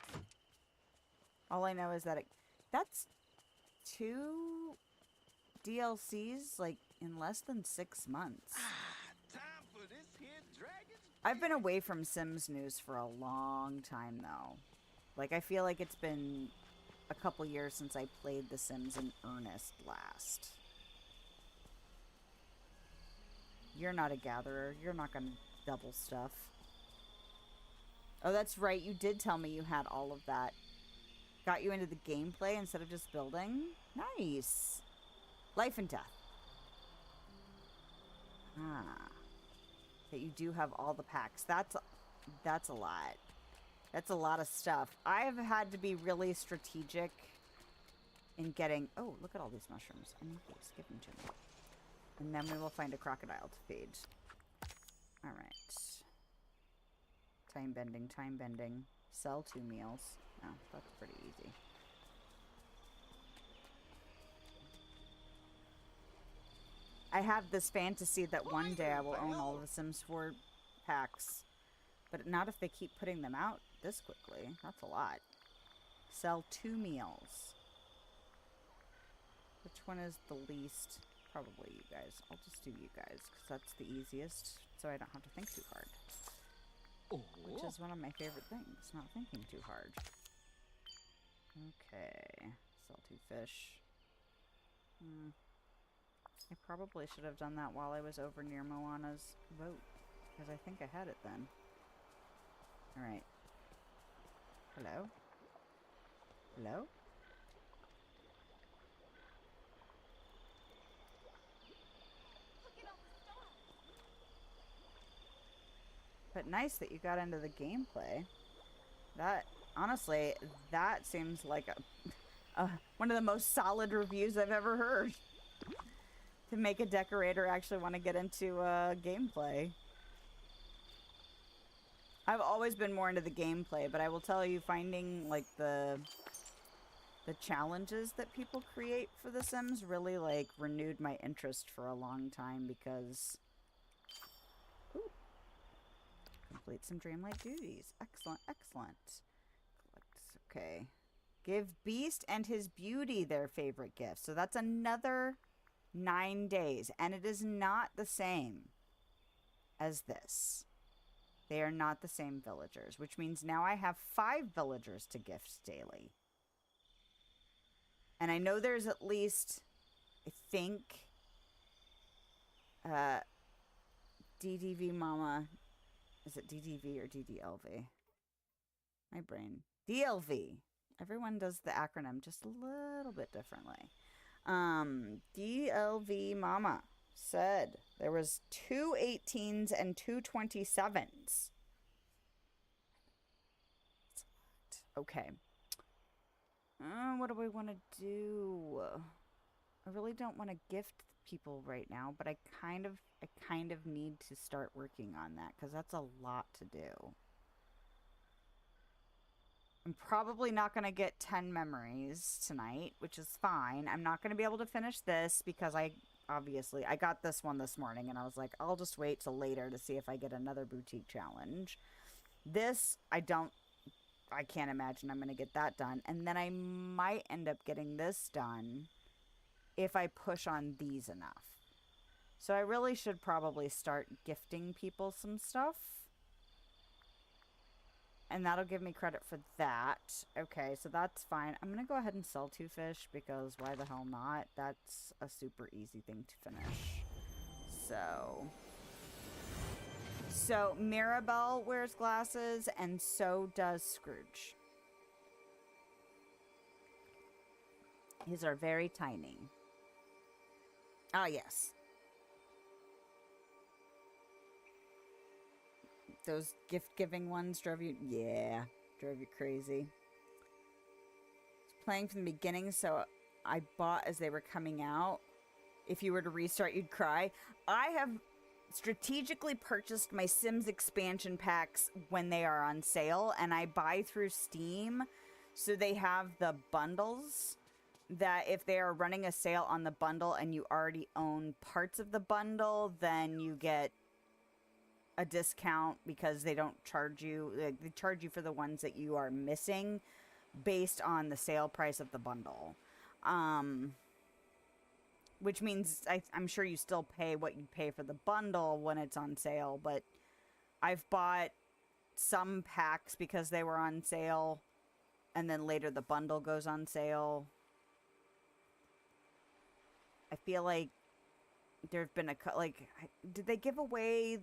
Speaker 1: All I know is that that's 2 DLCs, like, in less than 6 months.
Speaker 3: Time for this here dragon.
Speaker 1: I've been away from Sims news for a long time, though. Like, I feel like it's been a couple years since I played The Sims in earnest last. You're not a gatherer. You're not gonna double stuff. Oh, that's right. You did tell me you had all of that. Got you into the gameplay instead of just building? Nice. Life and death. Ah. That you do have all the packs. That's a lot. That's a lot of stuff. I have had to be really strategic in getting... oh, look at all these mushrooms. I need these. Give them to me. And then we will find a crocodile to feed. Alright. Time bending, time bending. Sell 2 meals. Oh, that's pretty easy. I have this fantasy that one day I will own all of the Sims 4 packs. But not if they keep putting them out this quickly. That's a lot. Sell 2 meals. Which one is the least? Probably you guys. I'll just do you guys, because that's the easiest, so I don't have to think too hard. Which is one of my favorite things, not thinking too hard. Okay. Sell 2 fish. I probably should have done that while I was over near Moana's boat, because I think I had it then. Alright. Hello? Hello?
Speaker 4: Look at all the stars.
Speaker 1: But nice that you got into the gameplay. That, honestly, that seems like one of the most solid reviews I've ever heard. To make a decorator actually want to get into gameplay. I've always been more into the gameplay, but I will tell you, finding like the challenges that people create for The Sims really like renewed my interest for a long time because... Ooh. Complete some Dreamlight duties. Excellent, excellent. Okay. Give Beast and his beauty their favorite gift. So that's another 9 days. And it is not the same as this. They are not the same villagers, which means now I have 5 villagers to gift daily. And I know there's at least, I think, DDV Mama. Is it DDV or DDLV? My brain. DLV. Everyone does the acronym just a little bit differently. DLV Mama said there was 2 18s and 2 27s. Okay. What do I want to do? I really don't want to gift people right now, but I kind of need to start working on that because that's a lot to do. I'm probably not going to get 10 memories tonight, which is fine. I'm not going to be able to finish this because I got this one this morning and I was like, I'll just wait till later to see if I get another boutique challenge. This, I can't imagine I'm going to get that done. And then I might end up getting this done if I push on these enough. So I really should probably start gifting people some stuff. And that'll give me credit for that. Okay, so that's fine. I'm going to go ahead and sell 2 fish because why the hell not? That's a super easy thing to finish. So Mirabelle wears glasses and so does Scrooge. These are very tiny. Ah, yes. Those gift-giving ones drove you... Yeah, drove you crazy. Playing from the beginning, so I bought as they were coming out. If you were to restart, you'd cry. I have strategically purchased my Sims expansion packs when they are on sale, and I buy through Steam, so they have the bundles that if they are running a sale on the bundle and you already own parts of the bundle, then you get a discount because they don't charge you, they charge you for the ones that you are missing based on the sale price of the bundle. Which means I'm sure you still pay what you pay for the bundle when it's on sale, but I've bought some packs because they were on sale and then later the bundle goes on sale. I feel like there have been did they give away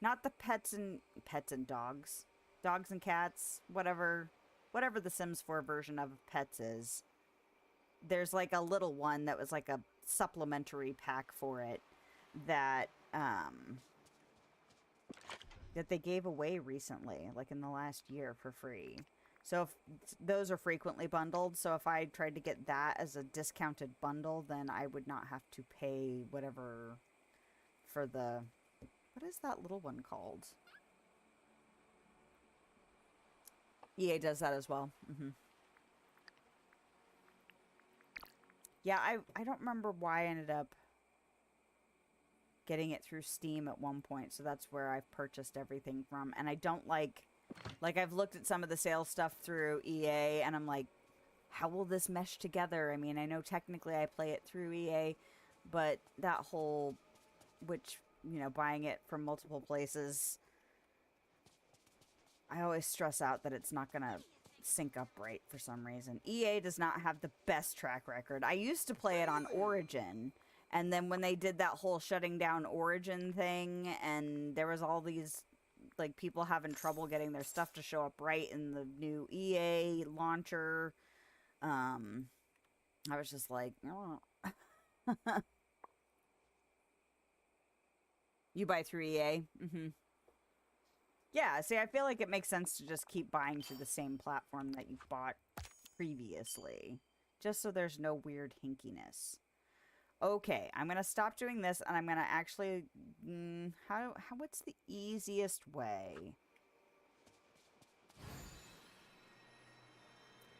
Speaker 1: not the pets and dogs and cats, whatever the Sims 4 version of pets is. There's like a little one that was like a supplementary pack for it that they gave away recently, like in the last year for free. So if those are frequently bundled, so if I tried to get that as a discounted bundle, then I would not have to pay whatever for the... What is that little one called? EA does that as well. Yeah, I don't remember why I ended up getting it through Steam at one point, so that's where I've purchased everything from. And I don't like I've looked at some of the sales stuff through EA, and I'm like, how will this mesh together? I mean, I know technically I play it through EA, but that whole, which, you know, buying it from multiple places, I always stress out that it's not going to sync up right for some reason. EA does not have the best track record. I used to play it on Origin, and then when they did that whole shutting down Origin thing, and there was all these like people having trouble getting their stuff to show up right in the new EA launcher, I was just like, oh. You buy through EA? Yeah, see, I feel like it makes sense to just keep buying through the same platform that you bought previously. Just so there's no weird hinkiness. Okay, I'm gonna stop doing this, and I'm gonna actually... what's the easiest way?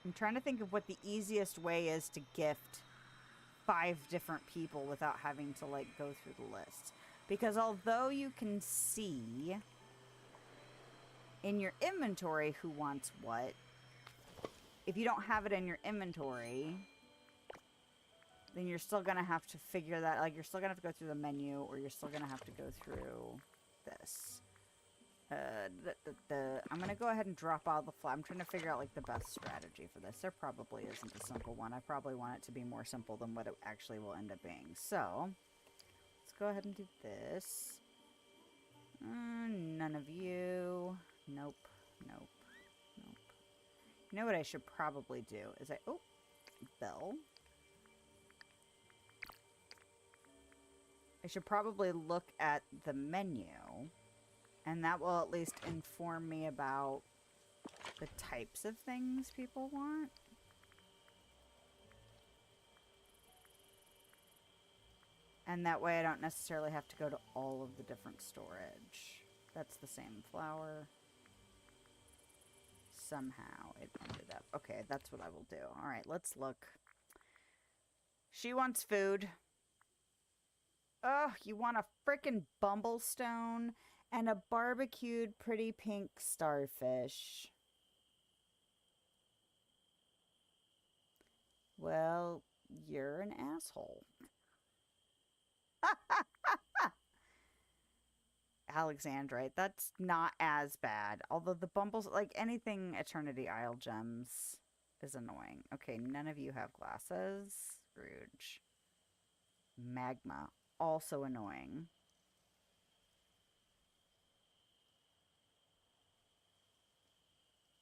Speaker 1: I'm trying to think of what the easiest way is to gift 5 different people without having to, like, go through the list. Because although you can see in your inventory who wants what, if you don't have it in your inventory, then you're still gonna have to figure that, like, you're still gonna have to go through the menu, or you're still gonna have to go through this. I'm gonna go ahead and drop all the I'm trying to figure out, like, the best strategy for this. There probably isn't a simple one. I probably want it to be more simple than what it actually will end up being. So, let's go ahead and do this. None of you. Nope. Nope. Nope. You know what I should probably do is oh, bell. I should probably look at the menu, and that will at least inform me about the types of things people want. And that way I don't necessarily have to go to all of the different storage. That's the same flower. Somehow it ended up... Okay, that's what I will do. Alright, let's look. She wants food. Oh, you want a frickin' bumblestone and a barbecued pretty pink starfish. Well, you're an asshole. Alexandrite, that's not as bad. Although the bumbles, like anything Eternity Isle gems is annoying. Okay, none of you have glasses. Scrooge. Magma, also annoying.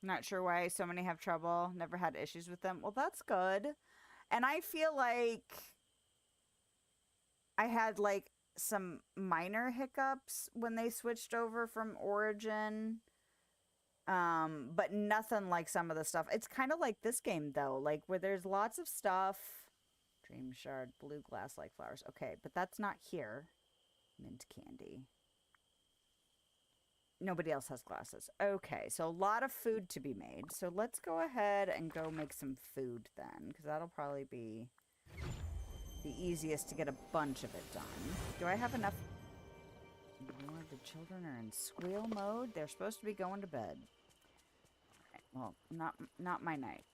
Speaker 1: Not sure why so many have trouble. Never had issues with them. Well, that's good. And I feel like I had, like, some minor hiccups when they switched over from Origin. But nothing like some of the stuff. It's kind of like this game, though. Like, where there's lots of stuff. Dream Shard, blue glass-like flowers. Okay, but that's not here. Mint candy. Nobody else has glasses. Okay, so a lot of food to be made. So let's go ahead and go make some food then, because that'll probably be the easiest to get a bunch of it done. Do I have enough? More of the children are in squeal mode. They're supposed to be going to bed. Right, well, not my night.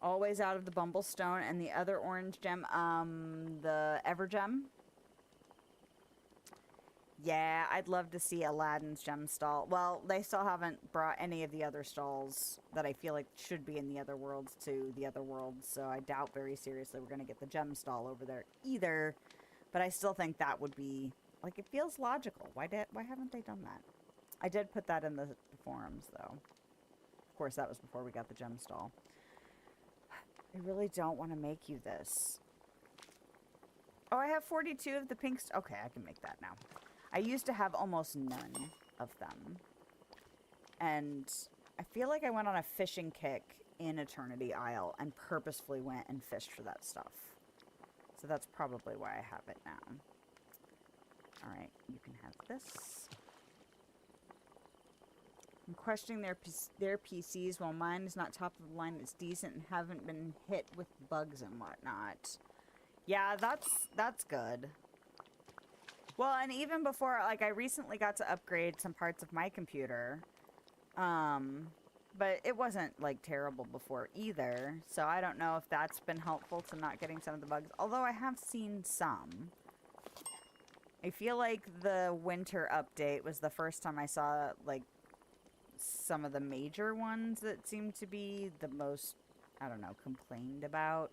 Speaker 1: Always out of the Bumblestone and the other orange gem, the Evergem. Yeah, I'd love to see Aladdin's gem stall. Well, they still haven't brought any of the other stalls that I feel like should be in the other worlds to the other worlds, so I doubt very seriously we're going to get the gem stall over there either. But I still think that would be, like, it feels logical. Why haven't they done that? I did put that in the forums, though. Of course, that was before we got the gem stall. I really don't want to make you this. Oh, I have 42 of the pinks. Okay, I can make that now. I used to have almost none of them. And I feel like I went on a fishing kick in Eternity Isle and purposefully went and fished for that stuff. So that's probably why I have it now. Alright, you can have this. I'm questioning their PCs while mine is not top of the line. It's decent and haven't been hit with bugs and whatnot. Yeah, that's good. Well, and even before, like, I recently got to upgrade some parts of my computer. But it wasn't, like, terrible before either. So I don't know if that's been helpful to not getting some of the bugs. Although I have seen some. I feel like the winter update was the first time I saw, like, some of the major ones that seemed to be the most, I don't know, complained about.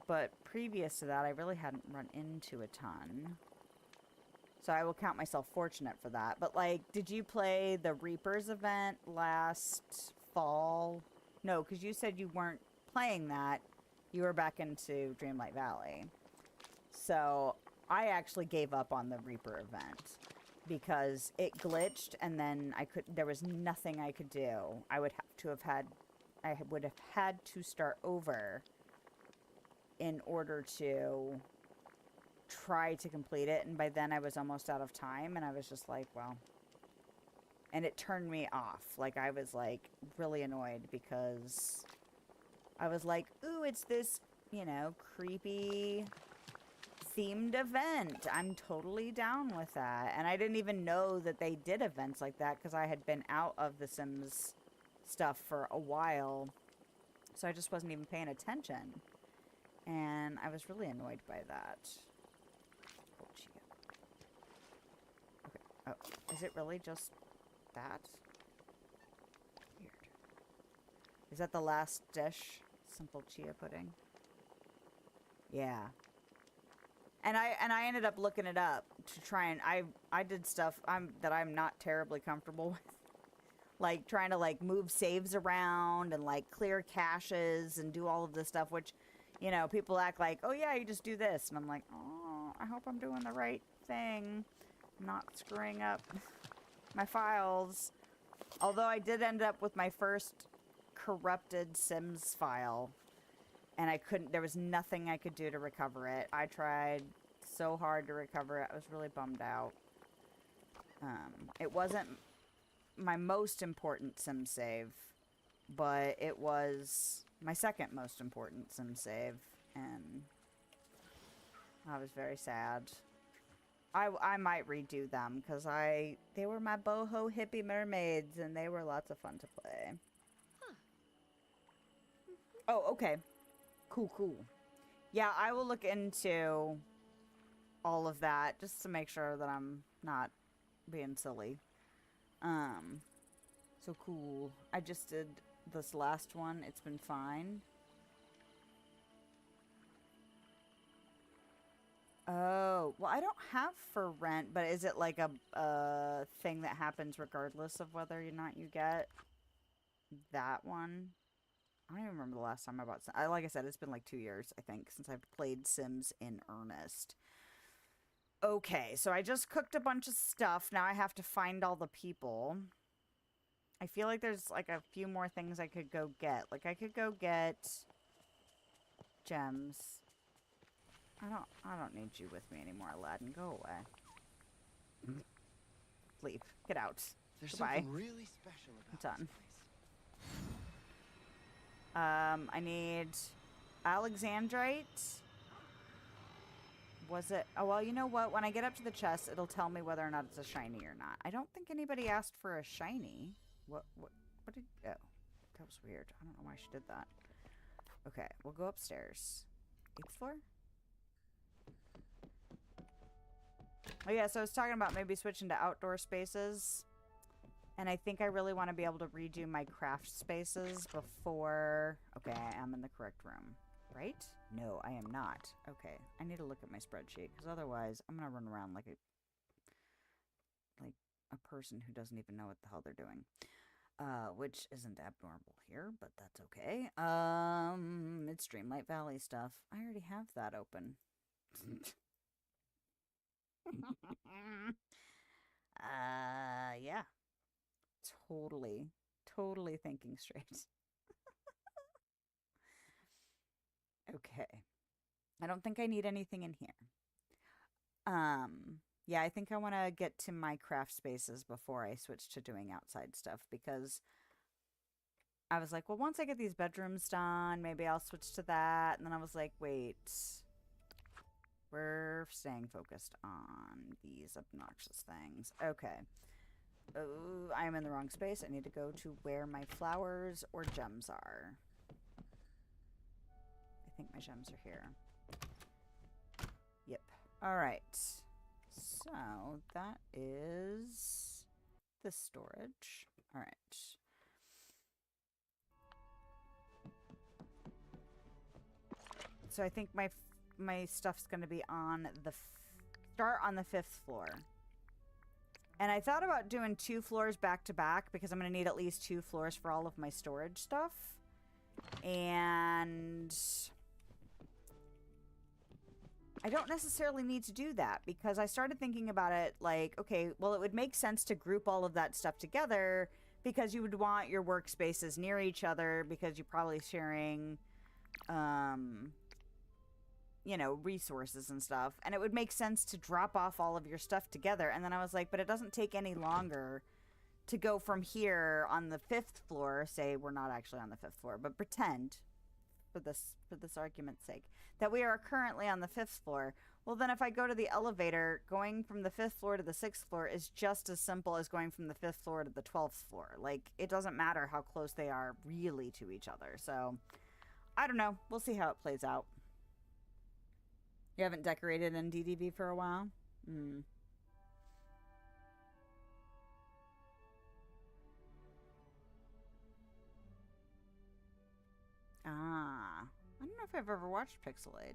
Speaker 1: But previous to that, I really hadn't run into a ton. So I will count myself fortunate for that. But, like, did you play the Reapers event last fall? No, because you said you weren't playing that. You were back into Dreamlight Valley. So I actually gave up on the Reaper event because it glitched and then there was nothing I could do. I would have had to start over in order to try to complete it, and by then I was almost out of time, and I was just like, well, and it turned me off. Like, I was like really annoyed because I was like, ooh, it's this, you know, creepy themed event. I'm totally down with that. And I didn't even know that they did events like that because I had been out of the Sims stuff for a while, so I just wasn't even paying attention, and I was really annoyed by that. Oh, chia. Okay. Oh, is it really just that? Weird. Is that the last dish? Simple chia pudding. Yeah. And I ended up looking it up to try and I did stuff that I'm not terribly comfortable with. Like trying to like move saves around and like clear caches and do all of this stuff, which, you know, people act like, oh yeah, you just do this. And I'm like, oh, I hope I'm doing the right thing. I'm not screwing up my files. Although I did end up with my first corrupted Sims file. And I couldn't, there was nothing I could do to recover it. I tried so hard to recover it. I was really bummed out. It wasn't my most important sim save, but it was my second most important sim save, and I was very sad. I might redo them because they were my boho hippie mermaids, and they were lots of fun to play.
Speaker 4: Huh.
Speaker 1: Oh, okay. Cool. Yeah, I will look into all of that just to make sure that I'm not being silly. So cool. I just did this last one. It's been fine. Oh, well, I don't have for rent, but is it like a thing that happens regardless of whether or not you get that one? I don't even remember the last time I bought Sims. Like I said, it's been like 2 years, I think, since I've played Sims in earnest. Okay, so I just cooked a bunch of stuff. Now I have to find all the people. I feel like there's like a few more things I could go get. Like I could go get gems. I don't need you with me anymore, Aladdin. Go away. Leave. Get out.
Speaker 3: There's
Speaker 1: Goodbye.
Speaker 3: something really special about
Speaker 1: Done.
Speaker 3: this place.
Speaker 1: I need Alexandrite. Was it? Oh, well, you know what? When I get up to the chest, it'll tell me whether or not it's a shiny or not. I don't think anybody asked for a shiny. What did... Oh, that was weird. I don't know why she did that. Okay, we'll go upstairs. 8th floor? Oh, yeah, so I was talking about maybe switching to outdoor spaces. And I think I really want to be able to redo my craft spaces before... Okay, I am in the correct room. Right? No, I am not. Okay, I need to look at my spreadsheet, because otherwise I'm going to run around like a person who doesn't even know what the hell they're doing. Which isn't abnormal here, but that's okay. It's Dreamlight Valley stuff. I already have that open. Yeah. Totally thinking straight. Okay. I don't think I need anything in here. Yeah, I think I want to get to my craft spaces before I switch to doing outside stuff, because I was like, well, once I get these bedrooms done, maybe I'll switch to that. And then I was like, wait, we're staying focused on these obnoxious things. Okay. Oh, I'm in the wrong space. I need to go to where my flowers or gems are. I think my gems are here. Yep. All right. So that is the storage. All right. So I think my stuff's going to be on the start on the 5th floor. And I thought about doing 2 floors back to back because I'm going to need at least 2 floors for all of my storage stuff. And I don't necessarily need to do that because I started thinking about it like, okay, well, it would make sense to group all of that stuff together because you would want your workspaces near each other because you're probably sharing, you know, resources and stuff. And it would make sense to drop off all of your stuff together. And then I was like, but it doesn't take any longer to go from here on the 5th floor. Say we're not actually on the 5th floor, but pretend for this argument's sake that we are currently on the 5th floor. Well, then if I go to the elevator, going from the 5th floor to the 6th floor is just as simple as going from the 5th floor to the 12th floor. Like, it doesn't matter how close they are really to each other. So, I don't know. We'll see how it plays out. You haven't decorated in DDB for a while? Ah. I don't know if I've ever watched Pixelade.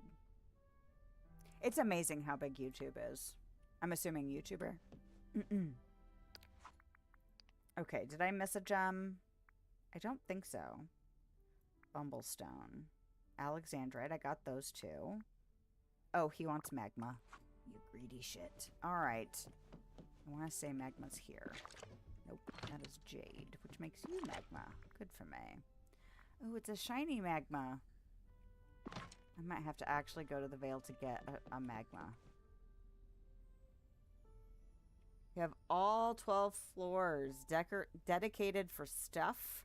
Speaker 1: It's amazing how big YouTube is. I'm assuming YouTuber. Okay, did I miss a gem? I don't think so. Bumblestone. Alexandrite, I got those two. Oh, he wants magma. You greedy shit. Alright. I want to say magma's here. Nope, that is jade, which makes you magma. Good for me. Oh, it's a shiny magma. I might have to actually go to the Vale to get a magma. You have all 12 floors dedicated for stuff.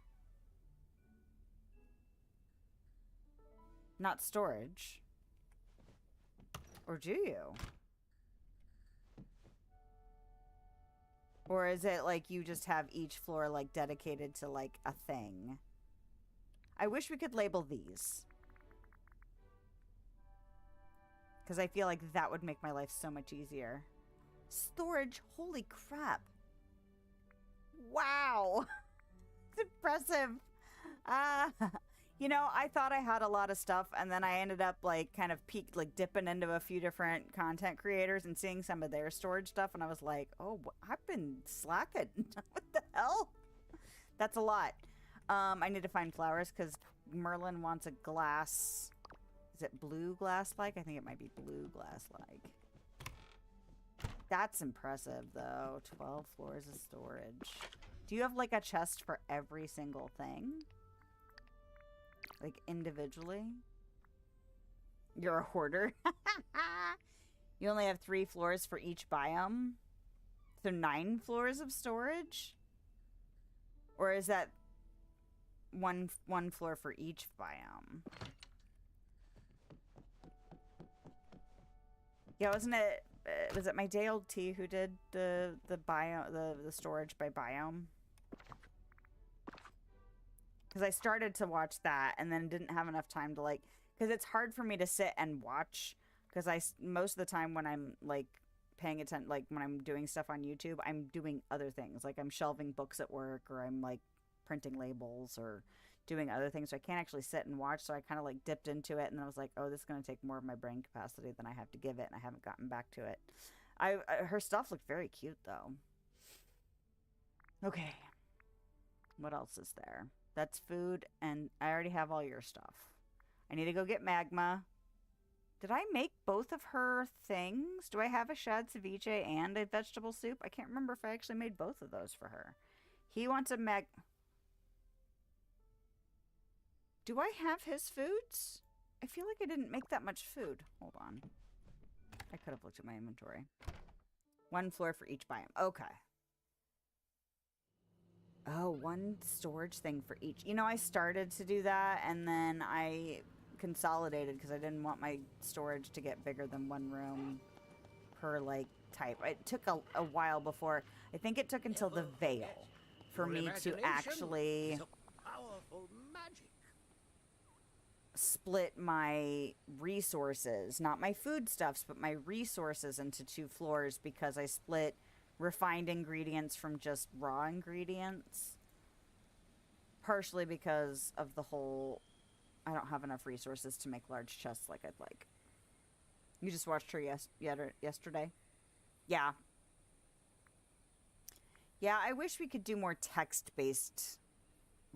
Speaker 1: Not storage. Or do you? Or is it like you just have each floor like dedicated to like a thing? I wish we could label these. Because I feel like that would make my life so much easier. Storage? Holy crap. Wow. It's impressive. You know, I thought I had a lot of stuff, and then I ended up, like, kind of dipping into a few different content creators and seeing some of their storage stuff, and I was like, oh, I've been slacking. What the hell? That's a lot. I need to find flowers, because Merlin wants a glass. Is it blue glass-like? I think it might be blue glass-like. That's impressive, though. 12 floors of storage. Do you have, like, a chest for every single thing? Like, individually? You're a hoarder? You only have 3 floors for each biome? So 9 floors of storage? Or is that one floor for each biome? Yeah, wasn't it... was it my day old T who did the storage by biome? Because I started to watch that and then didn't have enough time to, like... Because it's hard for me to sit and watch. Because most of the time when I'm, like, paying attention... Like, when I'm doing stuff on YouTube, I'm doing other things. Like, I'm shelving books at work, or I'm, like, printing labels, or doing other things. So I can't actually sit and watch. So I kind of, like, dipped into it. And then I was like, oh, this is going to take more of my brain capacity than I have to give it. And I haven't gotten back to it. Her stuff looked very cute, though. Okay. What else is there? That's food, and I already have all your stuff. I need to go get magma. Did I make both of her things? Do I have a shad ceviche and a vegetable soup? I can't remember if I actually made both of those for her. He wants a Do I have his foods? I feel like I didn't make that much food. Hold on. I could have looked at my inventory. 1 floor for each biome. Okay. Oh, 1 storage thing for each. You know, I started to do that, and then I consolidated because I didn't want my storage to get bigger than 1 room per, like, type. It took a while before. I think it took until the Vale for me to actually split my resources. Not my foodstuffs, but my resources into 2 floors because I split refined ingredients from just raw ingredients. Partially because of the whole, I don't have enough resources to make large chests like I'd like. You just watched her yesterday? Yeah. Yeah, I wish we could do more text-based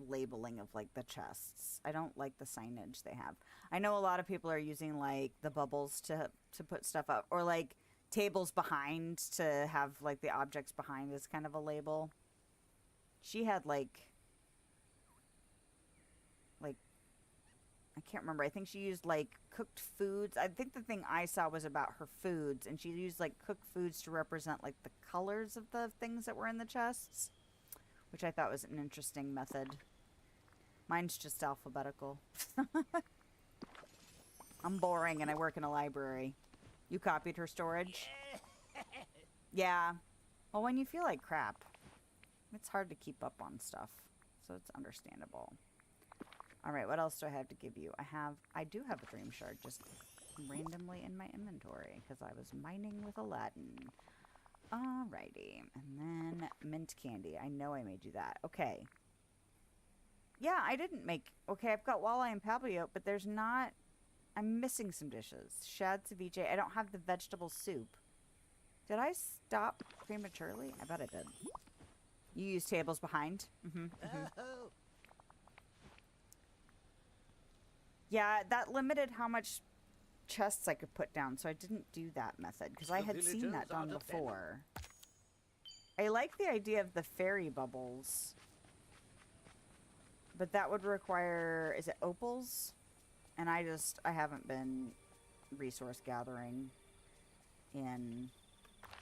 Speaker 1: labeling of like the chests. I don't like the signage they have. I know a lot of people are using like the bubbles to put stuff up, or like tables behind to have like the objects behind as kind of a label. She had like I can't remember. I think she used like cooked foods. I think the thing I saw was about her foods, and she used like cooked foods to represent like the colors of the things that were in the chests, which I thought was an interesting method. Mine's just alphabetical. I'm boring and I work in a library. You copied her storage? Yeah. Well, when you feel like crap, it's hard to keep up on stuff, so it's understandable. Alright, what else do I have to give you? I do have a dream shard just randomly in my inventory because I was mining with Aladdin. Alrighty, and then mint candy. I know I made you that. Okay. Yeah, I didn't make... Okay, I've got walleye and palbio, but there's not... I'm missing some dishes. Shad ceviche. I don't have the vegetable soup. Did I stop prematurely? I bet I did. You use tables behind?
Speaker 3: Oh.
Speaker 1: Yeah, that limited how much chests I could put down, so I didn't do that method, because I had seen that done before. I like the idea of the fairy bubbles. But that would require... Is it opals? And I haven't been resource gathering in...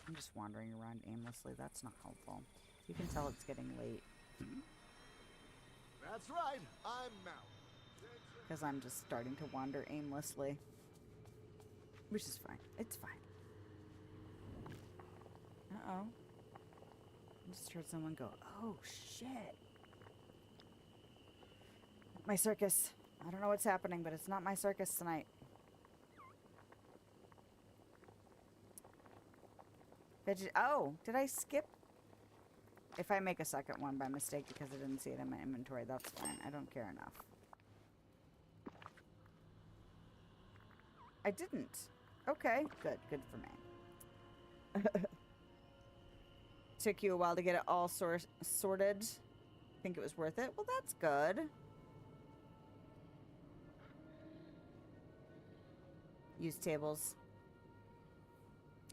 Speaker 1: I'm just wandering around aimlessly. That's not helpful. You can tell it's getting late.
Speaker 3: That's right. I'm out.
Speaker 1: Because I'm just starting to wander aimlessly. Which is fine. It's fine. Uh-oh. I just heard someone go, oh, shit. My circus. I don't know what's happening, but it's not my circus tonight. Oh, did I skip? If I make a second one by mistake because I didn't see it in my inventory, that's fine. I don't care enough. I didn't. Okay, good. Good for me. Took you a while to get it all sorted. Think it was worth it? Well, that's good. Use tables.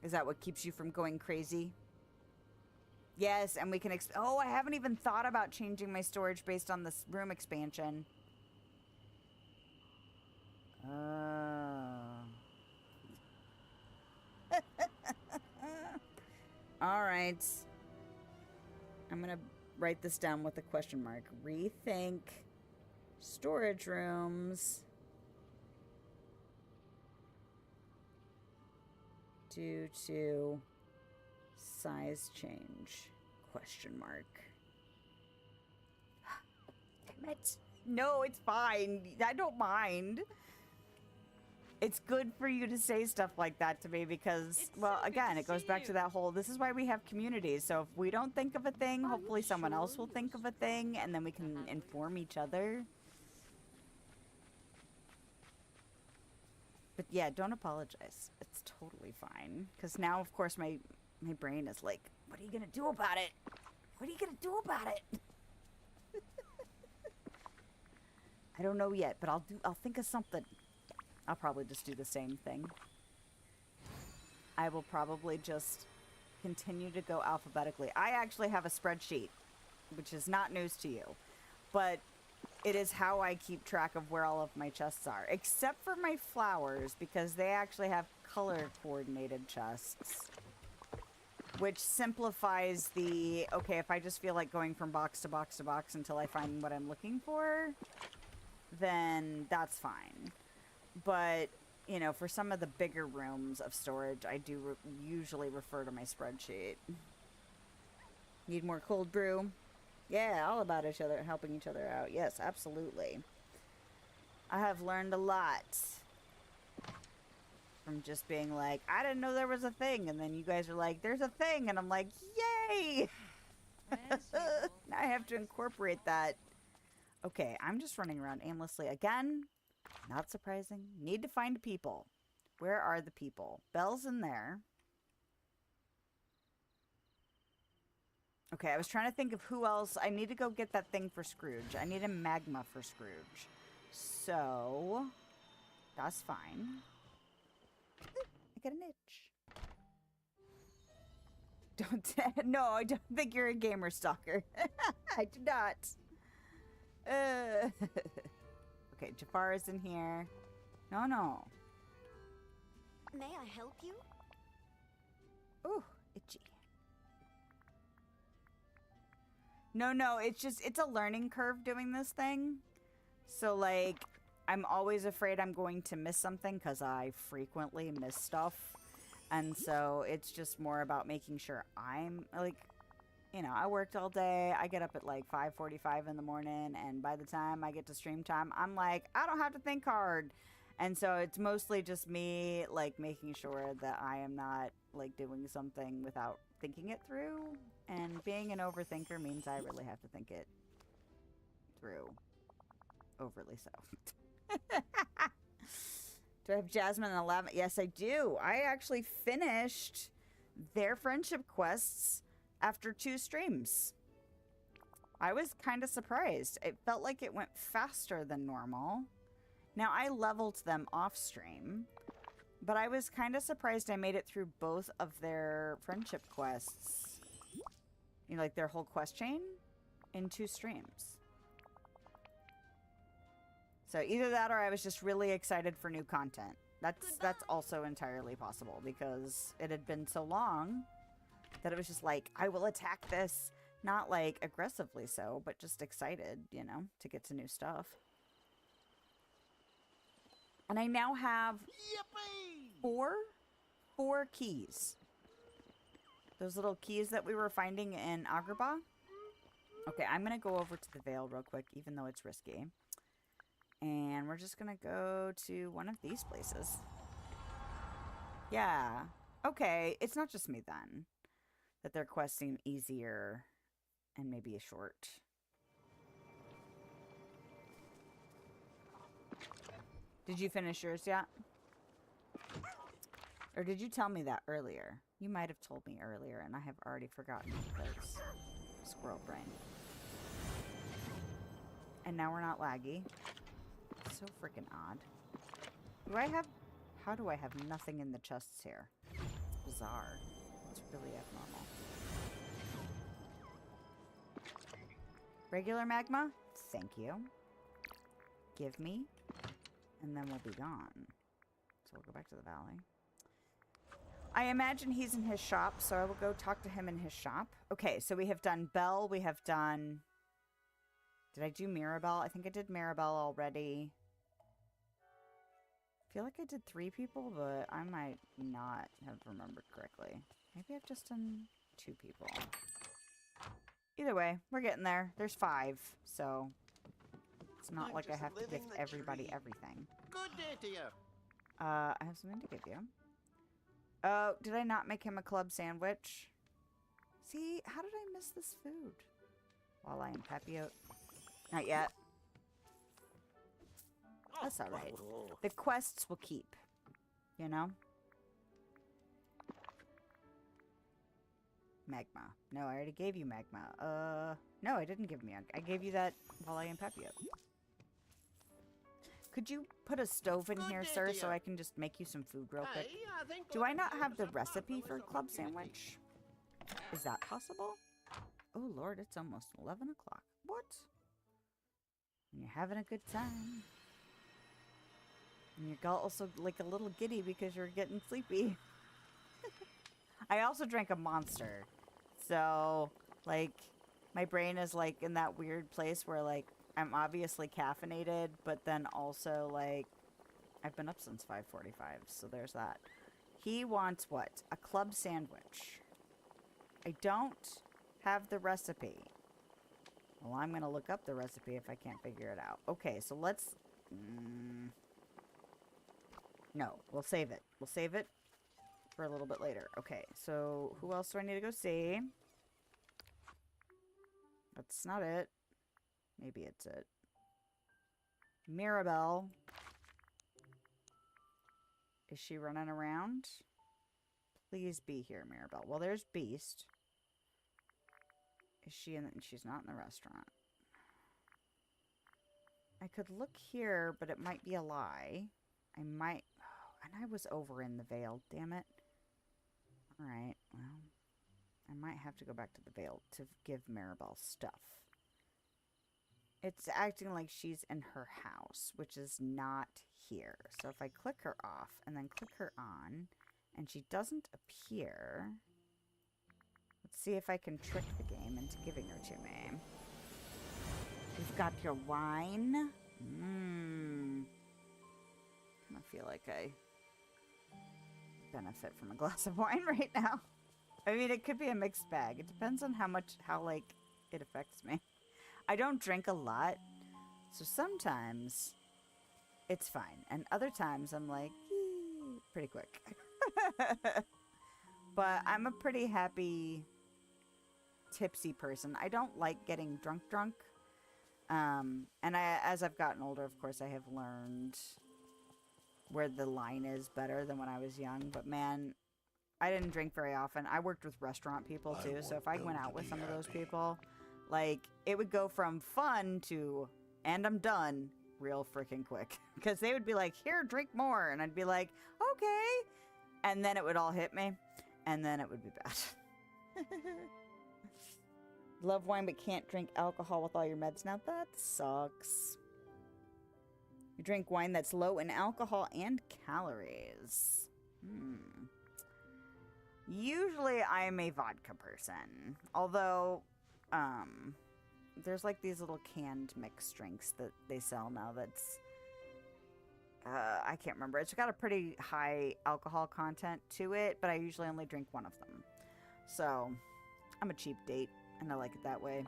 Speaker 1: Is that what keeps you from going crazy? Yes, and we can... Oh, I haven't even thought about changing my storage based on this room expansion. Alright. I'm gonna write this down with a question mark. Rethink storage rooms due to size change? Question mark. Damn it. No, it's fine. I don't mind. It's good for you to say stuff like that to me because, well, again, it goes back to that whole, this is why we have communities. So if we don't think of a thing, hopefully someone else will think of a thing, and then we can inform each other. But yeah, don't apologize. It's totally fine. Because now, of course, my brain is like, what are you going to do about it? What are you going to do about it? I don't know yet, but I'll think of something. I'll probably just do the same thing. I will probably just continue to go alphabetically. I actually have a spreadsheet, which is not news to you, but it is how I keep track of where all of my chests are, except for my flowers, because they actually have color-coordinated chests, which simplifies the, okay, if I just feel like going from box to box to box until I find what I'm looking for, then that's fine. But, you know, for some of the bigger rooms of storage, I do usually refer to my spreadsheet. Need more cold brew? Yeah, all about each other, helping each other out. Yes, absolutely. I have learned a lot from just being like, I didn't know there was a thing. And then you guys are like, there's a thing. And I'm like, yay! Now I have to incorporate that. Okay, I'm just running around aimlessly again. Not surprising. Need to find people. Where are the people? Belle's in there. Okay, I was trying to think of who else. I need to go get that thing for Scrooge. I need a magma for Scrooge. So, that's fine. I got an itch. Don't. No, I don't think you're a gamer stalker. I do not. Okay, Jafar is in here. No, no.
Speaker 4: May I help you?
Speaker 1: Ooh, itchy. No, no, it's a learning curve doing this thing. So, like, I'm always afraid I'm going to miss something because I frequently miss stuff. And so it's just more about making sure I'm, like, you know, I worked all day. I get up at, like, 5:45 in the morning. And by the time I get to stream time, I'm like, I don't have to think hard. And so it's mostly just me, like, making sure that I am not, like, doing something without thinking it through. And being an overthinker means I really have to think it through. Overly so. Do I have Jasmine and 11? Yes, I do. I actually finished their friendship quests after 2 streams. I was kind of surprised. It felt like it went faster than normal. Now, I leveled them off stream, but I was kind of surprised I made it through both of their friendship quests. You know, like their whole quest chain in 2 streams. So either that or I was just really excited for new content. That's also entirely possible because it had been so long that it was just like, I will attack this. Not like aggressively so, but just excited, you know, to get to new stuff. And I now have four keys. Those little keys that we were finding in Agrabah. Okay, I'm going to go over to the Vale real quick, even though it's risky. And we're just going to go to one of these places. Yeah. Okay, it's not just me then. That their quests seem easier and maybe a short. Did you finish yours yet? Or did you tell me that earlier? You might have told me earlier and I have already forgotten because squirrel brain. And now we're not laggy. So freaking odd. How do I have nothing in the chests here? It's bizarre. It's really abnormal. Regular magma? Thank you. Give me. And then we'll be gone. So we'll go back to the valley. I imagine he's in his shop, so I will go talk to him in his shop. Okay, so we have done Belle. We have done... Did I do Mirabelle? I think I did Mirabelle already. I feel like I did 3 people, but I might not have remembered correctly. Maybe I've just done 2 people. Either way, we're getting there. There's 5, so... It's not like I have to give everybody everything.
Speaker 3: Good day to you.
Speaker 1: I have something to give you. Oh, did I not make him a club sandwich? See, how did I miss this food? While I am Papio. Not yet. That's alright. The quests will keep. You know? Magma. No, I already gave you magma. No, I didn't give me. I gave you that while I am Papio. Could you put a stove in here, sir, so I can just make you some food real quick? Do I not have the recipe for a club sandwich? Is that possible? Oh, Lord, it's almost 11 o'clock. What? And you're having a good time. And you're also, like, a little giddy because you're getting sleepy. I also drank a Monster. So, like, my brain is, like, in that weird place where, like, I'm obviously caffeinated, but then also, like, I've been up since 5:45, so there's that. He wants what? A club sandwich. I don't have the recipe. Well, I'm going to look up the recipe if I can't figure it out. Okay, so let's... No, we'll save it. We'll save it for a little bit later. Okay, so who else do I need to go see? That's not it. Maybe it's it. Mirabelle. Is she running around? Please be here, Mirabelle. Well, there's Beast. Is she in? She's not in the restaurant. I could look here, but it might be a lie. I might... Oh, and I was over in the Veil, damn it. Alright, well... I might have to go back to the Veil to give Maribel stuff. It's acting like she's in her house, which is not here. So if I click her off and then click her on, and she doesn't appear... Let's see if I can trick the game into giving her to me. You've got your wine. I feel like I benefit from a glass of wine right now. I mean, it could be a mixed bag. It depends on how like, it affects me. I don't drink a lot, so sometimes it's fine. And other times I'm like, pretty quick. But I'm a pretty happy, tipsy person. I don't like getting drunk. And as I've gotten older, of course, I have learned where the line is better than when I was young. But man, I didn't drink very often. I worked with restaurant people too, so if I went out with some of those people, like, it would go from fun to, and I'm done, real freaking quick. Because they would be like, here, drink more. And I'd be like, okay. And then it would all hit me. And then it would be bad. Love wine but can't drink alcohol with all your meds. Now that sucks. You drink wine that's low in alcohol and calories. Usually I'm a vodka person. Although, there's like these little canned mixed drinks that they sell now that's... I can't remember. It's got a pretty high alcohol content to it, but I usually only drink one of them. So, I'm a cheap date, and I like it that way.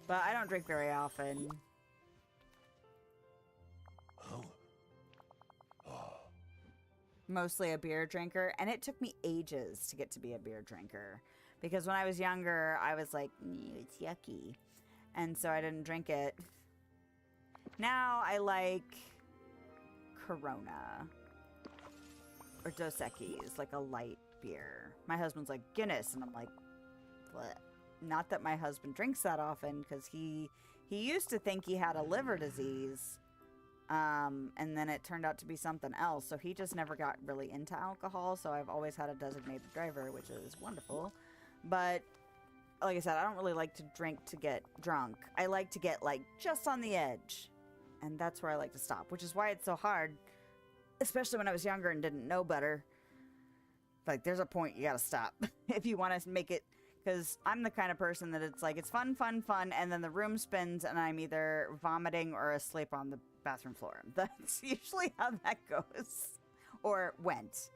Speaker 1: But I don't drink very often. Mostly a beer drinker, and it took me ages to get to be a beer drinker. Because when I was younger, I was like, it's yucky. And so I didn't drink it. Now I like Corona or Dos Equis, like a light beer. My husband's like, Guinness, and I'm like, what? Not that my husband drinks that often, because he used to think he had a liver disease, and then it turned out to be something else, so he just never got really into alcohol, so I've always had a designated driver, which is wonderful. But like I said, I don't really like to drink to get drunk. I like to get, like, just on the edge. And that's where I like to stop, which is why it's so hard, especially when I was younger and didn't know better. Like, there's a point you gotta stop if you want to make it, because I'm the kind of person that it's like, it's fun, and then the room spins and I'm either vomiting or asleep on the bathroom floor. That's usually how that goes. Or went.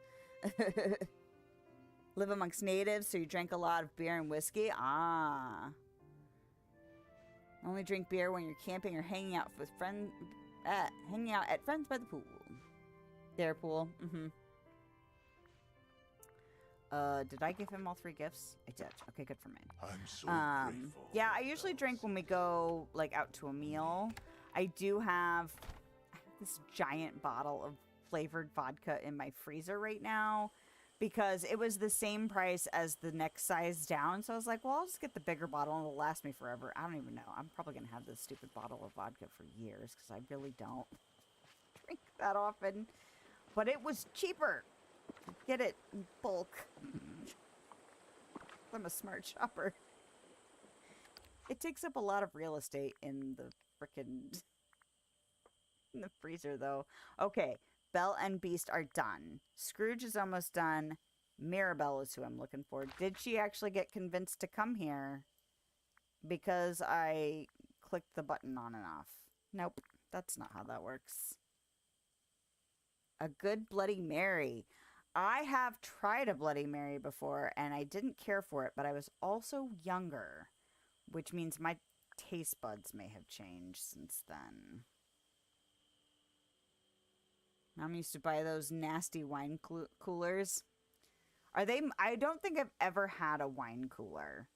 Speaker 1: Live amongst natives, so you drink a lot of beer and whiskey? Ah. Only drink beer when you're camping or hanging out with friends. Hanging out at friends by the pool. Their pool. Did I give him all 3 gifts? I did. Okay, good for me.
Speaker 3: I'm so grateful.
Speaker 1: Yeah, I usually drink when we go, like, out to a meal. I do have this giant bottle of flavored vodka in my freezer right now, because it was the same price as the next size down. So I was like, well, I'll just get the bigger bottle and it'll last me forever. I don't even know. I'm probably going to have this stupid bottle of vodka for years, because I really don't drink that often. But it was cheaper. Get it in bulk. I'm a smart shopper. It takes up a lot of real estate in the frickin' in the freezer, though. Okay. Belle and Beast are done. Scrooge is almost done. Mirabelle is who I'm looking for. Did she actually get convinced to come here? Because I clicked the button on and off. Nope, that's not how that works. A good Bloody Mary. I have tried a Bloody Mary before, and I didn't care for it, but I was also younger, which means my taste buds may have changed since then. Mom used to buy those nasty wine coolers. Are they... I don't think I've ever had a wine cooler.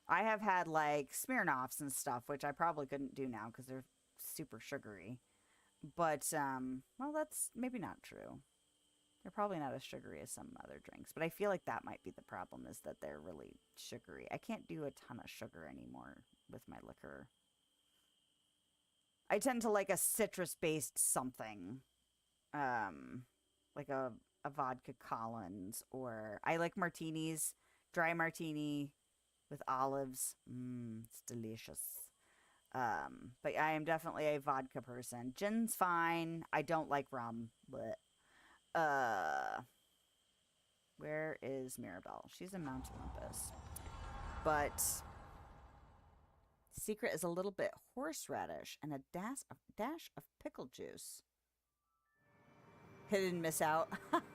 Speaker 1: I have had, like, Smirnoffs and stuff, which I probably couldn't do now because they're super sugary. But, well, that's maybe not true. They're probably not as sugary as some other drinks, but I feel like that might be the problem, is that they're really sugary. I can't do a ton of sugar anymore with my liquor. I tend to like a citrus-based something. Like a vodka Collins, or I like martinis, dry martini with olives. It's delicious. But I am definitely a vodka person. Gin's fine. I don't like rum. But where is Mirabelle? She's in Mount Olympus. But secret is a little bit horseradish and a dash of pickle juice. Didn't miss out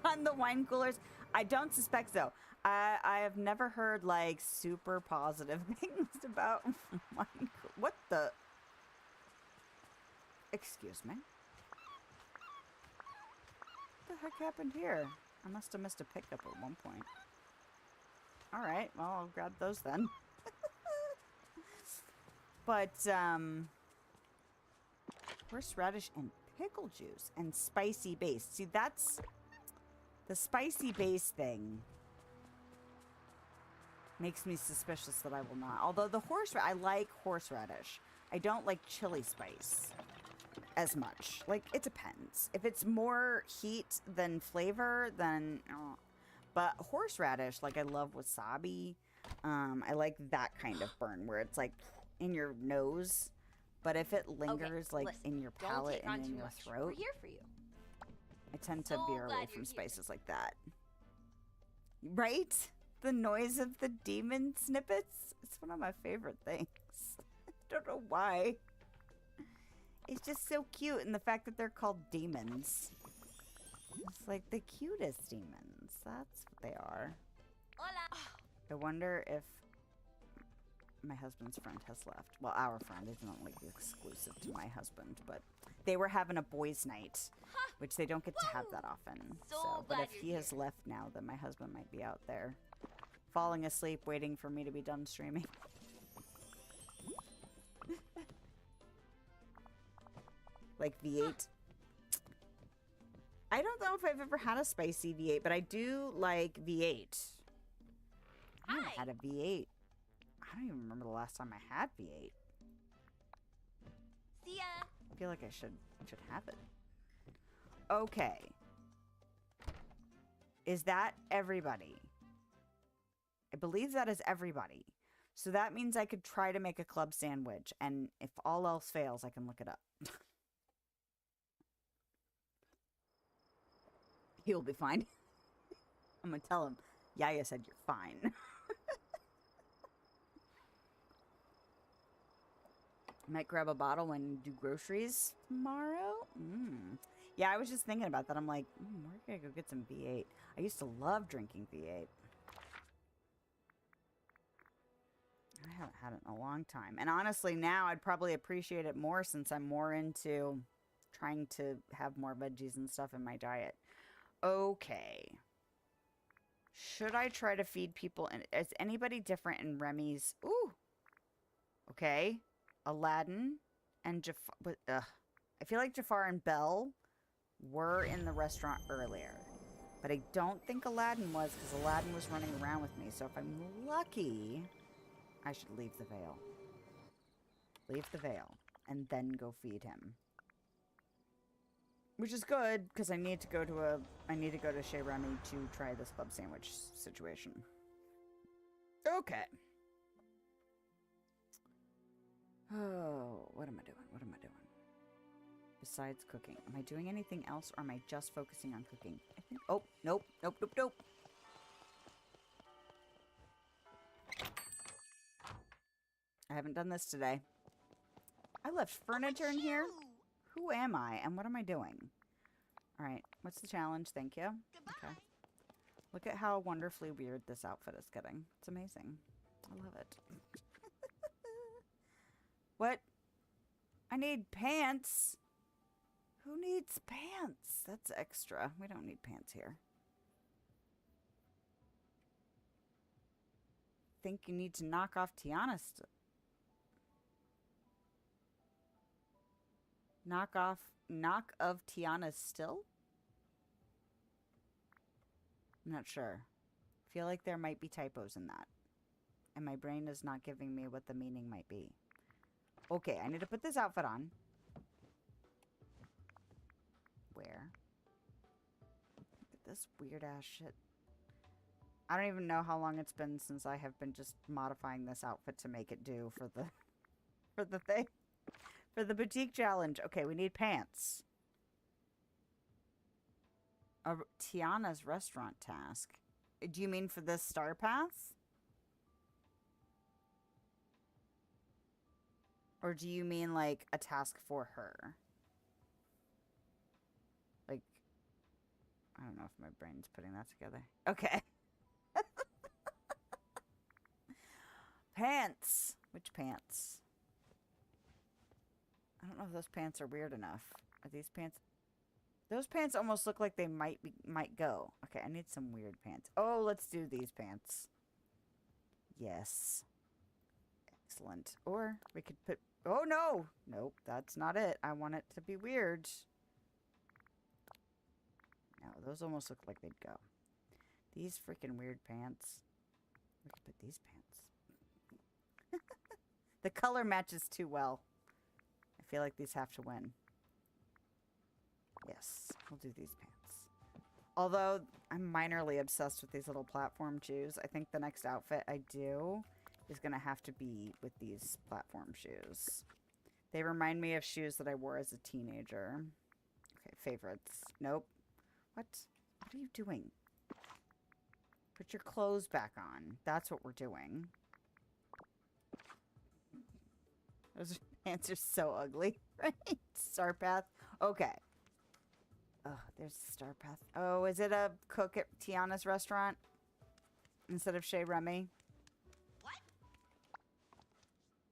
Speaker 1: on the wine coolers. I don't suspect so. I have never heard like super positive things about wine coolers. What the? Excuse me. What the heck happened here? I must have missed a pickup at one point. All right, well, I'll grab those then. But horseradish and pickle juice and spicy base. See, that's the spicy base thing makes me suspicious that I will not. Although the I like horseradish. I don't like chili spice as much. Like, it depends. If it's more heat than flavor, then but horseradish, like, I love wasabi. I like that kind of burn where it's like in your nose. But if it lingers, like,
Speaker 4: listen,
Speaker 1: in your
Speaker 4: don't
Speaker 1: palate
Speaker 4: take on
Speaker 1: and in
Speaker 4: too
Speaker 1: your
Speaker 4: much.
Speaker 1: throat,
Speaker 4: We're here for you.
Speaker 1: I tend to
Speaker 4: So
Speaker 1: veer
Speaker 4: glad
Speaker 1: away
Speaker 4: you're
Speaker 1: from
Speaker 4: here.
Speaker 1: spices like that. Right? The noise of the demon snippets? It's one of my favorite things. I don't know why. It's just so cute, and the fact that they're called demons. It's like the cutest demons. That's what they are.
Speaker 4: Hola.
Speaker 1: I wonder if my husband's friend has left. Well, our friend isn't like exclusive to my husband, but they were having a boys' night, which they don't get to have that often.
Speaker 4: So
Speaker 1: But
Speaker 4: glad
Speaker 1: if
Speaker 4: you're
Speaker 1: he has left now, then my husband might be out there falling asleep, waiting for me to be done streaming. Like V8. I don't know if I've ever had a spicy V8, but I do like V8. I haven't had a V8. I don't even remember the last time I had V8.
Speaker 4: See ya.
Speaker 1: I feel like I should have it. Okay. Is that everybody? I believe that is everybody. So that means I could try to make a club sandwich, and if all else fails, I can look it up. He'll be fine. I'm gonna tell him, Yaya said you're fine. Might grab a bottle when you do groceries tomorrow. Yeah, I was just thinking about that. I'm like, we're gonna go get some V8. I used to love drinking V8. I haven't had it in a long time. And honestly, now I'd probably appreciate it more since I'm more into trying to have more veggies and stuff in my diet. Okay. Should I try to feed people? Is anybody different in Remy's? Ooh. Okay. Aladdin and Jafar. I feel like Jafar and Belle were in the restaurant earlier. But I don't think Aladdin was, because Aladdin was running around with me. So if I'm lucky, I should leave the veil. Leave the veil. And then go feed him. Which is good, because I need to go to Chez Remy to try this club sandwich situation. Okay. Oh, what am I doing? What am I doing? Besides cooking. Am I doing anything else, or am I just focusing on cooking? I think, oh, nope, nope, nope, nope. I haven't done this today. I left furniture in here. Who am I, and what am I doing? All right, what's the challenge? Thank you. Okay. Look at how wonderfully weird this outfit is getting. It's amazing. I love it. What? I need pants. Who needs pants? That's extra. We don't need pants here. Think you need to knock off Tiana's knock of Tiana's still? I'm not sure. I feel like there might be typos in that. And my brain is not giving me what the meaning might be. Okay, I need to put this outfit on. Where? Look at this weird ass shit. I don't even know how long it's been since I have been just modifying this outfit to make it do for the thing. For the boutique challenge. Okay, we need pants. Tiana's restaurant task. Do you mean for this Starpath? Or do you mean, like, a task for her? Like, I don't know if my brain's putting that together. Okay. Pants. Which pants? I don't know if those pants are weird enough. Are these pants? Those pants almost look like they might go. Okay, I need some weird pants. Oh, let's do these pants. Yes. Excellent. Or we could put... Oh, no! Nope, that's not it. I want it to be weird. No, those almost look like they'd go. These freaking weird pants. We could put these pants. The color matches too well. I feel like these have to win. Yes, we'll do these pants. Although, I'm minorly obsessed with these little platform shoes. I think the next outfit I do is going to have to be with these platform shoes. They remind me of shoes that I wore as a teenager. Okay, favorites. Nope. What? What are you doing? Put your clothes back on. That's what we're doing. Those pants are so ugly, right? Starpath. Okay. Oh, there's Starpath. Oh, is it a cook at Tiana's restaurant instead of Chez Remy?
Speaker 4: What?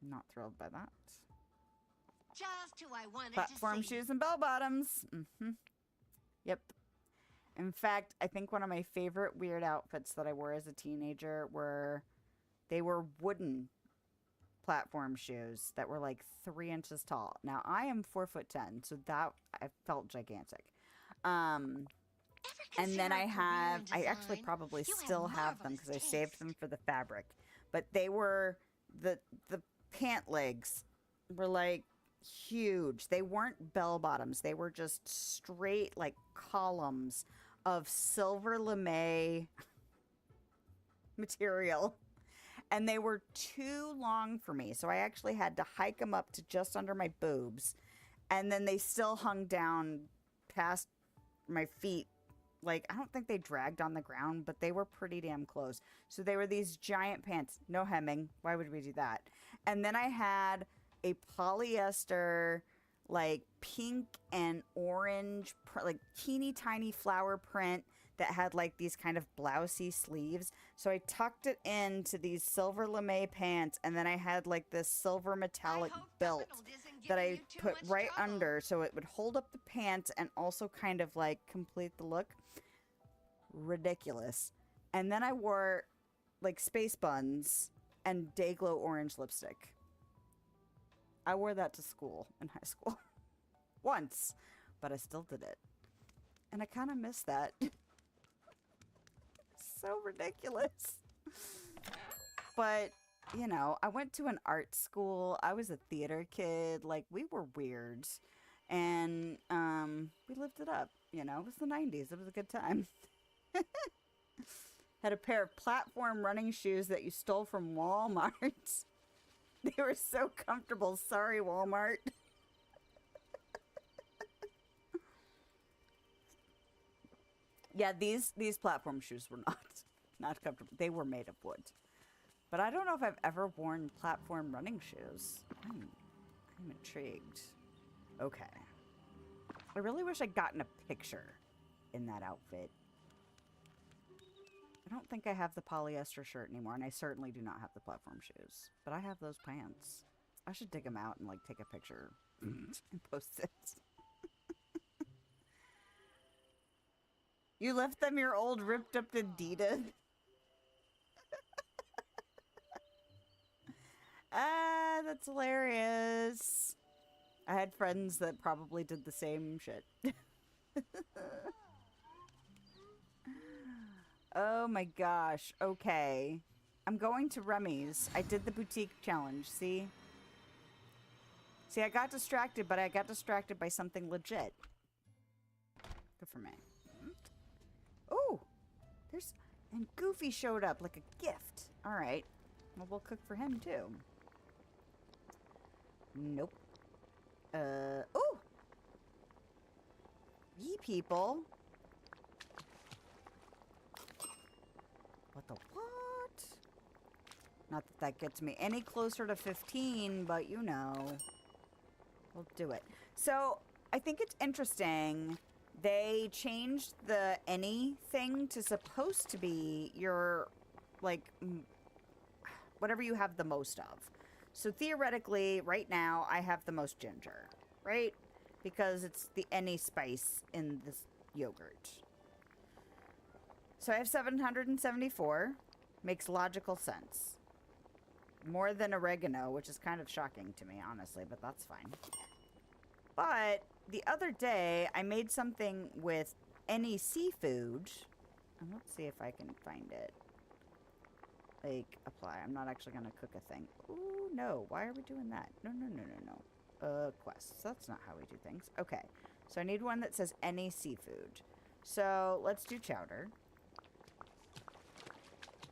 Speaker 1: Not thrilled by that.
Speaker 4: Just who I wanted
Speaker 1: Platform
Speaker 4: to see.
Speaker 1: shoes and bell bottoms. Yep. In fact, I think one of my favorite weird outfits that I wore as a teenager they were wooden platform shoes that were like 3 inches tall. Now, I am 4'10", so that I felt gigantic. And then I actually probably still have them because I saved them for the fabric. But they were, the pant legs were like huge. They weren't bell bottoms. They were just straight like columns of silver lame material. And they were too long for me. So I actually had to hike them up to just under my boobs. And then they still hung down past my feet. Like, I don't think they dragged on the ground, but they were pretty damn close. So they were these giant pants. No hemming. Why would we do that? And then I had a polyester, like, pink and orange, like, teeny tiny flower print that had, like, these kind of blousey sleeves. So I tucked it into these silver lame pants, and then I had, like, this silver metallic belt that I put right under so it would hold up the pants and also kind of, like, complete the look. Ridiculous. And then I wore, like, space buns and Dayglow orange lipstick. I wore that to school in high school. Once. But I still did it. And I kind of miss that. So ridiculous. But, you know, I went to an art school. I was a theater kid. Like, we were weird. And we lived it up. You know, it was the 90s. It was a good time. Had a pair of platform running shoes that you stole from Walmart. They were so comfortable. Sorry, Walmart. Yeah, these platform shoes were not comfortable. They were made of wood. But I don't know if I've ever worn platform running shoes. I'm intrigued. Okay. I really wish I'd gotten a picture in that outfit. I don't think I have the polyester shirt anymore, and I certainly do not have the platform shoes. But I have those pants. I should dig them out and, like, take a picture and post it. You left them your old ripped up Adidas? Ah, that's hilarious. I had friends that probably did the same shit. Oh my gosh. Okay. I'm going to Remy's. I did the boutique challenge, see? See, I got distracted, but I got distracted by something legit. Good for me. Oh! There's... And Goofy showed up like a gift. Alright. Well, we'll cook for him, too. Nope. Oh! Ye people. What the what? Not that that gets me any closer to 15, but you know. We'll do it. So, I think it's interesting. They changed the any thing to supposed to be your, like, whatever you have the most of. So, theoretically, right now, I have the most ginger, right? Because it's the any spice in this yogurt. So I have 774. Makes logical sense. More than oregano, which is kind of shocking to me, honestly, but that's fine. But the other day, I made something with any seafood. And let's see if I can find it. Like, apply. I'm not actually going to cook a thing. Ooh, no. Why are we doing that? No, no, no, no, no. Quests. That's not how we do things. Okay. So I need one that says any seafood. So let's do chowder.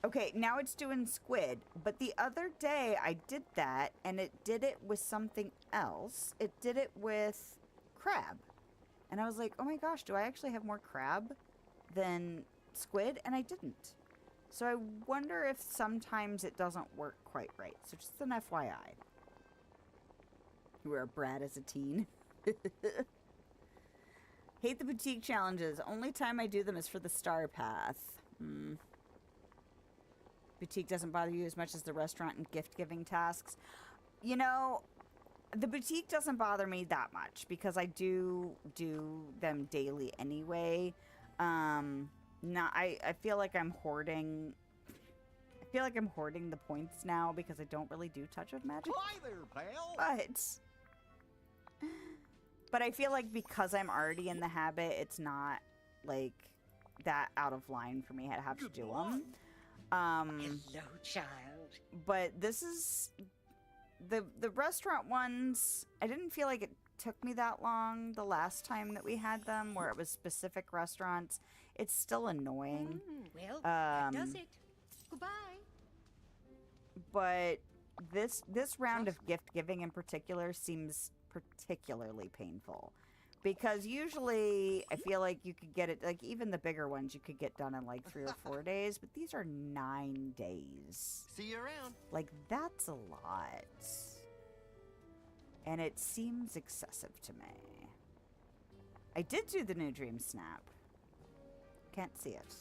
Speaker 1: Okay, now it's doing squid. But the other day I did that and it did it with something else. It did it with crab. And I was like, oh my gosh, do I actually have more crab than squid? And I didn't. So I wonder if sometimes it doesn't work quite right. So just an FYI. You were a brat as a teen. Hate the boutique challenges. Only time I do them is for the Starpath. Boutique doesn't bother you as much as the restaurant and gift-giving tasks. You know, the boutique doesn't bother me that much because I do them daily anyway. I feel like I'm hoarding... I feel like I'm hoarding the points now because I don't really do Touch of Magic.
Speaker 3: Hi there, pal.
Speaker 1: But I feel like because I'm already in the habit, it's not, like, that out of line for me to have to do them.
Speaker 8: Hello, child.
Speaker 1: But this is... The restaurant ones, I didn't feel like it took me that long the last time that we had them, where it was specific restaurants. It's still annoying.
Speaker 8: Well, that does it. Goodbye.
Speaker 1: But this round of gift giving in particular seems particularly painful. Because usually I feel like you could get it, like even the bigger ones you could get done in like 3 or 4 days, but these are 9 days.
Speaker 3: See you around.
Speaker 1: Like that's a lot. And it seems excessive to me. I did do the new Dream Snap. Can't see it.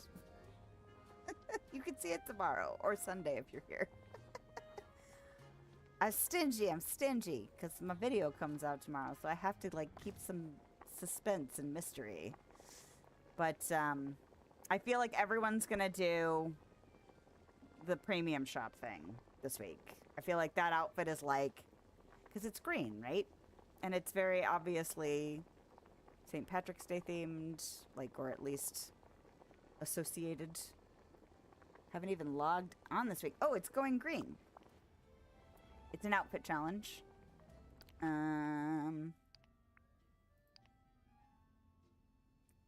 Speaker 1: You can see it tomorrow or Sunday if you're here. I'm stingy, because my video comes out tomorrow, so I have to, like, keep some suspense and mystery. But, I feel like everyone's gonna do the premium shop thing this week. I feel like that outfit is, like, because it's green, right? And it's very obviously St. Patrick's Day themed, like, or at least associated. Haven't even logged on this week. Oh, it's going green. It's an outfit challenge.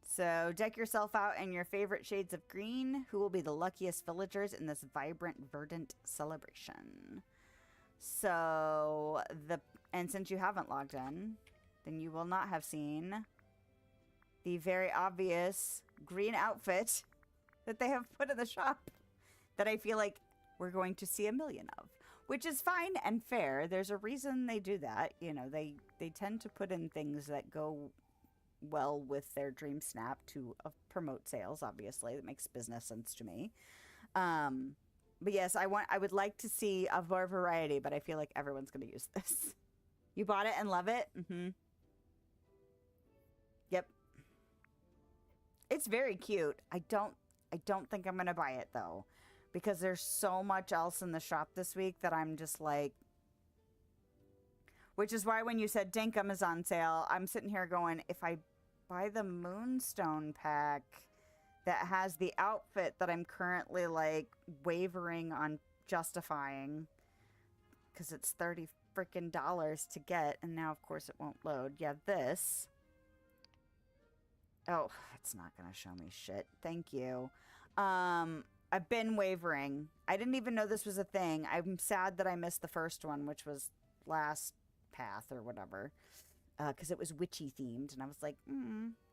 Speaker 1: So, deck yourself out in your favorite shades of green. Who will be the luckiest villagers in this vibrant, verdant celebration? So, and since you haven't logged in, then you will not have seen the very obvious green outfit that they have put in the shop that I feel like we're going to see a million of. Which is fine and fair. There's a reason they do that. You know, they tend to put in things that go well with their Dream Snap to promote sales, obviously. That makes business sense to me. But yes, I would like to see a more variety, but I feel like everyone's going to use this. You bought it and love it? Mm-hmm. Yep. It's very cute. I don't think I'm going to buy it, though. Because there's so much else in the shop this week that I'm just like... Which is why when you said Dinkum is on sale, I'm sitting here going, if I buy the Moonstone pack, that has the outfit that I'm currently, like, wavering on justifying. Because it's $30 freaking dollars to get, and now, of course, it won't load. Yeah, this. Oh, it's not gonna show me shit. Thank you. I've been wavering. I didn't even know this was a thing. I'm sad that I missed the first one, which was last path or whatever. Because it was witchy themed, and I was like,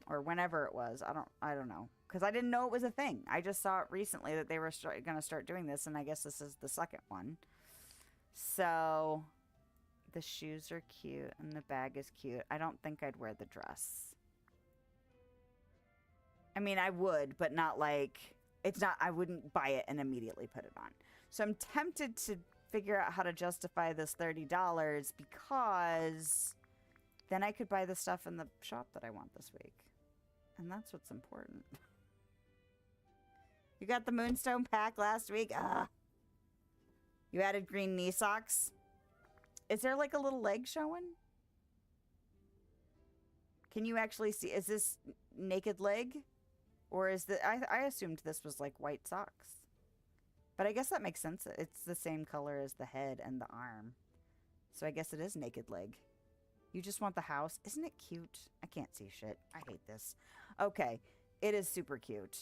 Speaker 1: or whenever it was. I don't know. Because I didn't know it was a thing. I just saw it recently that they were gonna start doing this, and I guess this is the second one. So, the shoes are cute, and the bag is cute. I don't think I'd wear the dress. I mean, I would, but not like... It's not... I wouldn't buy it and immediately put it on. So I'm tempted to figure out how to justify this $30 because then I could buy the stuff in the shop that I want this week. And that's what's important. You got the Moonstone pack last week? You added green knee socks? Is there like a little leg showing? Can you actually see? Is this naked leg? Or is the... I assumed this was like white socks. But I guess that makes sense. It's the same color as the head and the arm. So I guess it is naked leg. You just want the house. Isn't it cute? I can't see shit. I hate this. Okay. It is super cute.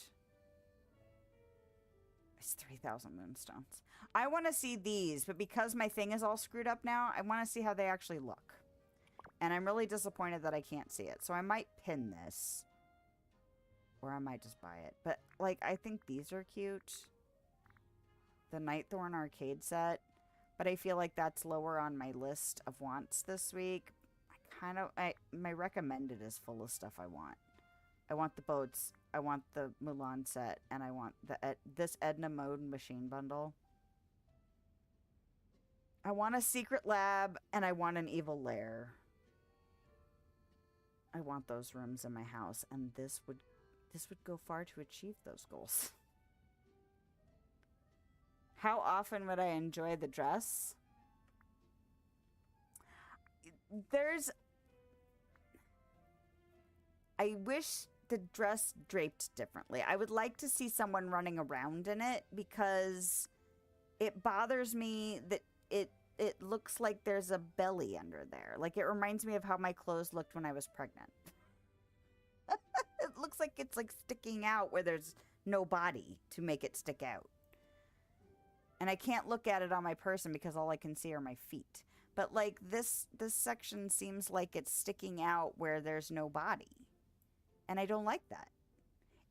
Speaker 1: It's 3,000 moonstones. I want to see these, but because my thing is all screwed up now, I want to see how they actually look. And I'm really disappointed that I can't see it. So I might pin this. Or I might just buy it. But, like, I think these are cute. The Nightthorn arcade set. But I feel like that's lower on my list of wants this week. My recommended is full of stuff I want. I want the boats. I want the Mulan set. And I want this Edna Mode machine bundle. I want a secret lab. And I want an evil lair. I want those rooms in my house. And this would go far to achieve those goals. How often would I enjoy the dress? I wish the dress draped differently. I would like to see someone running around in it because it bothers me that it looks like there's a belly under there. Like, it reminds me of how my clothes looked when I was pregnant. It looks like it's like sticking out where there's no body to make it stick out. And I can't look at it on my person because all I can see are my feet. But like this section seems like it's sticking out where there's no body. And I don't like that.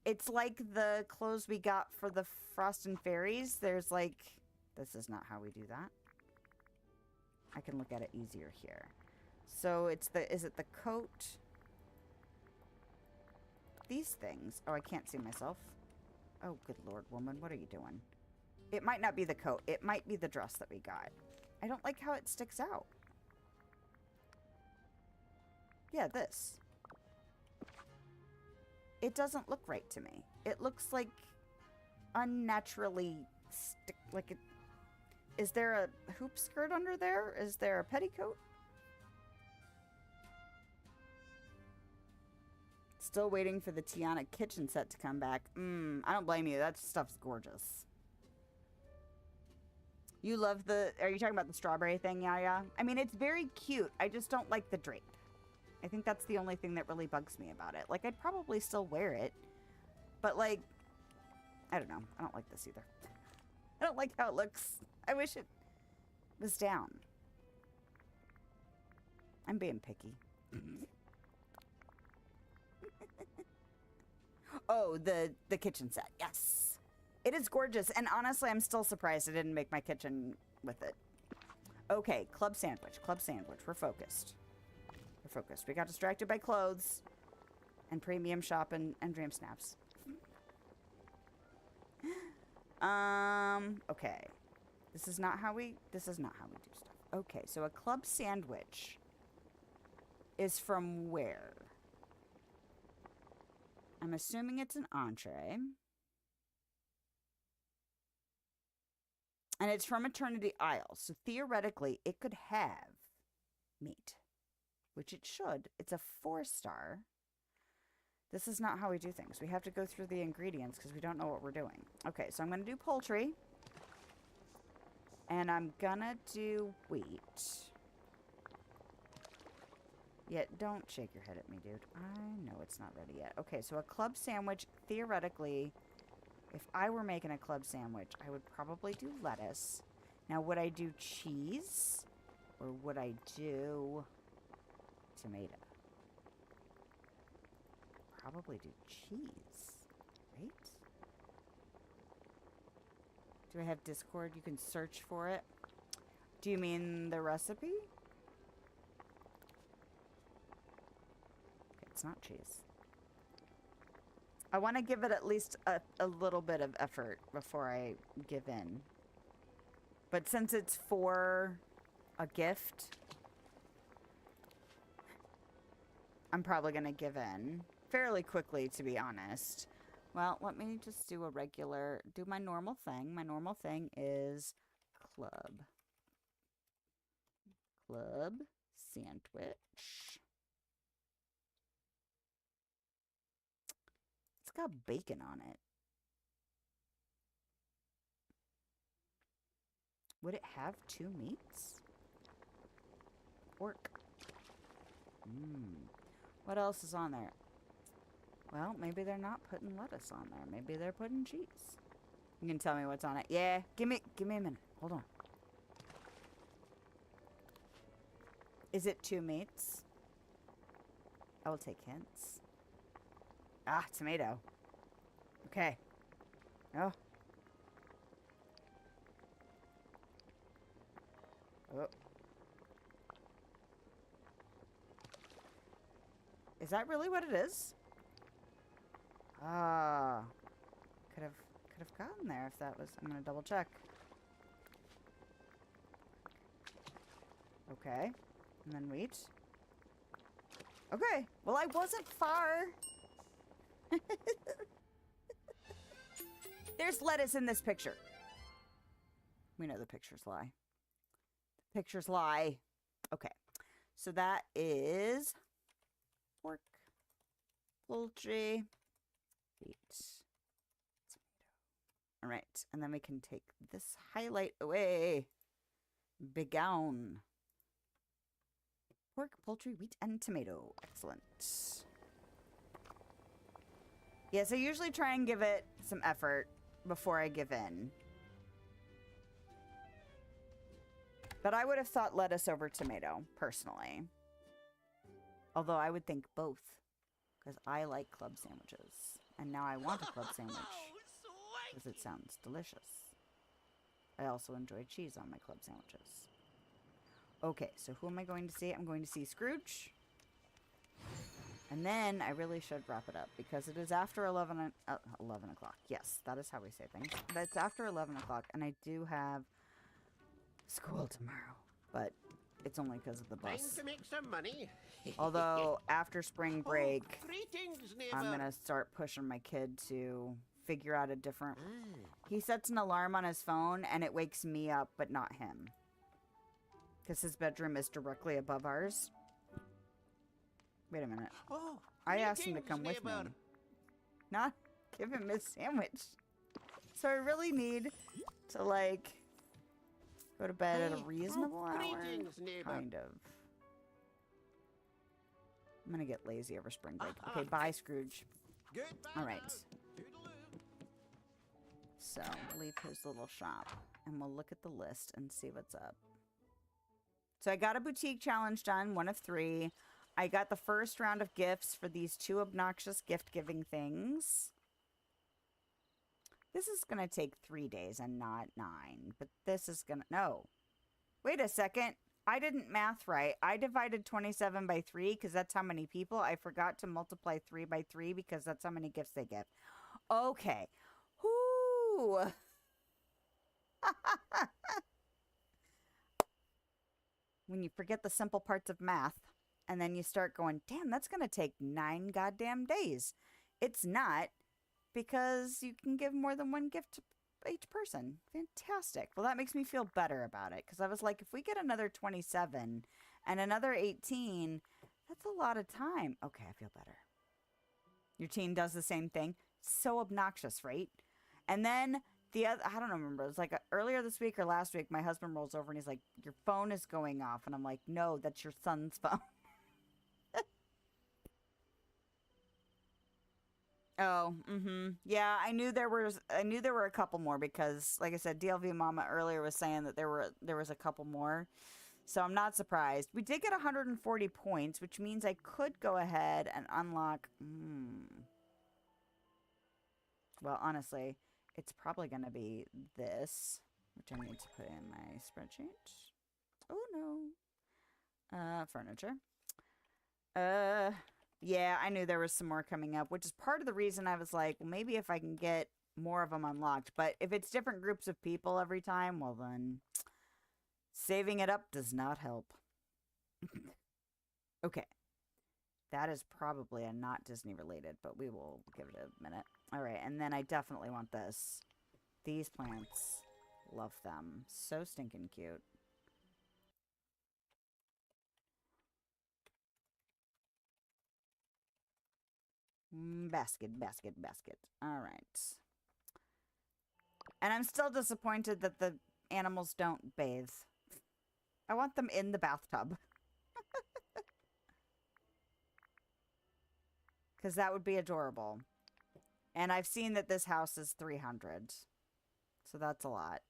Speaker 1: It's like the clothes we got for the Frost and Fairies. There's like, this is not how we do that. I can look at it easier here. So it's is it the coat? These things. Oh, I can't see myself. Oh, good Lord, woman. What are you doing? It might not be the coat. It might be the dress that we got. I don't like how it sticks out. Yeah, this. It doesn't look right to me. It looks like unnaturally like it. Is there a hoop skirt under there? Is there a petticoat? Still waiting for the Tiana kitchen set to come back. I don't blame you. That stuff's gorgeous. You love the... Are you talking about the strawberry thing, Yaya? I mean, it's very cute. I just don't like the drape. I think that's the only thing that really bugs me about it. Like, I'd probably still wear it. But, like... I don't know. I don't like this either. I don't like how it looks. I wish it was down. I'm being picky. Oh, the kitchen set. Yes. It is gorgeous. And honestly, I'm still surprised I didn't make my kitchen with it. Okay, club sandwich. Club sandwich. We're focused. We're focused. We got distracted by clothes and premium shop and dream snaps. Okay. This is not how we do stuff. Okay, so a club sandwich is from where? I'm assuming it's an entree. And it's from Eternity Isle. So theoretically, it could have meat. Which it should. It's a 4-star. This is not how we do things. We have to go through the ingredients because we don't know what we're doing. Okay, so I'm going to do poultry. And I'm going to do wheat. Yet, don't shake your head at me, dude. I know it's not ready yet. Okay, so a club sandwich, theoretically, if I were making a club sandwich, I would probably do lettuce. Now, would I do cheese? Or would I do tomato? Probably do cheese, right? Do I have Discord? You can search for it. Do you mean the recipe? Okay, it's not cheese. I want to give it at least a little bit of effort before I give in. But since it's for a gift, I'm probably going to give in fairly quickly, to be honest. Well, let me just do do my normal thing. My normal thing is club sandwich. It's got bacon on it. Would it have 2 meats? Pork. What else is on there? Well, maybe they're not putting lettuce on there. Maybe they're putting cheese. You can tell me what's on it. Yeah, give me a minute. Hold on. Is it 2 meats? I will take hints. Ah, tomato. Okay. Oh. Oh. Is that really what it is? Ah. Could have gotten there if that was... I'm gonna double check. Okay. And then wheat. Okay. Well, I wasn't far. There's lettuce in this picture. We know the pictures lie. The pictures lie. Okay. So that is pork, poultry, wheat, tomato. All right. And then we can take this highlight away. Begone. Pork, poultry, wheat, and tomato. Excellent. Yes, I usually try and give it some effort before I give in. But I would have thought lettuce over tomato, personally. Although I would think both. Because I like club sandwiches. And now I want a club sandwich. Because it sounds delicious. I also enjoy cheese on my club sandwiches. Okay, so who am I going to see? I'm going to see Scrooge. And then I really should wrap it up because it is after 11 o'clock. Yes, that is how we say things. But it's after 11 o'clock and I do have school tomorrow. But it's only because of the bus.
Speaker 3: Time to make some money.
Speaker 1: Although after spring break,
Speaker 3: Greetings,
Speaker 1: I'm
Speaker 3: neighbor.
Speaker 1: going to start pushing my kid to figure out a different... He sets an alarm on his phone and it wakes me up, but not him. Because his bedroom is directly above ours. Wait a minute.
Speaker 3: Oh,
Speaker 1: I asked him to
Speaker 3: greetings,
Speaker 1: come with me.
Speaker 3: neighbor.
Speaker 1: Not give him his sandwich. So I really need to, like, go to bed at a reasonable hour.
Speaker 3: Greetings, neighbor.
Speaker 1: Kind of. I'm going to get lazy over spring break. Okay, bye, Scrooge.
Speaker 3: Goodbye.
Speaker 1: All right.
Speaker 3: now. Toodaloo.
Speaker 1: So, leave his little shop. And we'll look at the list and see what's up. So I got a boutique challenge done, 1 of 3. I got the first round of gifts for these 2 obnoxious gift-giving things. This is going to take 3 days and not 9. But this is going to... No. Wait a second. I didn't math right. I divided 27 by 3 because that's how many people. I forgot to multiply 3 by 3 because that's how many gifts they get. Okay. Whoo! When you forget the simple parts of math, and then you start going, damn, that's going to take 9 goddamn days. It's not, because you can give more than 1 gift to each person. Fantastic. Well, that makes me feel better about it, because I was like, if we get another 27 and another 18, that's a lot of time. Okay, I feel better. Your teen does the same thing. So obnoxious, right? And then the other, I don't remember. It was like earlier this week or last week, my husband rolls over and he's like, your phone is going off. And I'm like, no, that's your son's phone. Oh, yeah, I knew there were a couple more because, like I said, DLV Mama earlier was saying that there was a couple more. So I'm not surprised. We did get 140 points, which means I could go ahead and unlock... Well, honestly, it's probably going to be this, which I need to put in my spreadsheet. Oh, no. Furniture. Yeah, I knew there was some more coming up, which is part of the reason I was like, well, maybe if I can get more of them unlocked. But if it's different groups of people every time, well then... Saving it up does not help. Okay. That is probably a not Disney related, but we will give it a minute. Alright, and then I definitely want this. These plants. Love them. So stinking cute. Basket, basket, basket. Alright. And I'm still disappointed that the animals don't bathe. I want them in the bathtub. Because that would be adorable. And I've seen that this house is 300. So that's a lot.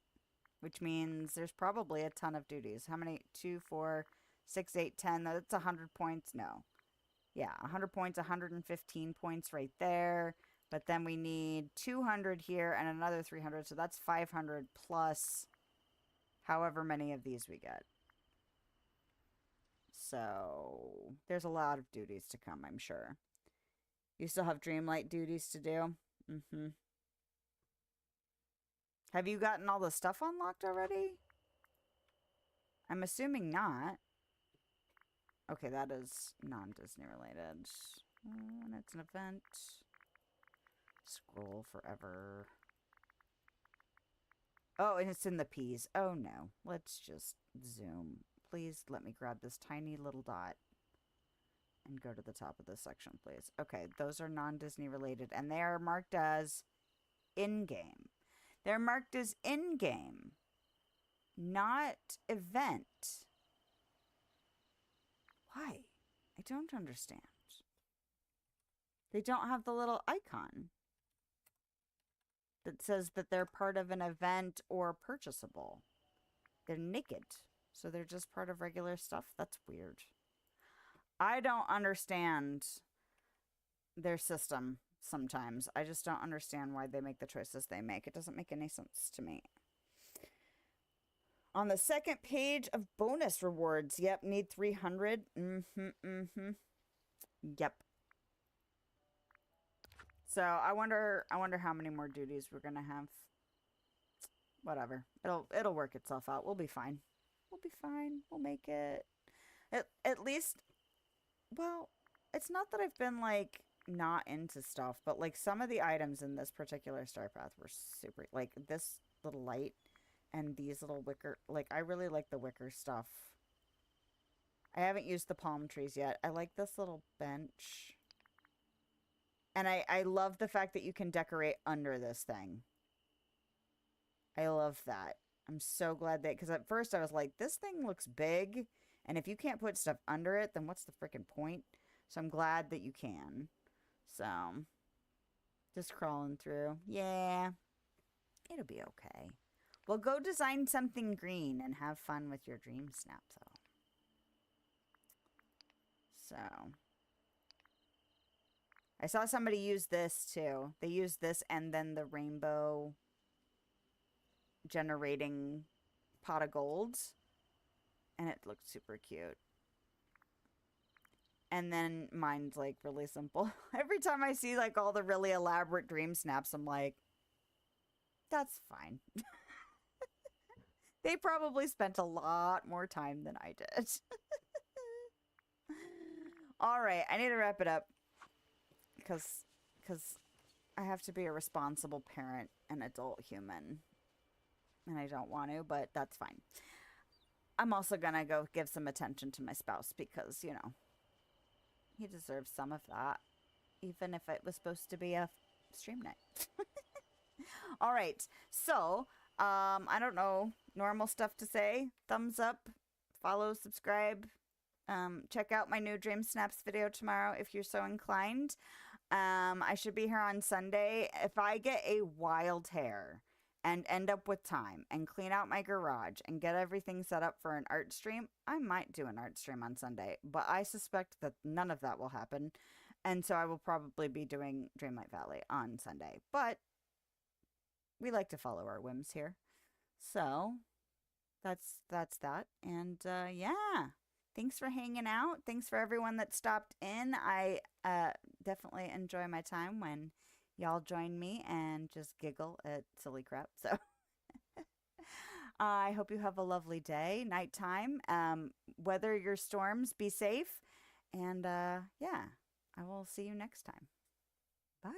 Speaker 1: Which means there's probably a ton of duties. How many? 2, 4, 6, 8, 10. That's 100 points. No. Yeah, 100 points, 115 points right there. But then we need 200 here and another 300. So that's 500 plus however many of these we get. So, there's a lot of duties to come, I'm sure. You still have Dreamlight duties to do? Have you gotten all the stuff unlocked already? I'm assuming not. Okay, that is non-Disney related. And it's an event. Scroll forever. Oh, and it's in the P's. Oh, no. Let's just zoom. Please let me grab this tiny little dot and go to the top of this section, please. Okay, those are non-Disney related, and they are marked as in-game. They're marked as in-game, not event. Why? I don't understand. They don't have the little icon that says that they're part of an event or purchasable. They're naked. So they're just part of regular stuff? That's weird. I don't understand their system sometimes. I just don't understand why they make the choices they make. It doesn't make any sense to me. On the second page of bonus rewards. Yep, need 300. Yep. So I wonder how many more duties we're gonna have. Whatever. It'll work itself out. We'll be fine. We'll be fine. We'll make it. At least, well, it's not that I've been, like, not into stuff, but, like, some of the items in this particular Starpath were super, like, this little light and these little wicker, like, I really like the wicker stuff. I haven't used the palm trees yet. I like this little bench. And I love the fact that you can decorate under this thing. I love that. I'm so glad that, because at first I was like, this thing looks big, and if you can't put stuff under it, then what's the freaking point? So I'm glad that you can. So, just crawling through. Yeah, it'll be okay. Well, go design something green and have fun with your dream snap, though. So, I saw somebody use this, too. They used this and then the rainbow generating pot of gold, and it looked super cute. And then mine's like really simple. Every time I see like all the really elaborate dream snaps, I'm like, that's fine. They probably spent a lot more time than I did. All right, I need to wrap it up because I have to be a responsible parent and adult human. And I don't want to, but that's fine. I'm also gonna go give some attention to my spouse because, you know, he deserves some of that. even if it was supposed to be a stream night. All right, so I don't know, normal stuff to say. Thumbs up, follow, subscribe. Check out my new Dream Snaps video tomorrow if you're so inclined. I should be here on Sunday. If I get a wild hair and end up with time and clean out my garage and get everything set up for an art stream, I might do an art stream on Sunday, but I suspect that none of that will happen. And so I will probably be doing Dreamlight Valley on Sunday, but we like to follow our whims here. So that's that. And yeah, thanks for hanging out. Thanks for everyone that stopped in. I definitely enjoy my time when y'all join me and just giggle at silly crap. So I hope you have a lovely day, nighttime. Weather your storms, be safe. And yeah, I will see you next time. Bye.